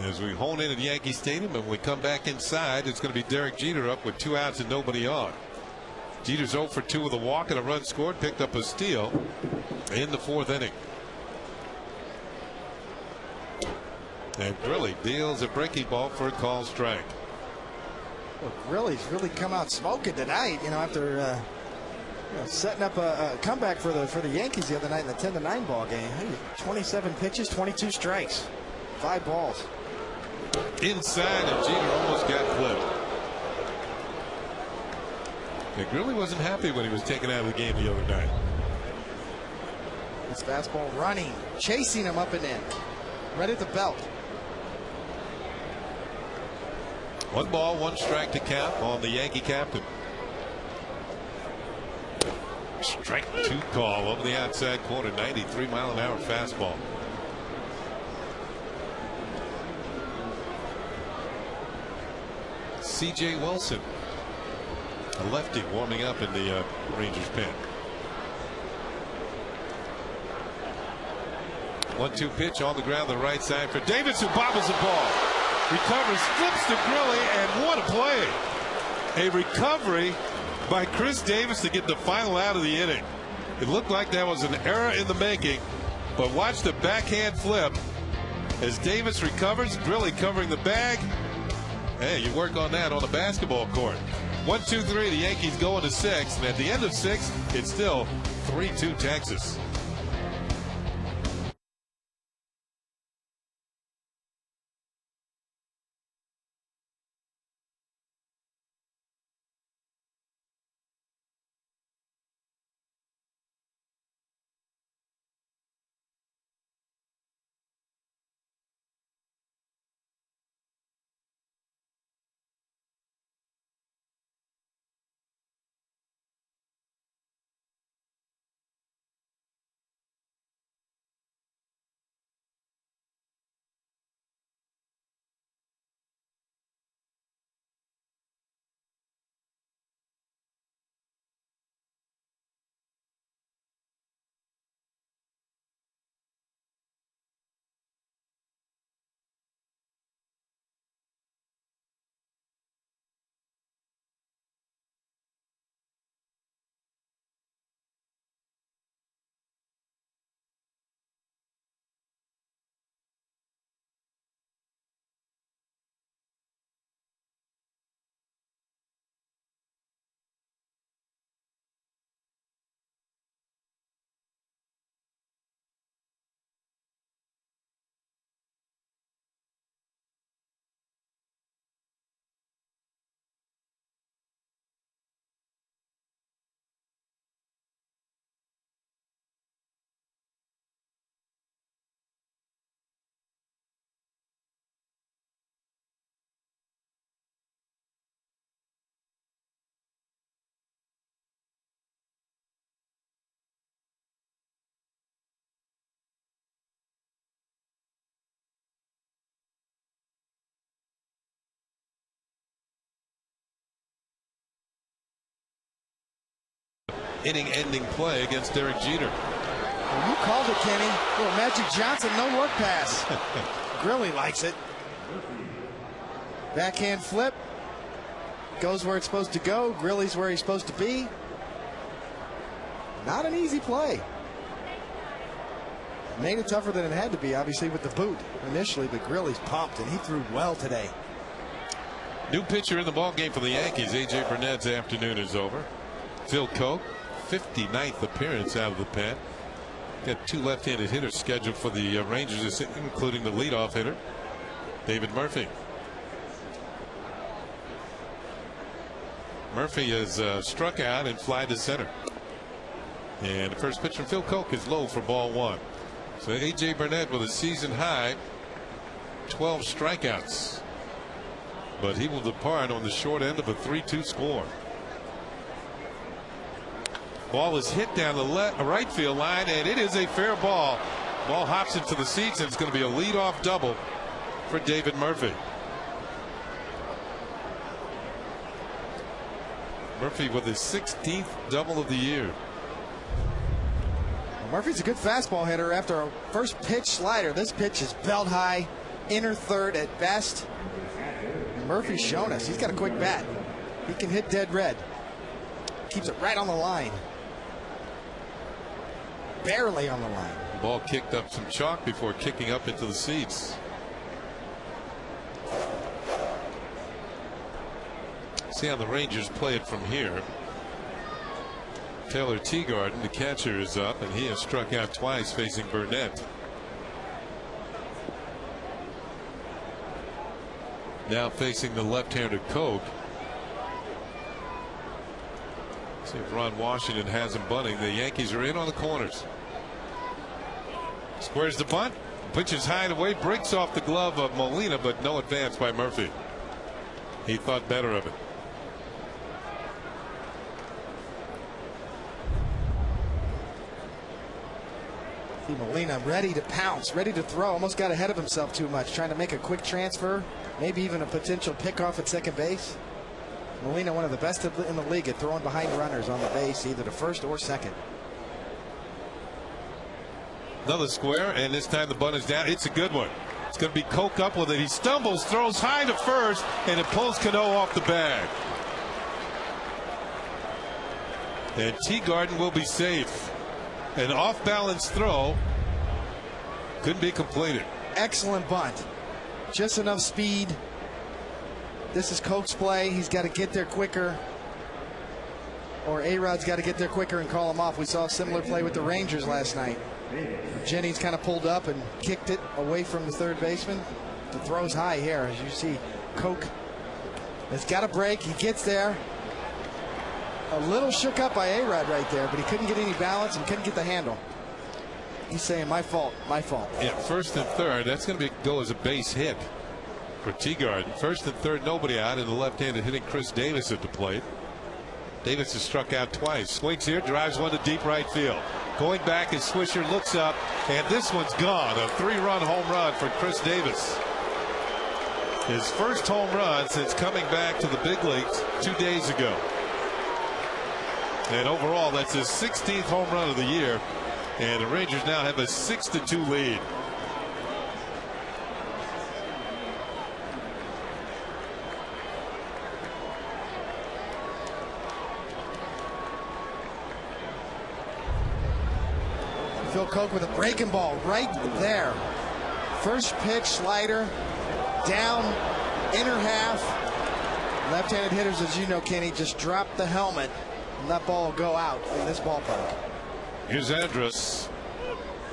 As we hone in at Yankee Stadium and when we come back inside, it's going to be Derek Jeter up with 2 outs and nobody on. Jeter's 0 for 2 with a walk and a run scored, picked up a steal in the 4th inning. And Grilly deals a breaking ball for a called strike. Well, Grilly's really come out smoking tonight, you know, after setting up a comeback for the Yankees the other night in the 10-9 ball game. 27 pitches, 22 strikes, 5 balls. Inside, and Jeter almost got clipped. And Grilly wasn't happy when he was taken out of the game the other night. His fastball running, chasing him up and in, right at the belt. 1 ball, 1 strike to count on the Yankee captain. Strike 2 call over the outside corner, 93-mile-an-hour fastball. C.J. Wilson, a lefty, warming up in the Rangers pen. 1-2 pitch on the ground, the right side for Davis, who bobbles the ball. Recovers, flips to Grilly, and what a play. A recovery by Chris Davis to get the final out of the inning. It looked like that was an error in the making, but watch the backhand flip as Davis recovers. Grilly covering the bag. Hey, you work on that on the basketball court. 1-2-3, the Yankees go into 6, and at the end of 6, it's still 3-2 Texas. Inning-ending play against Derek Jeter. Well, you called it, Kenny. Little Magic Johnson, no look pass. Grilly likes it. Backhand flip. Goes where it's supposed to go. Grilly's where he's supposed to be. Not an easy play. Made it tougher than it had to be, obviously, with the boot initially, but Grilly's pumped, and he threw well today. New pitcher in the ballgame for the Yankees. A.J. Burnett's afternoon is over. Phil Koch, 59th appearance out of the pen. Got 2 left-handed hitters scheduled for the Rangers, including the leadoff hitter, David Murphy. Murphy has struck out and fly to center. And the first pitch from Phil Koch is low for ball 1. So A.J. Burnett with a season high 12 strikeouts. But he will depart on the short end of a 3-2 score. Ball is hit down the right field line, and it is a fair ball. Ball hops into the seats, and it's going to be a leadoff double for David Murphy. Murphy with his 16th double of the year. Well, Murphy's a good fastball hitter after a first pitch slider. This pitch is belt high, inner third at best. And Murphy's shown us he's got a quick bat. He can hit dead red. Keeps it right on the line. Barely on the line. The ball kicked up some chalk before kicking up into the seats. See how the Rangers play it from here. Taylor Teagarden, the catcher, is up, and he has struck out twice facing Burnett. Now facing the left-hander Koch. See if Ron Washington has him bunting. The Yankees are in on the corners. Squares the bunt, pitches high and away, breaks off the glove of Molina, but no advance by Murphy. He thought better of it. See Molina ready to pounce, ready to throw. Almost got ahead of himself too much, trying to make a quick transfer, maybe even a potential pickoff at second base. Molina, one of the best in the league at throwing behind runners on the base, either to first or second. Another square, and this time the bunt is down. It's a good one. It's going to be Koch up with it. He stumbles, throws high to first, and it pulls Cano off the bag. And Teagarden will be safe. An off-balance throw couldn't be completed. Excellent bunt. Just enough speed. This is Koch's play. He's got to get there quicker. Or A-Rod's got to get there quicker and call him off. We saw a similar play with the Rangers last night. Jennings kind of pulled up and kicked it away from the third baseman. The throw's high here, as you see. Koch has got a break. He gets there. A little shook up by A-Rod right there, but he couldn't get any balance and couldn't get the handle. He's saying, my fault, my fault. Yeah, first and third. That's going to go as a base hit for Teagard. First and third, nobody out, and the left-handed hitting Chris Davis at the plate. Davis has struck out twice. Swings here, drives one to deep right field. Going back as Swisher looks up, and this one's gone. A 3-run home run for Chris Davis. His first home run since coming back to the big leagues 2 days ago. And overall, that's his 16th home run of the year. And the Rangers now have a 6-2 lead. Phil Koch with a breaking ball right there. First pitch, slider, down, inner half. Left-handed hitters, as you know, Kenny, just drop the helmet and that ball will go out in this ballpark. Here's Andrus,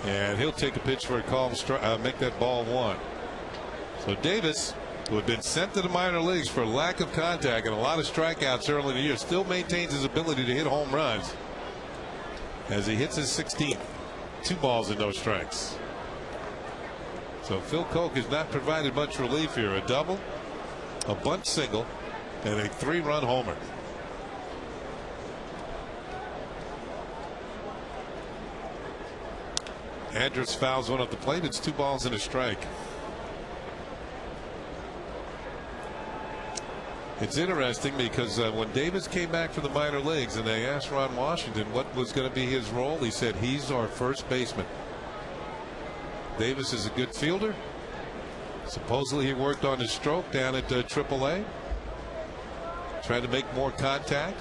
and he'll take a pitch for a call, make that ball one. So Davis, who had been sent to the minor leagues for lack of contact and a lot of strikeouts early in the year, still maintains his ability to hit home runs as he hits his 16th. 2 balls and no strikes. So Phil Koch has not provided much relief here. A double, a bunt single, and a 3-run homer. Andrus fouls one at the plate. It's 2 balls and a strike. It's interesting because when Davis came back from the minor leagues and they asked Ron Washington what was going to be his role, he said he's our first baseman. Davis is a good fielder. Supposedly he worked on his stroke down at AAA. Trying to make more contact.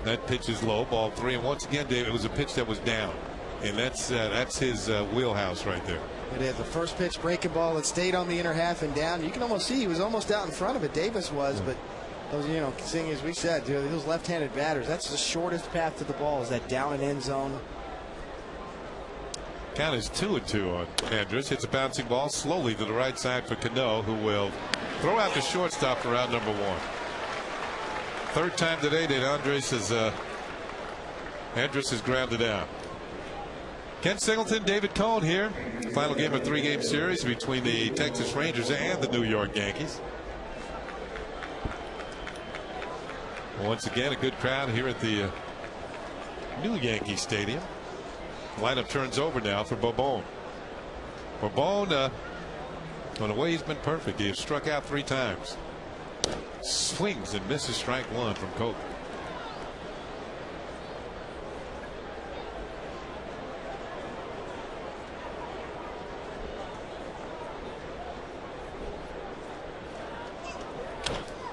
That pitch is low, ball 3, and once again, David, it was a pitch that was down, and that's his wheelhouse right there. It is the first pitch breaking ball that stayed on the inner half and down. You can almost see he was almost out in front of it. Davis was, but those, you know, seeing as we said, those left-handed batters, that's the shortest path to the ball, is that down and end zone. Count is 2-2 on Andrus. Hits a bouncing ball slowly to the right side for Cano, who will throw out the shortstop for round number 1. Third time today that Andrus is grounded out. Ken Singleton, David Cone here. Final game of a 3-game series between the Texas Rangers and the New York Yankees. Once again, a good crowd here at the new Yankee Stadium. Lineup turns over now for Bobone. Bobone, on the way, he's been perfect. He has struck out 3 times. Swings and misses strike 1 from Koch.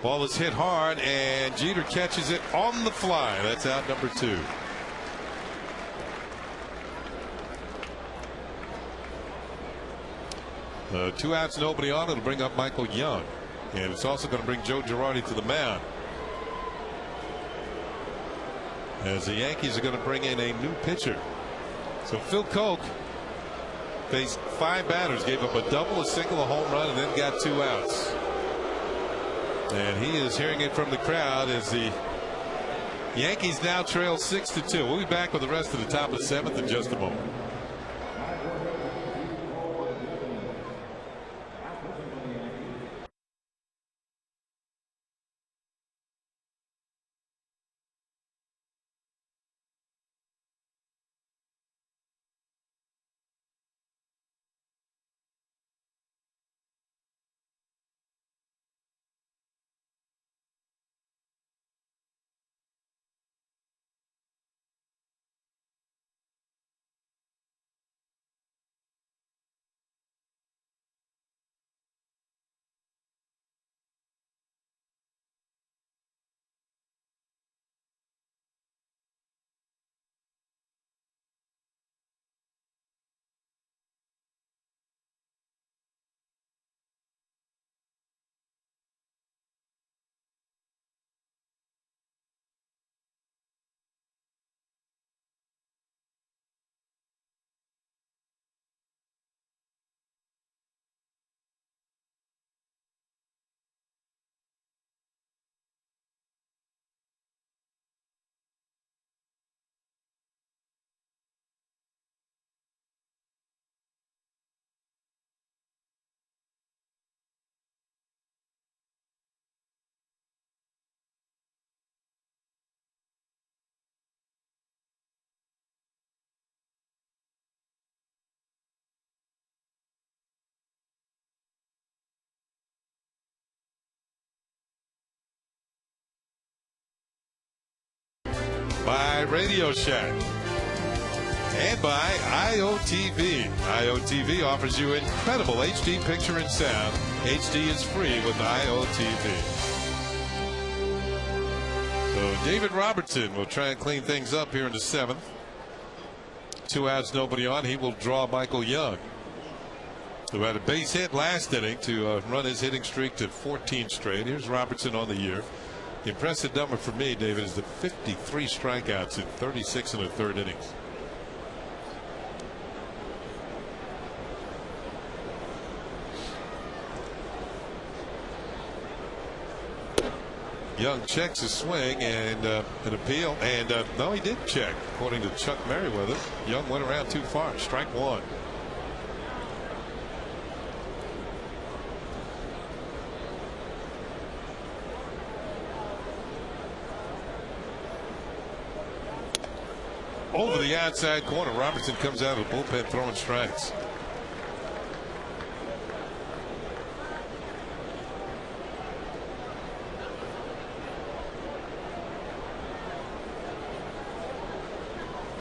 Ball is hit hard, and Jeter catches it on the fly. That's out number 2. Two outs, nobody on. It'll bring up Michael Young. And it's also going to bring Joe Girardi to the mound, as the Yankees are going to bring in a new pitcher. So Phil Koch faced 5 batters, gave up a double, a single, a home run, and then got 2 outs. And he is hearing it from the crowd as the Yankees now trail 6-2. We'll be back with the rest of the top of the 7th in just a moment. by Radio Shack, and by IOTV. IOTV offers you incredible HD picture and sound. HD is free with IOTV. So David Robertson will try and clean things up here in the 7th. 2 outs, nobody on. He will draw Michael Young, who had a base hit last inning to run his hitting streak to 14 straight. Here's Robertson on the year. The impressive number for me, David, is the 53 strikeouts in 36 and a third innings. Young checks his swing and an appeal, and no, he did check. According to Chuck Merriweather, Young went around too far. Strike one. Over the outside corner, Robertson comes out of the bullpen throwing strikes.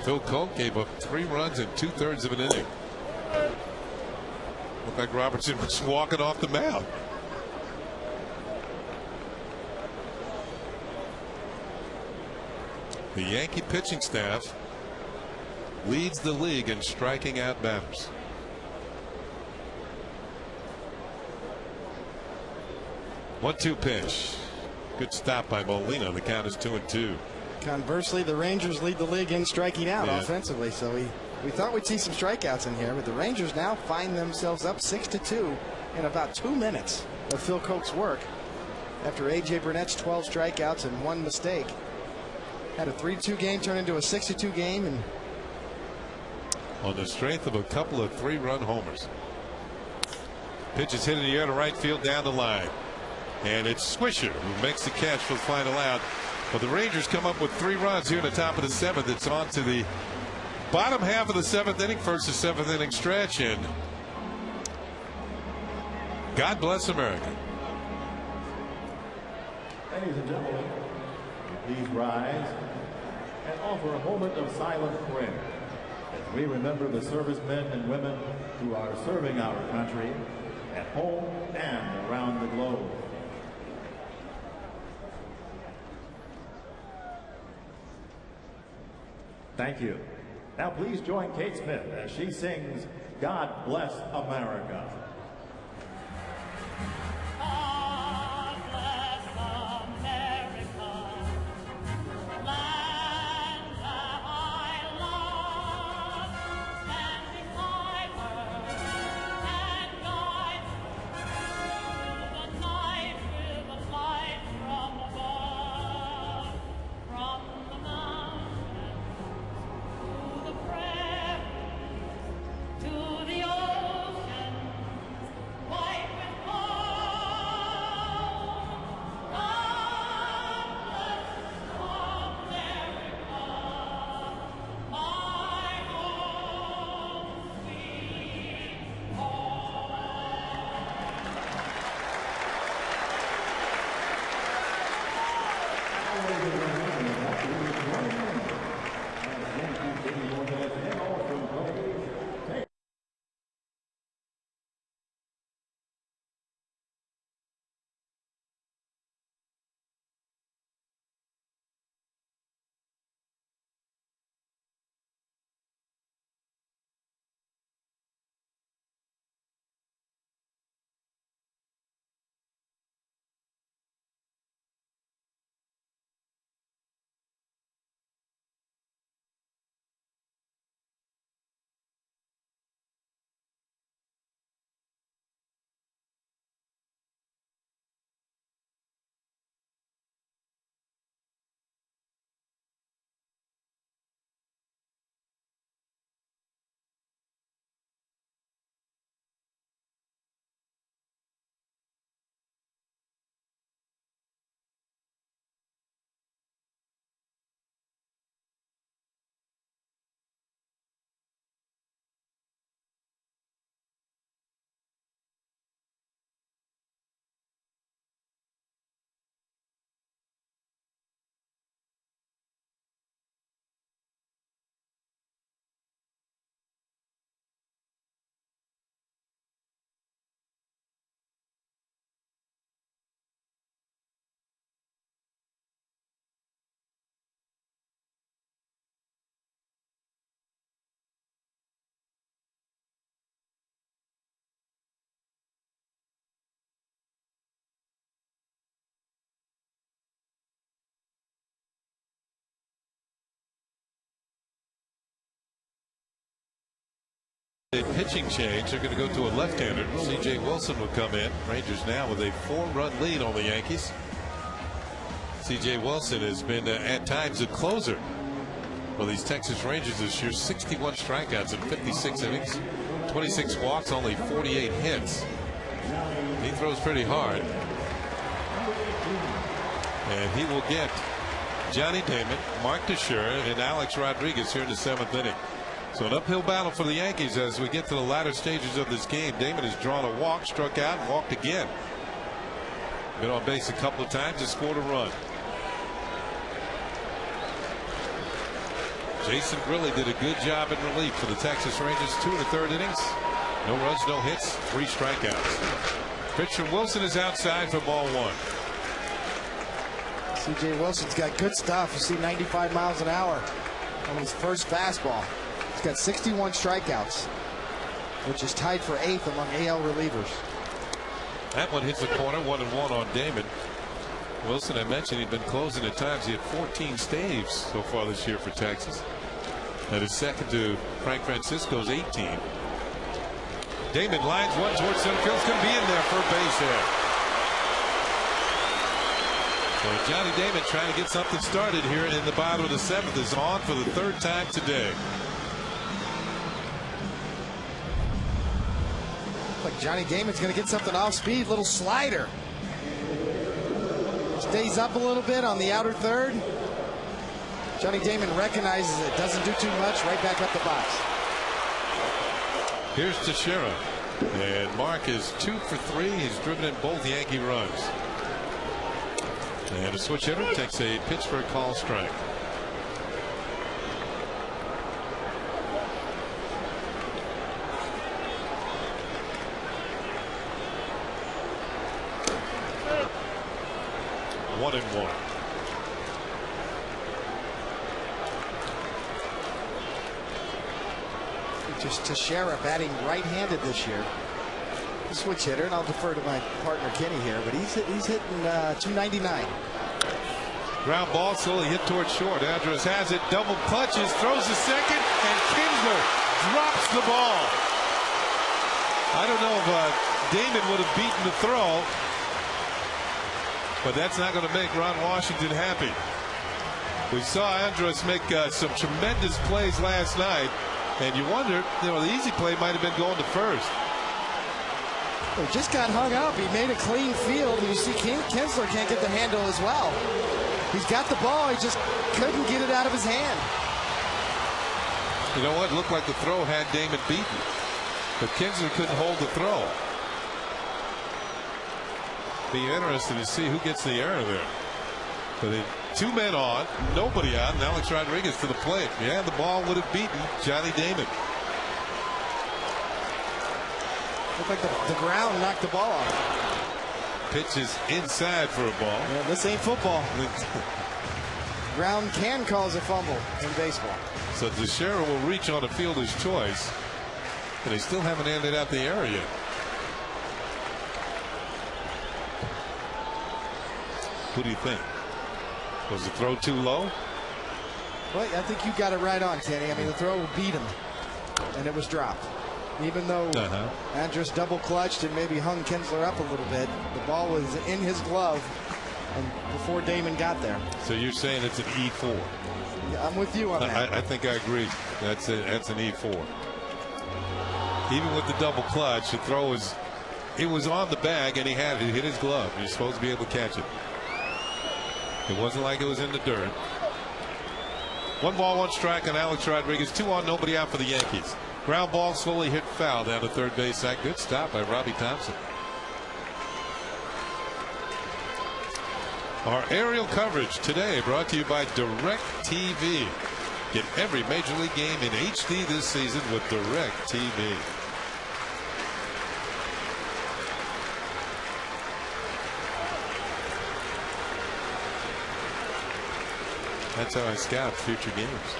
Phil Coke gave up 3 runs in 2/3 of an inning. Looked like Robertson was walking off the mound. The Yankee pitching staff leads the league in striking out batters. One-two pitch. Good stop by Molina. The count is 2-2. Conversely, the Rangers lead the league in striking out offensively. So we thought we'd see some strikeouts in here, but the Rangers now find themselves up 6-2 in about 2 minutes of Phil Coke's work after A.J. Burnett's 12 strikeouts and 1 mistake. Had a 3-2 game turn into a 6-2 game, and on the strength of a couple of 3-run homers. Pitch is hit in the air to right field down the line, and it's Swisher who makes the catch for the final out. But the Rangers come up with 3 runs here in the top of the 7th. It's on to the bottom half of the 7th inning, first to 7th inning stretch, and God bless America. Ladies and gentlemen, please rise and offer a moment of silent prayer as we remember the servicemen and women who are serving our country at home and around the globe. Thank you. Now please join Kate Smith as she sings God Bless America. A pitching change. They're going to go to a left-hander. C.J. Wilson will come in. Rangers now with a 4-run lead on the Yankees. C.J. Wilson has been at times a closer for these Texas Rangers this year. 61 strikeouts in 56 innings, 26 walks, only 48 hits. He throws pretty hard. And he will get Johnny Damon, Mark Teixeira, and Alex Rodriguez here in the 7th inning. So an uphill battle for the Yankees as we get to the latter stages of this game. Damon has drawn a walk, struck out, and walked again. Been on base a couple of times and scored a run. Jason Grilli did a good job in relief for the Texas Rangers. 2 1/3 innings. No runs, no hits, 3 strikeouts. Pitcher Wilson is outside for ball 1. C.J. Wilson's got good stuff. You see 95 miles an hour on his first fastball. He's got 61 strikeouts, which is tied for 8th among AL relievers. That one hits the corner, 1-1 on Damon. Wilson, I mentioned he'd been closing at times. He had 14 staves so far this year for Texas. That is second to Frank Francisco's 18. Damon lines one towards center field. It's going to be in there for a base hit. So Johnny Damon trying to get something started here in the bottom of the 7th is on for the 3rd time today. Like Johnny Damon's going to get something off speed. Little slider. Stays up a little bit on the outer 3rd. Johnny Damon recognizes it. Doesn't do too much. Right back up the box. Here's Teixeira. And Mark is 2 for 3. He's driven in both Yankee runs. And a switch hitter takes a pitch for a call strike. One and one. Just Teixeira batting right-handed this year. Switch hitter, and I'll defer to my partner Kenny here, but he's hitting 299. Ground ball slowly hit towards short. Andrus has it, double clutches, throws the second, and Kinsler drops the ball. I don't know if Damon would have beaten the throw, but that's not going to make Ron Washington happy. We saw Andrus make some tremendous plays last night, and you wonder, the easy play might have been going to first. He just got hung up. He made a clean field. You see Kinsler can't get the handle as well. He's got the ball. He just couldn't get it out of his hand. You know what? It looked like the throw had Damon beaten, but Kinsler couldn't hold the throw. Be interested to see who gets the error there. But 2 men on, nobody out, and Alex Rodriguez to the plate. Yeah, the ball would have beaten Johnny Damon. Looked like the ground knocked the ball off. Pitch is inside for a ball. Yeah, this ain't football. Ground can cause a fumble in baseball. So Teixeira will reach on a fielder's choice, and they still haven't handed out the error yet. Who do you think? Was the throw too low? Well, I think you got it right on, Kenny. I mean, the throw beat him, and it was dropped. Even though Andrus double clutched and maybe hung Kinsler up a little bit, the ball was in his glove and before Damon got there. So you're saying it's an E4? Yeah, I'm with you on that. I think I agree. That's an E4. Even with the double clutch, the throw was on the bag and he had it. It hit his glove. You're supposed to be able to catch it. It wasn't like it was in the dirt. 1 ball, 1 strike on Alex Rodriguez. 2 on, nobody out for the Yankees. Ground ball slowly hit foul down to third base. That good stop by Robbie Thompson. Our aerial coverage today brought to you by DirecTV. Get every Major League game in HD this season with DirecTV. That's how I scout future games.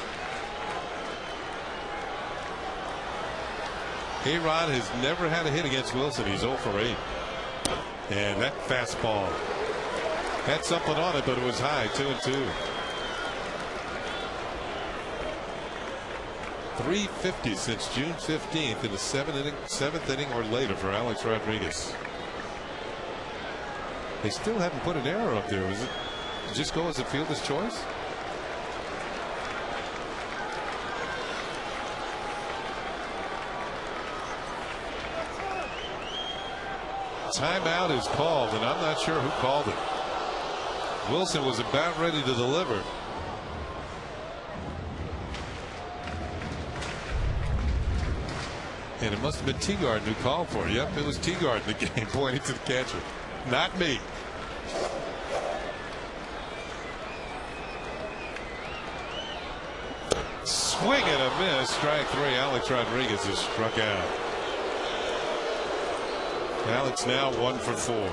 A-Rod has never had a hit against Wilson. He's 0 for 8. And that fastball had something on it, but it was high. 2-2. 350 since June 15th in the seventh inning or later for Alex Rodriguez. They still haven't put an error up there. Was it just go as a fielder's choice? Timeout is called, and I'm not sure who called it. Wilson was about ready to deliver. And it must have been Teagard who called for it. Yep, it was Teagard in the game, pointing to the catcher. Not me. Swing and a miss. Strike three. Alex Rodriguez is struck out. Alex now 1 for 4.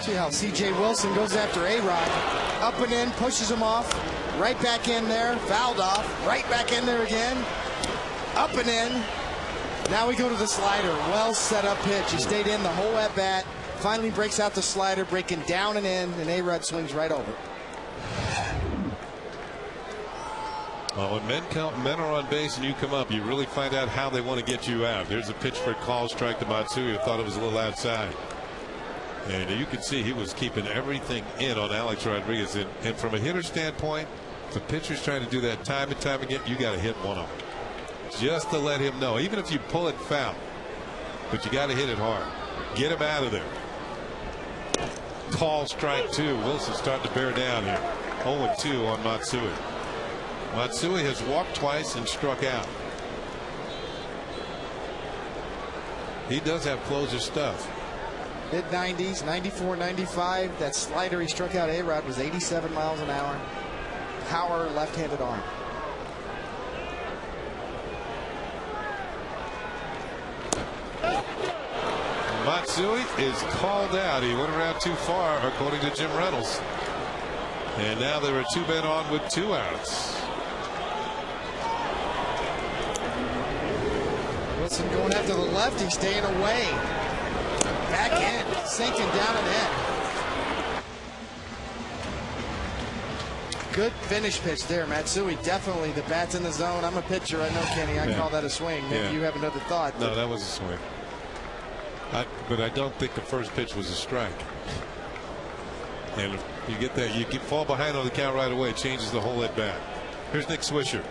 See how C.J. Wilson goes after A-Rod. Up and in, pushes him off. Right back in there, fouled off. Right back in there again. Up and in. Now we go to the slider. Well set up pitch. He stayed in the whole at bat. Finally breaks out the slider, breaking down and in, and A-Rod swings right over. Well, when men are on base and you come up, you really find out how they want to get you out. There's a pitch for a call strike to Matsui, who thought it was a little outside. And you can see he was keeping everything in on Alex Rodriguez. And from a hitter standpoint, if the pitcher's trying to do that time and time again, you got to hit one of them. Just to let him know, even if you pull it foul, but you got to hit it hard. Get him out of there. Call strike two. Wilson starting to bear down here. 0-2 on Matsui. Matsui has walked twice and struck out. He does have closer stuff. Mid-90s, 94, 95. That slider he struck out A-Rod was 87 miles an hour. Power, left-handed arm. Matsui is called out. He went around too far, according to Jim Reynolds. And now there are 2 men on with 2 outs. Wilson going after the left. He's staying away. Back in, sinking down and in. Good finish pitch there, Matsui. Definitely the bat's in the zone. I'm a pitcher. I know, Kenny. I call that a swing. Maybe you have another thought. No, that was a swing. But I don't think the first pitch was a strike. And if you get that, you can fall behind on the count right away. It changes the whole at bat. Here's Nick Swisher.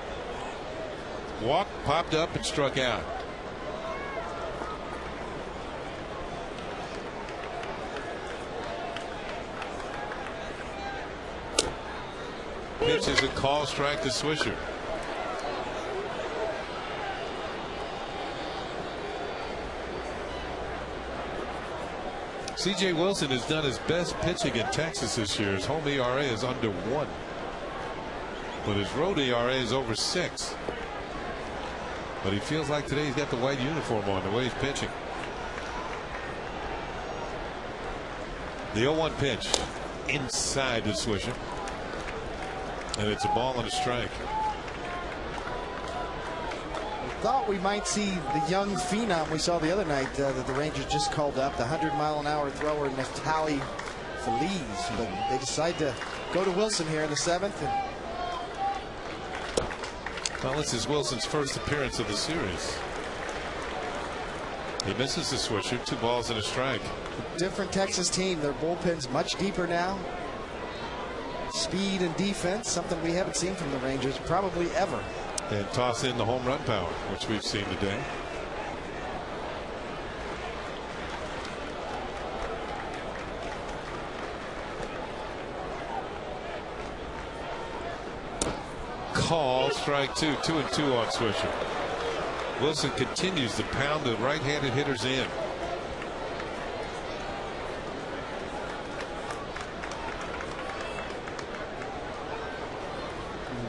Walked, popped up, and struck out. Pitch is a call strike to Swisher. C.J. Wilson has done his best pitching in Texas this year. His home ERA is under 1. But his road ERA is over 6. But he feels like today he's got the white uniform on the way he's pitching. The 0-1 pitch inside to Swisher. And it's a ball and a strike. Thought we might see the young phenom we saw the other night that the Rangers just called up, the 100-mile-an-hour thrower Neftali Feliz, but they decide to go to Wilson here in the 7th. Well, this is Wilson's first appearance of the series. He misses the Swisher. 2 balls and a strike. Different Texas team. Their bullpen's much deeper now. Speed and defense, something we haven't seen from the Rangers probably ever. And toss in the home run power, which we've seen today. Call strike 2. 2-2 on Swisher. Wilson continues to pound the right-handed hitters in.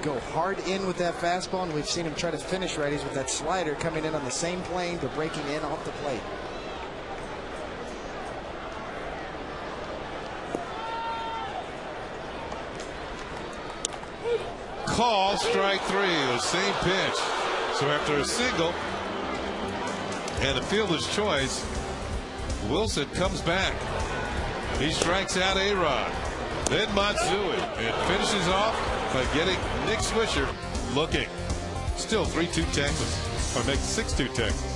Go hard in with that fastball, and we've seen him try to finish righties with that slider coming in on the same plane, but breaking in off the plate. Call strike 3, the same pitch. So after a single and a fielder's choice, Wilson comes back. He strikes out A-Rod, then Matsui, and finishes off by getting Nick Swisher looking. Still 3-2 Texas, or makes 6-2 Texas.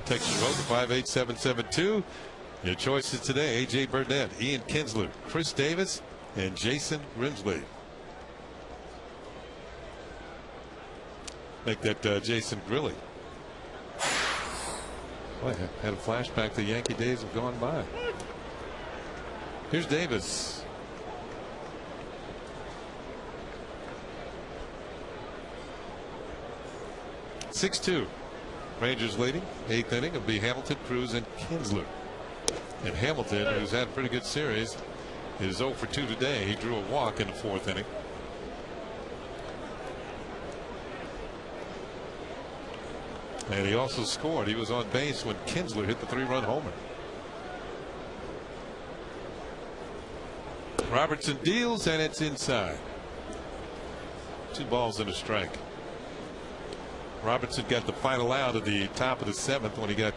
Texas Road 58772. Your choices today: A.J. Burnett, Ian Kinsler, Chris Davis, and Jason Grimsley. Make that Jason Grilly. Boy, I had a flashback. The Yankee days have gone by. Here's Davis. (6-2). Rangers leading. 8th inning. It'll be Hamilton, Cruz, and Kinsler. And Hamilton, who's had a pretty good series, is 0 for 2 today. He drew a walk in the 4th inning. And he also scored. He was on base when Kinsler hit the 3-run homer. Robertson deals, and it's inside. 2 balls and a strike. Robertson got the final out at the top of the 7th when he got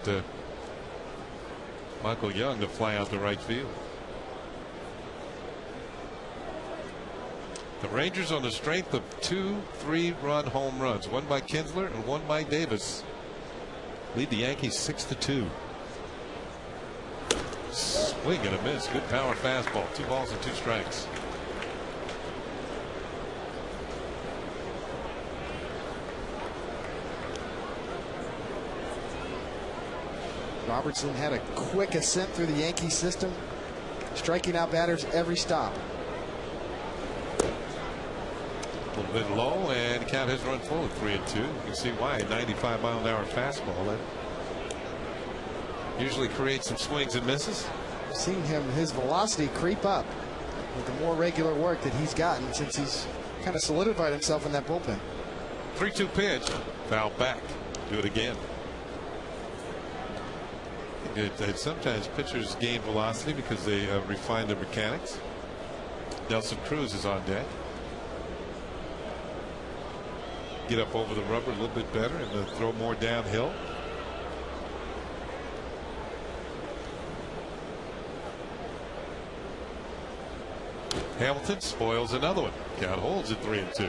Michael Young to fly out to right field. The Rangers on the strength of 2 3-run home runs, one by Kinsler and one by Davis, lead the Yankees 6-2. Swing and a miss. Good power fastball. 2 balls and 2 strikes. Robertson had a quick ascent through the Yankee system, striking out batters every stop. A little bit low, and the count has run full at 3-2. You can see why. 95-mile-an-hour fastball that usually creates some swings and misses. Seen his velocity creep up with the more regular work that he's gotten since he's kind of solidified himself in that bullpen. 3-2 pitch, foul back. Do it again. Sometimes pitchers gain velocity because they refine their mechanics. Nelson Cruz is on deck. Get up over the rubber a little bit better and throw more downhill. Hamilton spoils another one. Count holds at 3-2.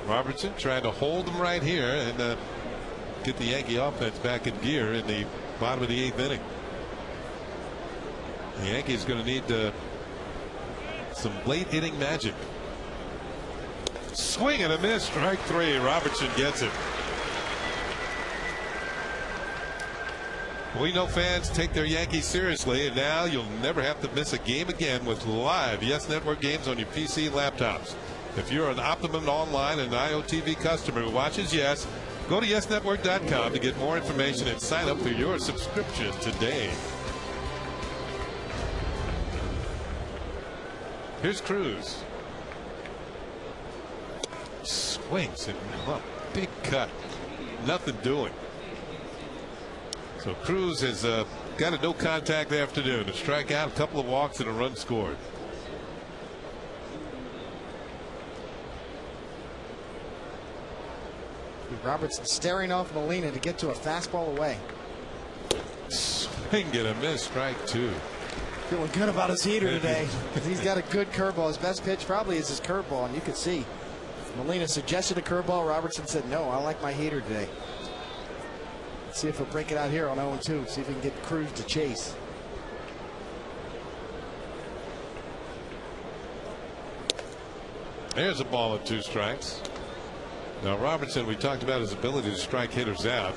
Robertson trying to hold him right here and get the Yankee offense back in gear in the bottom of the 8th inning. The Yankees going to need some late inning magic. Swing and a miss. Strike 3. Robertson gets it. We know fans take their Yankees seriously, and now you'll never have to miss a game again with live Yes Network games on your PC and laptops. If you're an Optimum Online and IOTV customer who watches Yes, go to YesNetwork.com to get more information and sign up for your subscription today. Here's Cruz. Swings and big cut. Nothing doing. So Cruz has got a no contact afternoon. A strikeout, a couple of walks, and a run scored. Robertson staring off Molina to get to a fastball away. Swing and a miss, strike two. Feeling good about his heater today because he's got a good curveball. His best pitch probably is his curveball, and you can see Molina suggested a curveball. Robertson said, no, I like my heater today. Let's see if he'll break it out here on 0-2. See if he can get Cruz to chase. There's a ball at 2 strikes. Now Robertson, we talked about his ability to strike hitters out.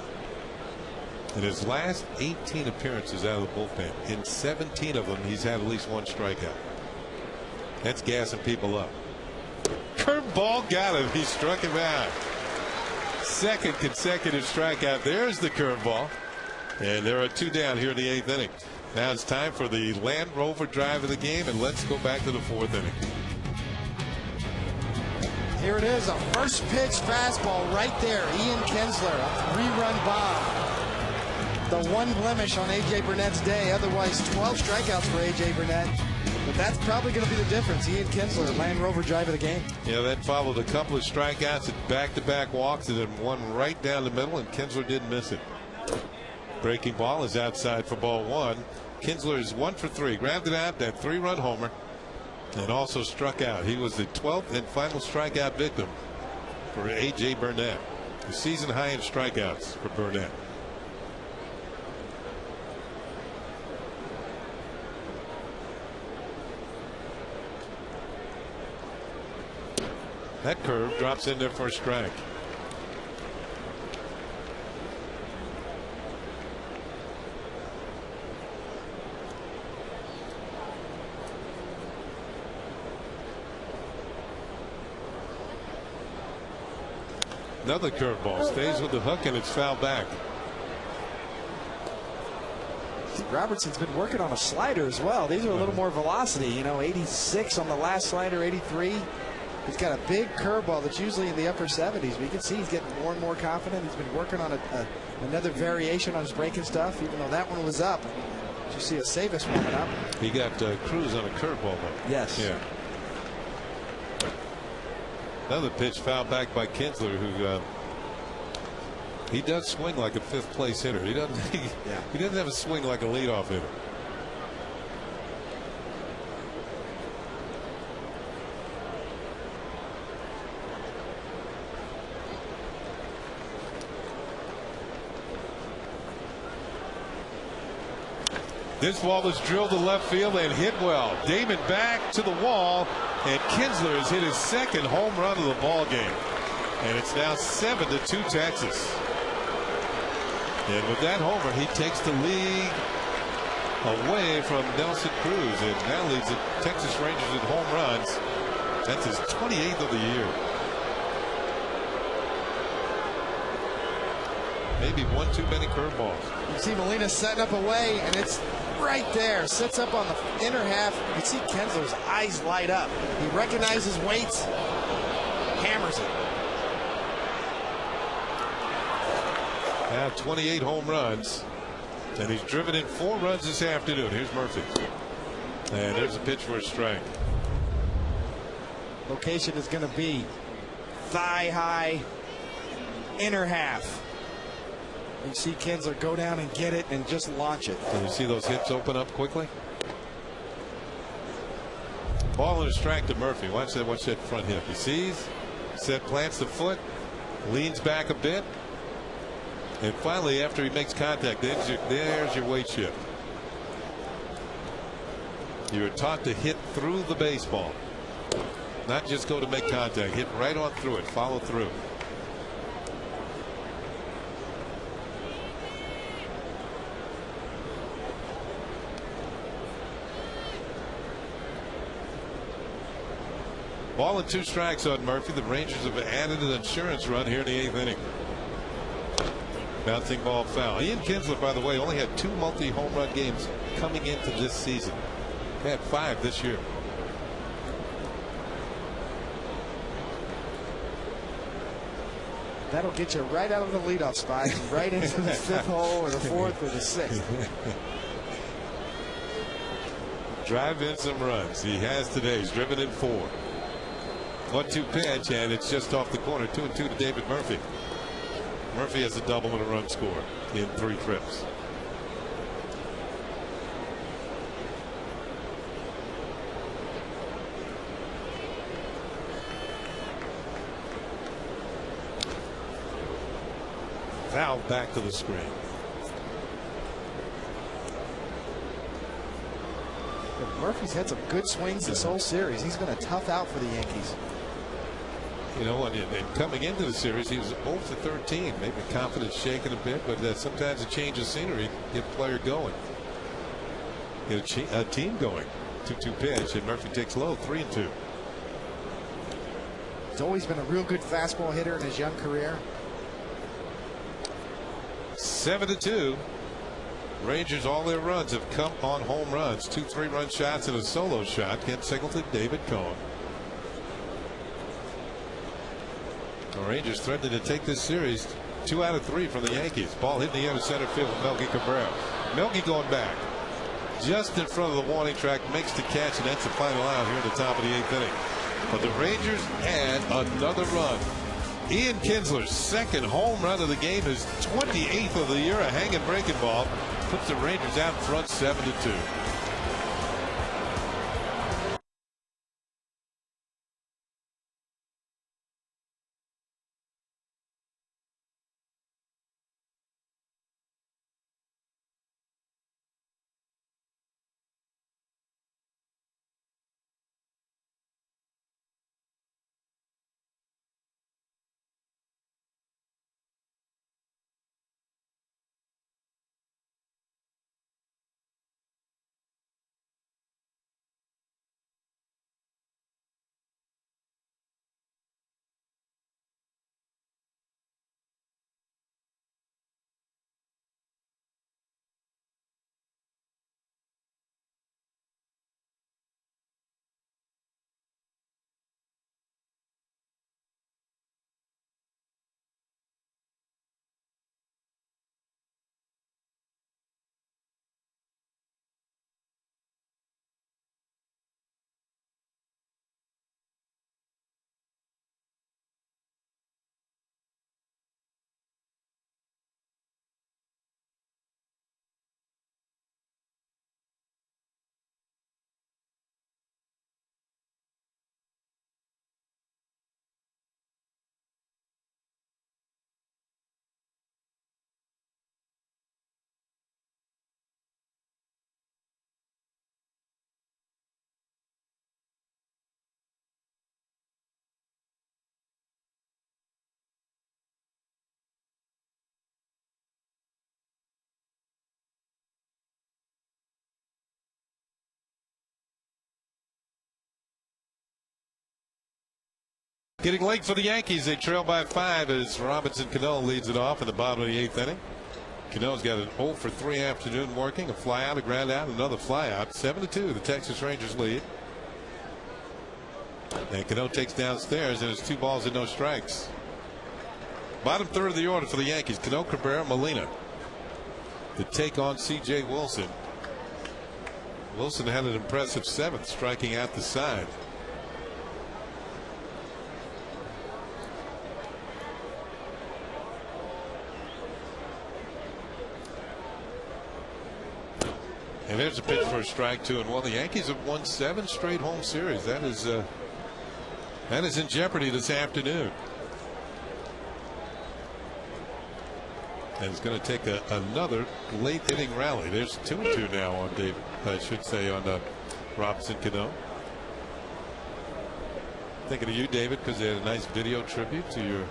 In his last 18 appearances out of the bullpen, in 17 of them, he's had at least 1 strikeout. That's gassing people up. Curveball got him. He struck him out. Second consecutive strikeout. There's the curveball. And there are 2 down here in the 8th inning. Now it's time for the Land Rover drive of the game, and let's go back to the 4th inning. Here it is, a first pitch fastball right there. Ian Kinsler, a 3-run bomb. The one blemish on A.J. Burnett's day. Otherwise, 12 strikeouts for A.J. Burnett. But that's probably going to be the difference. Ian Kinsler, Land Rover drive of the game. Yeah, that followed a couple of strikeouts and back-to-back walks, and then one right down the middle, and Kinsler didn't miss it. Breaking ball is outside for ball 1. Kinsler is 1 for 3. Grabbed it out, that 3-run homer, and also struck out. He was the 12th and final strikeout victim for A.J. Burnett. The season high in strikeouts for Burnett. That curve drops in there for a strike. Another curveball stays with the hook, and it's fouled back. Robertson's been working on a slider as well. These are a little more velocity. You know, 86 on the last slider, 83. He's got a big curveball that's usually in the upper 70s. But you can see he's getting more and more confident. He's been working on another variation on his breaking stuff, even though that one was up. Did you see a Savis warming up? He got Cruz on a curveball, though. Yes. Yeah. Another pitch fouled back by Kinsler, who he does swing like a 5th place hitter. He doesn't. He doesn't have a swing like a leadoff hitter. This ball was drilled to left field and hit well. Damon back to the wall, and Kinsler has hit his 2nd home run of the ball game. And it's now 7-2 Texas. And with that homer, he takes the lead away from Nelson Cruz, and now leads the Texas Rangers in home runs. That's his 28th of the year. Maybe one too many curveballs. You see Molina setting up away, and it's right there. Sits up on the inner half. You can see Kinsler's eyes light up. He recognizes weights, hammers it. Now 28 home runs, and he's driven in 4 runs this afternoon. Here's Murphy, and there's a pitch for a strike. Location is going to be thigh high, inner half. You see Kinsler go down and get it and just launch it. Can you see those hips open up quickly? Ball and a strike to Murphy. Watch that front hip. He sees, plants the foot, leans back a bit, and finally, after he makes contact, there's your weight shift. You're taught to hit through the baseball, not just go to make contact. Hit right on through it. Follow through. Ball and 2 strikes on Murphy. The Rangers have added an insurance run here in the 8th inning. Bouncing ball foul. Ian Kinsler, by the way, only had 2 multi-home run games coming into this season. He had 5 this year. That'll get you right out of the leadoff spot and right into the 5th hole or the 4th or the 6th. Drive in some runs. He has today. He's driven in 4. 1-2 pitch, and it's just off the corner. 2-2 to David Murphy. Murphy has a double and a run score in 3 trips. Foul back to the screen. Murphy's had some good swings this whole series. He's been a tough out for the Yankees. You know, and coming into the series, he was 0 for 13. Maybe confidence shaking a bit, but sometimes a change of scenery get a player going. Get a team going. 2-2 pitch, and Murphy takes low. 3-2. He's always been a real good fastball hitter in his young career. 7-2. Rangers, all their runs have come on home runs. 2 3-run shots and a solo shot. Kent Singleton, David Cohen. The Rangers threatening to take this series 2 out of 3 from the Yankees. Ball hit in the air to center field with Melky Cabrera. Melky going back just in front of the warning track, makes the catch, and that's the final out here at the top of the 8th inning. But the Rangers add another run. Ian Kinsler's 2nd home run of the game, his 28th of the year, a hanging breaking ball, puts the Rangers out in front 7-2. Getting late for the Yankees. They trail by 5 as Robinson Cano leads it off in the bottom of the 8th inning. Cano's got an 0 for 3 afternoon working. A fly out, a ground out, another fly out. 7-2. The Texas Rangers lead. And Cano takes downstairs, and it's 2 balls and no strikes. Bottom third of the order for the Yankees. Cano, Cabrera, Molina to take on C.J. Wilson. Wilson had an impressive 7th, striking out the side. And there's a pitch for a strike, 2-1. The Yankees have won 7 straight home series. That is in jeopardy this afternoon. And it's going to take another late inning rally. There's 2-2 now on David. I should say on Robinson Cano. Thinking of you, David, because they had a nice video tribute to your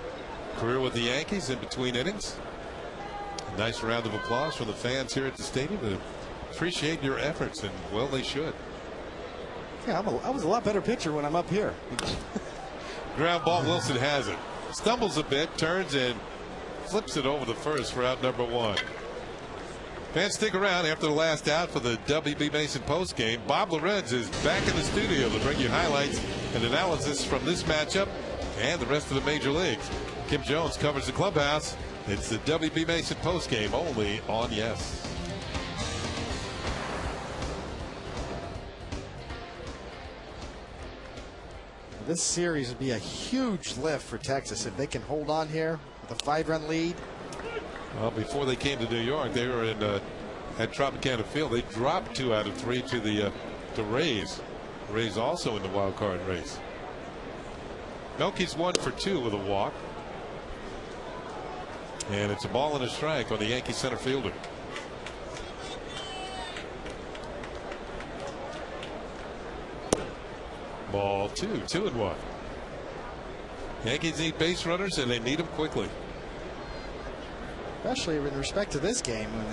career with the Yankees in between innings. A nice round of applause from the fans here at the stadium. Appreciate your efforts, and well, they should. Yeah, I was a lot better pitcher when I'm up here. Ground ball, Wilson has it. Stumbles a bit, turns and flips it over the first for out number 1. Fans, stick around after the last out for the WB Mason post game. Bob Lorenz is back in the studio to bring you highlights and analysis from this matchup and the rest of the major leagues. Kim Jones covers the clubhouse. It's the WB Mason post game only on Yes. This series would be a huge lift for Texas if they can hold on here with a 5-run lead. Well, before they came to New York, they were in at Tropicana Field. They dropped 2 out of 3 to the Rays. Rays also in the wild card race. Melky's 1 for 2 with a walk, and it's a ball and a strike on the Yankee center fielder. Ball 2, 2-1. Yankees need base runners, and they need them quickly. Especially in respect to this game, when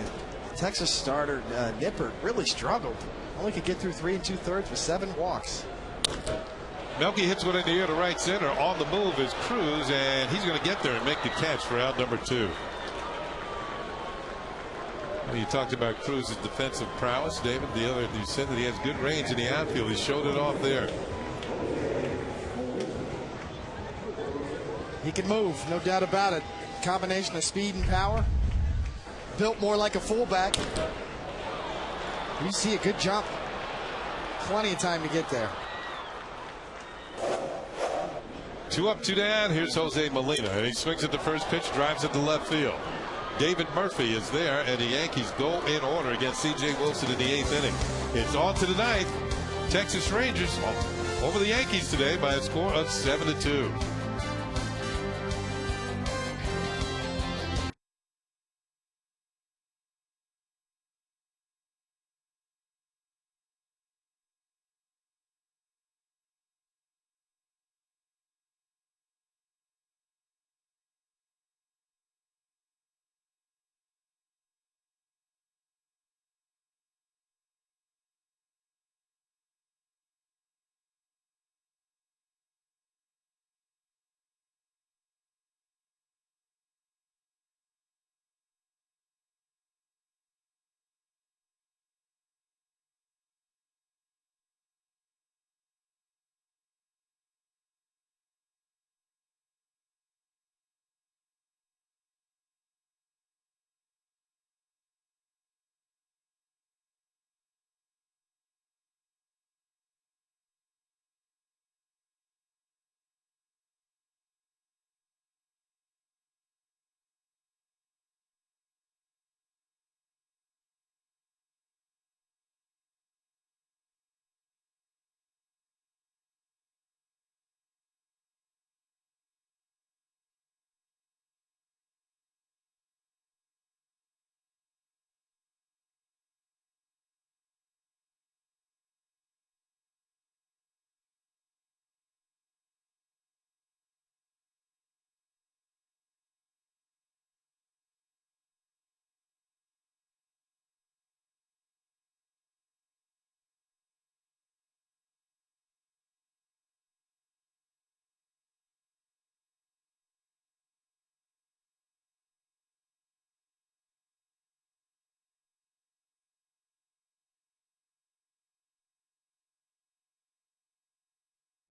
the Texas starter Nippert really struggled. Only could get through 3 2/3 with 7 walks. Melky hits one in the air to right center. On the move is Cruz, and he's going to get there and make the catch for out number 2. Well, you talked about Cruz's defensive prowess, David. You said that he has good range in the outfield. He showed it off there. He can move, no doubt about it. Combination of speed and power. Built more like a fullback. You see a good jump. Plenty of time to get there. 2 up, 2 down. Here's Jose Molina, and he swings at the first pitch, drives it to left field. David Murphy is there, and the Yankees go in order against C.J. Wilson in the 8th inning. It's on to the 9th. Texas Rangers over the Yankees today by a score of 7-2.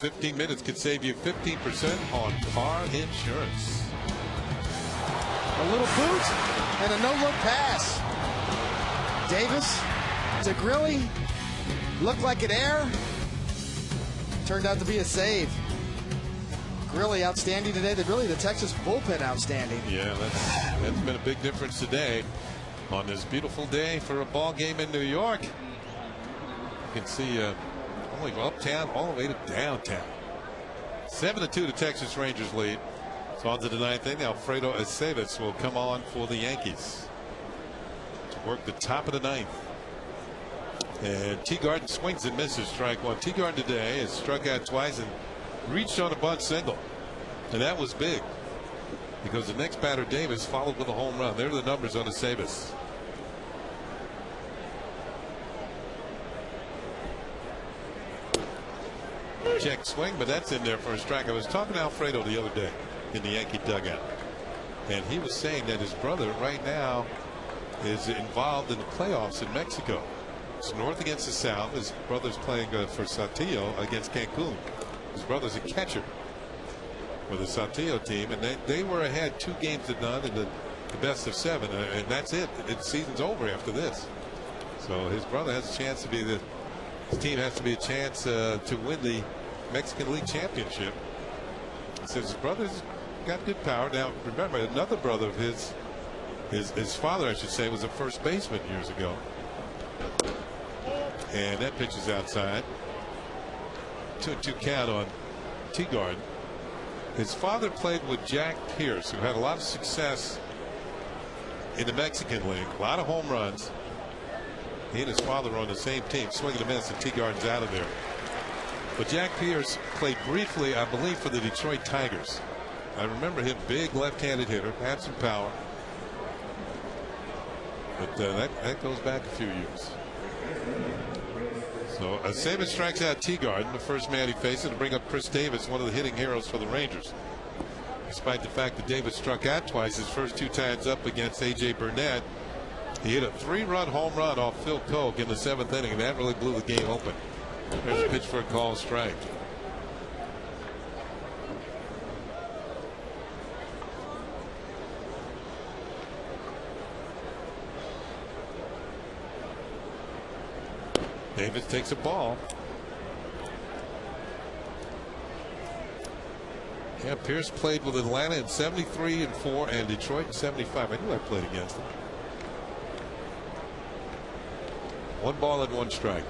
"15 minutes could save you 15% on car insurance." A little boot and a no-look pass. Davis to Grilly. Looked like an error. Turned out to be a save. Grilly outstanding today. The Texas bullpen outstanding. Yeah, that's been a big difference today on this beautiful day for a ball game in New York. You can see only uptown all the way to downtown. 7-2 the Texas Rangers lead. So on to the 9th inning. Alfredo Aceves will come on for the Yankees to work the top of the 9th. And Teagarden swings and misses, strike 1. Teagarden today has struck out twice and reached on a bunt single, and that was big because the next batter, Davis, followed with a home run. There are the numbers on Aceves. check swing, but that's in there for a strike. I was talking to Alfredo the other day in the Yankee dugout, and he was saying that his brother right now is involved in the playoffs in Mexico. It's north against the south. His brother's playing for Saltillo against Cancun. His brother's a catcher for the Saltillo team, and they were ahead 2 games to none in the best of 7, and that's it. The season's over after this. So his brother has a chance to be his team has to be a chance to win the Mexican League Championship. Since his brother's got good power. Now remember, another brother of his father, I should say, was a first baseman years ago. And that pitch is outside. 2-2 count on Teagarden. His father played with Jack Pierce, who had a lot of success in the Mexican League, a lot of home runs. He and his father are on the same team. Swing and a miss, and Teagarden's out of there. But Jack Pierce played briefly, I believe, for the Detroit Tigers. I remember him, big left-handed hitter, had some power. But that goes back a few years. So Saban strikes out Teagarden, the first man he faces, to bring up Chris Davis, one of the hitting heroes for the Rangers. Despite the fact that Davis struck out twice his first 2 times up against A.J. Burnett, he hit a 3-run home run off Phil Koch in the 7th inning, and that really blew the game open. There's a pitch for a called strike. Davis takes a ball. Yeah, Pierce played with Atlanta in 73 and 4 and Detroit in 75. I knew I played against him. 1 ball and 1 strike.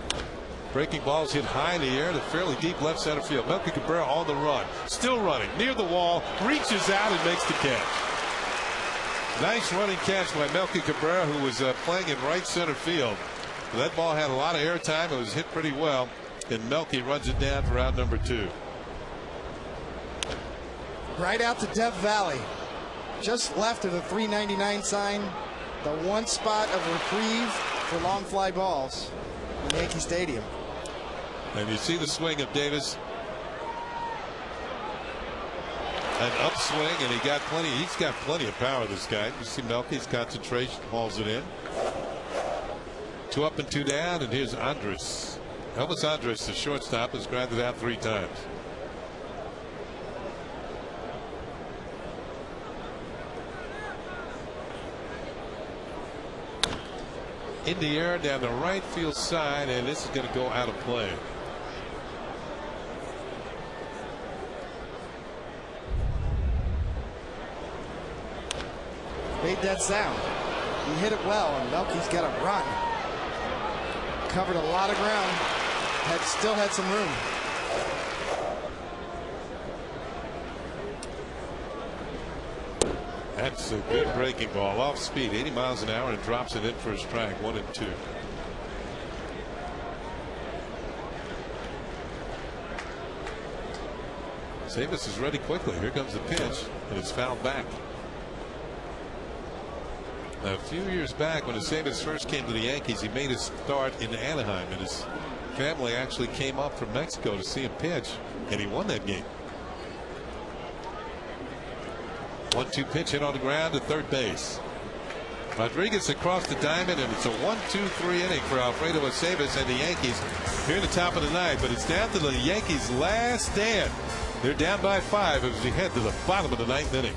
Breaking balls hit high in the air to fairly deep left center field. Melky Cabrera on the run, still running near the wall, reaches out and makes the catch. Nice running catch by Melky Cabrera, who was playing in right center field. That ball had a lot of airtime. It was hit pretty well, and Melky runs it down for out number 2. Right out to Death Valley, just left of the 399 sign, the one spot of reprieve for long fly balls in Yankee Stadium. And you see the swing of Davis. An upswing, and he's got plenty of power, this guy. You see Melky's concentration, hauls it in. 2 up and 2 down, and here's Andres. Elvis Andres, the shortstop, has grounded out 3 times. In the air down the right field side, and this is going to go out of play. Made that sound. He hit it well, and Melky's got a run. Covered a lot of ground. Still had some room. That's a good breaking ball, off speed, 80 miles an hour, and drops it in for a strike. 1 and 2. Davis is ready quickly. Here comes the pitch, and it's fouled back. Now, a few years back, when Davis first came to the Yankees, he made his start in Anaheim, and his family actually came up from Mexico to see him pitch, and he won that game. 1-2 pitch hit on the ground to third base. Rodriguez across the diamond, and it's a 1-2-3 inning for Alfredo Aceves and the Yankees here in the top of the 9th. But it's down to the Yankees' last stand. They're down by 5 as we head to the bottom of the 9th inning.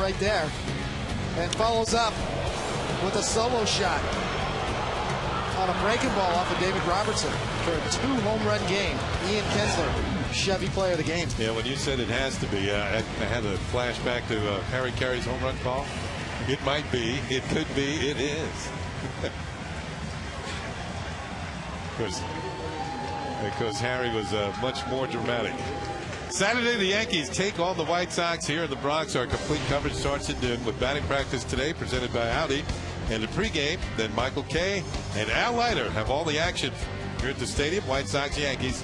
right there. And follows up with a solo shot on a breaking ball off of David Robertson for a 2-home run game. Ian Kinsler, Chevy player of the game. Yeah, when you said it has to be, I had a flashback to Harry Carey's home run call. It might be, it could be, it is. Because Harry was much more dramatic. Saturday, the Yankees take on the White Sox here in the Bronx. Our complete coverage starts at noon with batting practice today, presented by Audi. And the pregame, then Michael Kay and Al Leiter have all the action here at the stadium. White Sox Yankees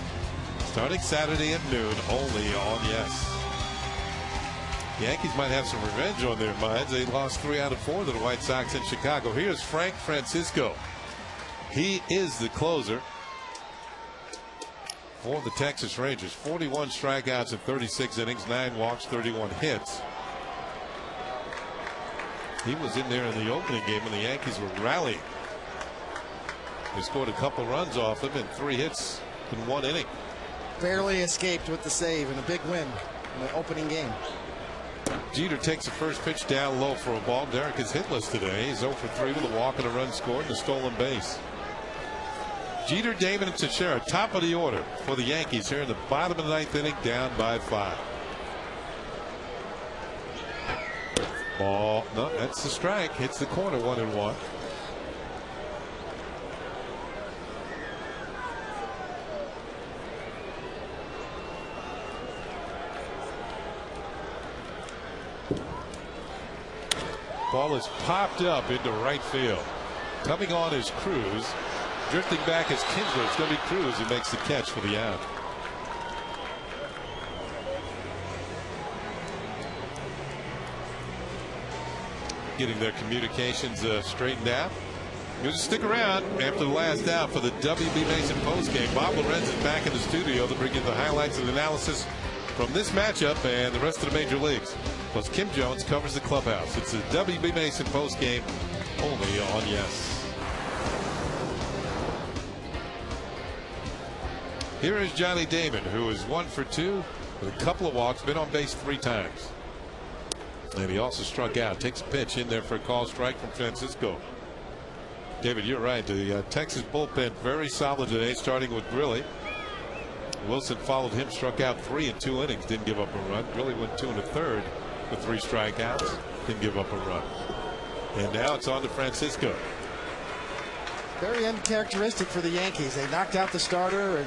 starting Saturday at noon only on Yes. The Yankees might have some revenge on their minds. They lost 3 out of 4 to the White Sox in Chicago. Here's Frank Francisco. He is the closer for the Texas Rangers. 41 strikeouts in 36 innings, 9 walks, 31 hits. He was in there in the opening game when the Yankees were rallying. They scored a couple runs off him and 3 hits in 1 inning. Barely escaped with the save and a big win in the opening game. Jeter takes the first pitch down low for a ball. Derek is hitless today. He's 0 for 3 with a walk and a run scored and a stolen base. Jeter, Damon, and Teixeira, top of the order for the Yankees here in the bottom of the 9th inning, down by 5. Ball, no, that's the strike. Hits the corner, 1-1. Ball is popped up into right field. Coming on is Cruz. Drifting back is Kinsler. It's going to be Cruz who makes the catch for the out. Getting their communications straightened out. You'll just stick around after the last out for the WB Mason postgame. Bob Lorenz is back in the studio to bring you the highlights and analysis from this matchup and the rest of the major leagues. Plus, Kim Jones covers the clubhouse. It's the WB Mason postgame only on Yes. Here is Johnny Damon, who is 1 for 2 with a couple of walks, been on base 3 times. And he also struck out. Takes a pitch in there for a call strike from Francisco. David, you're right. The Texas bullpen very solid today, starting with Grilly. Wilson followed him, struck out 3 in 2 innings, didn't give up a run. Grilly went 2 1/3 with 3 strikeouts, didn't give up a run. And now it's on to Francisco. Very uncharacteristic for the Yankees. They knocked out the starter, and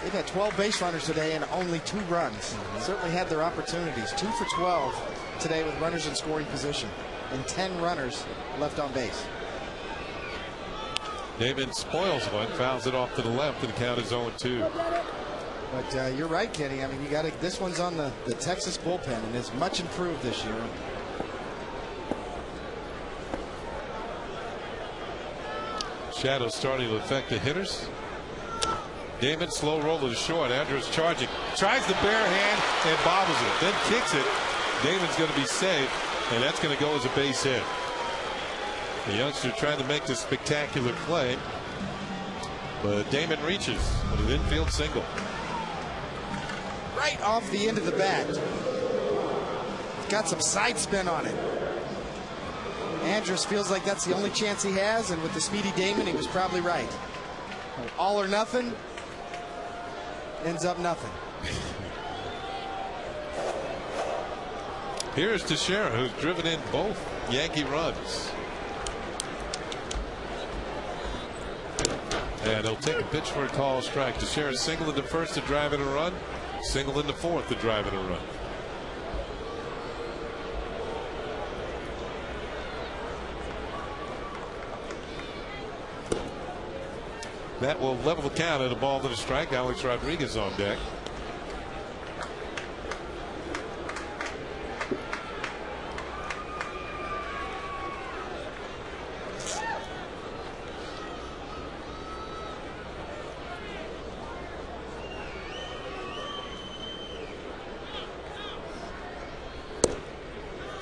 they've had 12 base runners today and only 2 runs. Certainly had their opportunities. 2 for 12 today with runners in scoring position and 10 runners left on base. Damon spoils one, fouls it off to the left, and the count is 0-2. But you're right, Kenny. I mean, you got to. This one's on the Texas bullpen, and it's much improved this year. Shadows starting to affect the hitters. Damon, slow roll to the short. Andrews charging, tries the bare hand and bobbles it, then kicks it. Damon's going to be safe, and that's going to go as a base hit. The youngster trying to make this spectacular play, but Damon reaches with an infield single. Right off the end of the bat. Got some side spin on it. Andrews feels like that's the only chance he has, and with the speedy Damon, he was probably right. All or nothing ends up nothing. Here's Teixeira, who's driven in both Yankee runs. And he'll take a pitch for a call strike. Teixeira single into first to drive in a run, single into fourth to drive in a run. That will level the count at a ball to the strike. Alex Rodriguez on deck.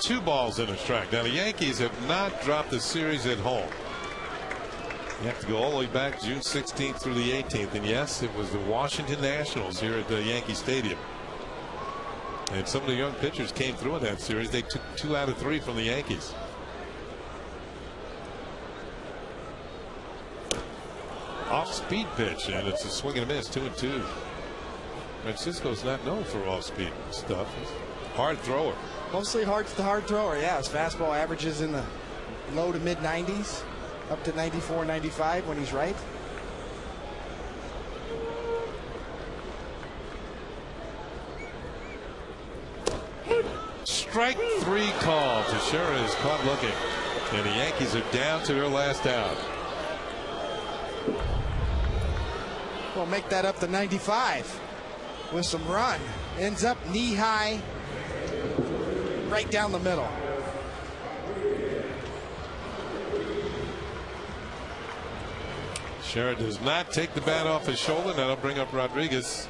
Two balls and a strike. Now the Yankees have not dropped the series at home. You have to go all the way back June 16th through the 18th. And yes, it was the Washington Nationals here at the Yankee Stadium. And some of the young pitchers came through in that series. They took 2 out of 3 from the Yankees. Off-speed pitch, and it's a swing and a miss, 2-2. Francisco's not known for off-speed stuff. He's a hard thrower. Mostly hard thrower, yeah. His fastball averages in the low to mid 90s, up to 94, 95 when he's right. Strike 3 call. Teixeira is caught looking, and the Yankees are down to their last out. We'll make that up to 95 with some run. Ends up knee high, right down the middle. Teixeira does not take the bat off his shoulder. That'll bring up Rodriguez.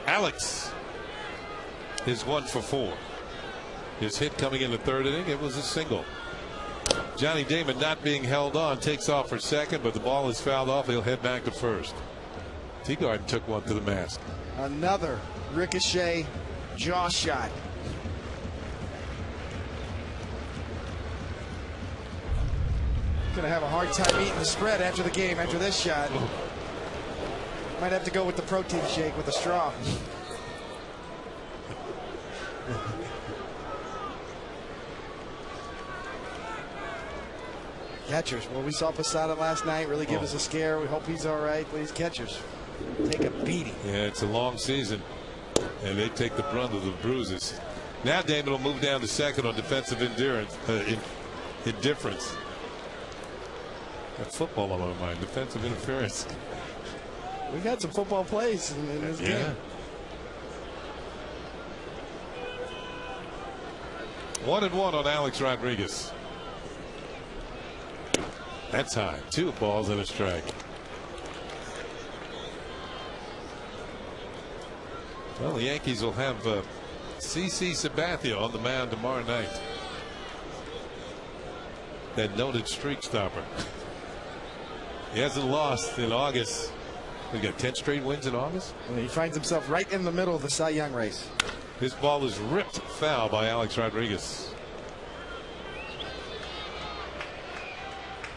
Alex is 1 for 4. His hit coming in the 3rd inning, it was a single. Johnny Damon not being held on, takes off for second, but the ball is fouled off. He'll head back to first. Teagarden took one to the mask. Another ricochet jaw shot. Gonna have a hard time eating the spread after the game after this shot. Might have to go with the protein shake with a straw. Catchers. Well, we saw Posada last night really give us a scare. We hope he's all right. Please, catchers take a beating. Yeah, it's a long season, and they take the brunt of the bruises. Now Damon will move down to second on defensive indifference. Got football on my mind. Defensive interference. We've had some football plays in this game. 1-1 on Alex Rodriguez. That's high. 2 balls and a strike. Well, the Yankees will have CC Sabathia on the mound tomorrow night. That noted streak stopper. He hasn't lost in August. We got 10 straight wins in August. And he finds himself right in the middle of the Cy Young race. This ball is ripped foul by Alex Rodriguez.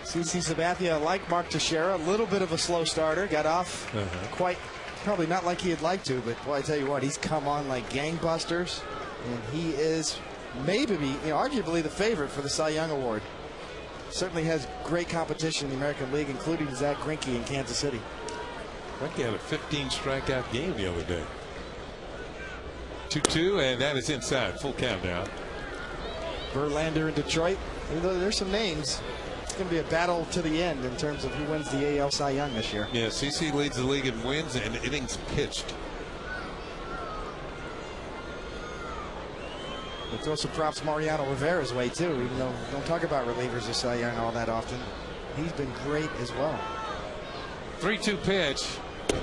CC Sabathia, like Mark Teixeira, a little bit of a slow starter. Got off probably not like he'd like to, but boy, I tell you what, he's come on like gangbusters, and he is maybe, arguably the favorite for the Cy Young Award. Certainly has great competition in the American League, including Zach Greinke in Kansas City. Greinke had a 15 strikeout game the other day. 2-2, and that is inside. Full count now. Verlander in Detroit. There's some names. It's going to be a battle to the end in terms of who wins the AL Cy Young this year. Yeah, CC leads the league in wins and innings pitched. We'll throw some props Mariano Rivera's way too, even though we don't talk about relievers of Cy Young all that often. He's been great as well. 3-2 pitch,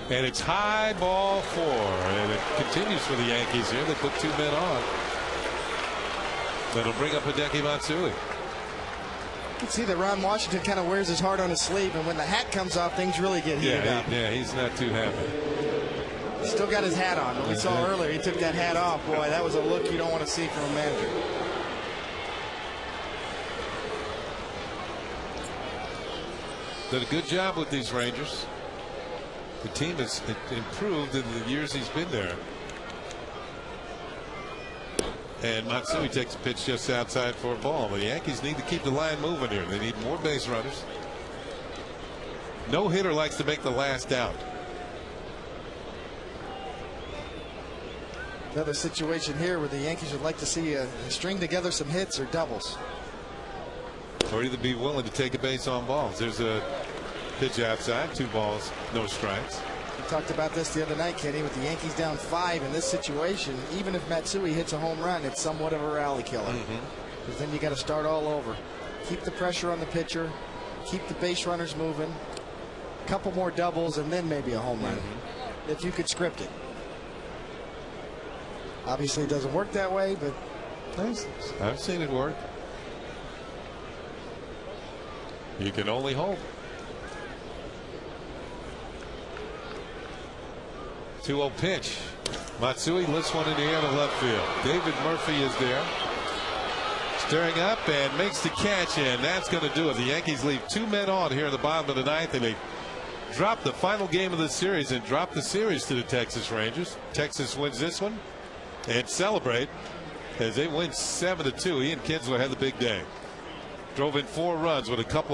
and it's high, ball 4, and it continues for the Yankees here. They put 2 men on. That'll bring up Hideki Matsui. You can see that Ron Washington kind of wears his heart on his sleeve, and when the hat comes off, things really get heated up. Yeah, he's not too happy. He's still got his hat on. But we saw earlier he took that hat off. Boy, that was a look you don't want to see from a manager. Did a good job with these Rangers. The team has improved in the years he's been there. And Matsui takes a pitch just outside for a ball. The Yankees need to keep the line moving here. They need more base runners. No hitter likes to make the last out. Another situation here where the Yankees would like to see string together some hits or doubles. Or either be willing to take a base on balls. There's a pitch outside, 2 balls, no strikes. We talked about this the other night, Kenny, with the Yankees down 5 in this situation. Even if Matsui hits a home run, it's somewhat of a rally killer. Because then you got to start all over. Keep the pressure on the pitcher, keep the base runners moving, a couple more doubles, and then maybe a home run. If you could script it. Obviously, it doesn't work that way, but I've seen it work. You can only hope. 2-0 pitch. Matsui lifts one in the air to left field. David Murphy is there. Stirring up and makes the catch, and that's going to do it. The Yankees leave 2 men on here in the bottom of the 9th, and they drop the final game of the series and drop the series to the Texas Rangers. Texas wins this one and celebrate as they win 7-2. Ian Kinsler had the big day. Drove in 4 runs with a couple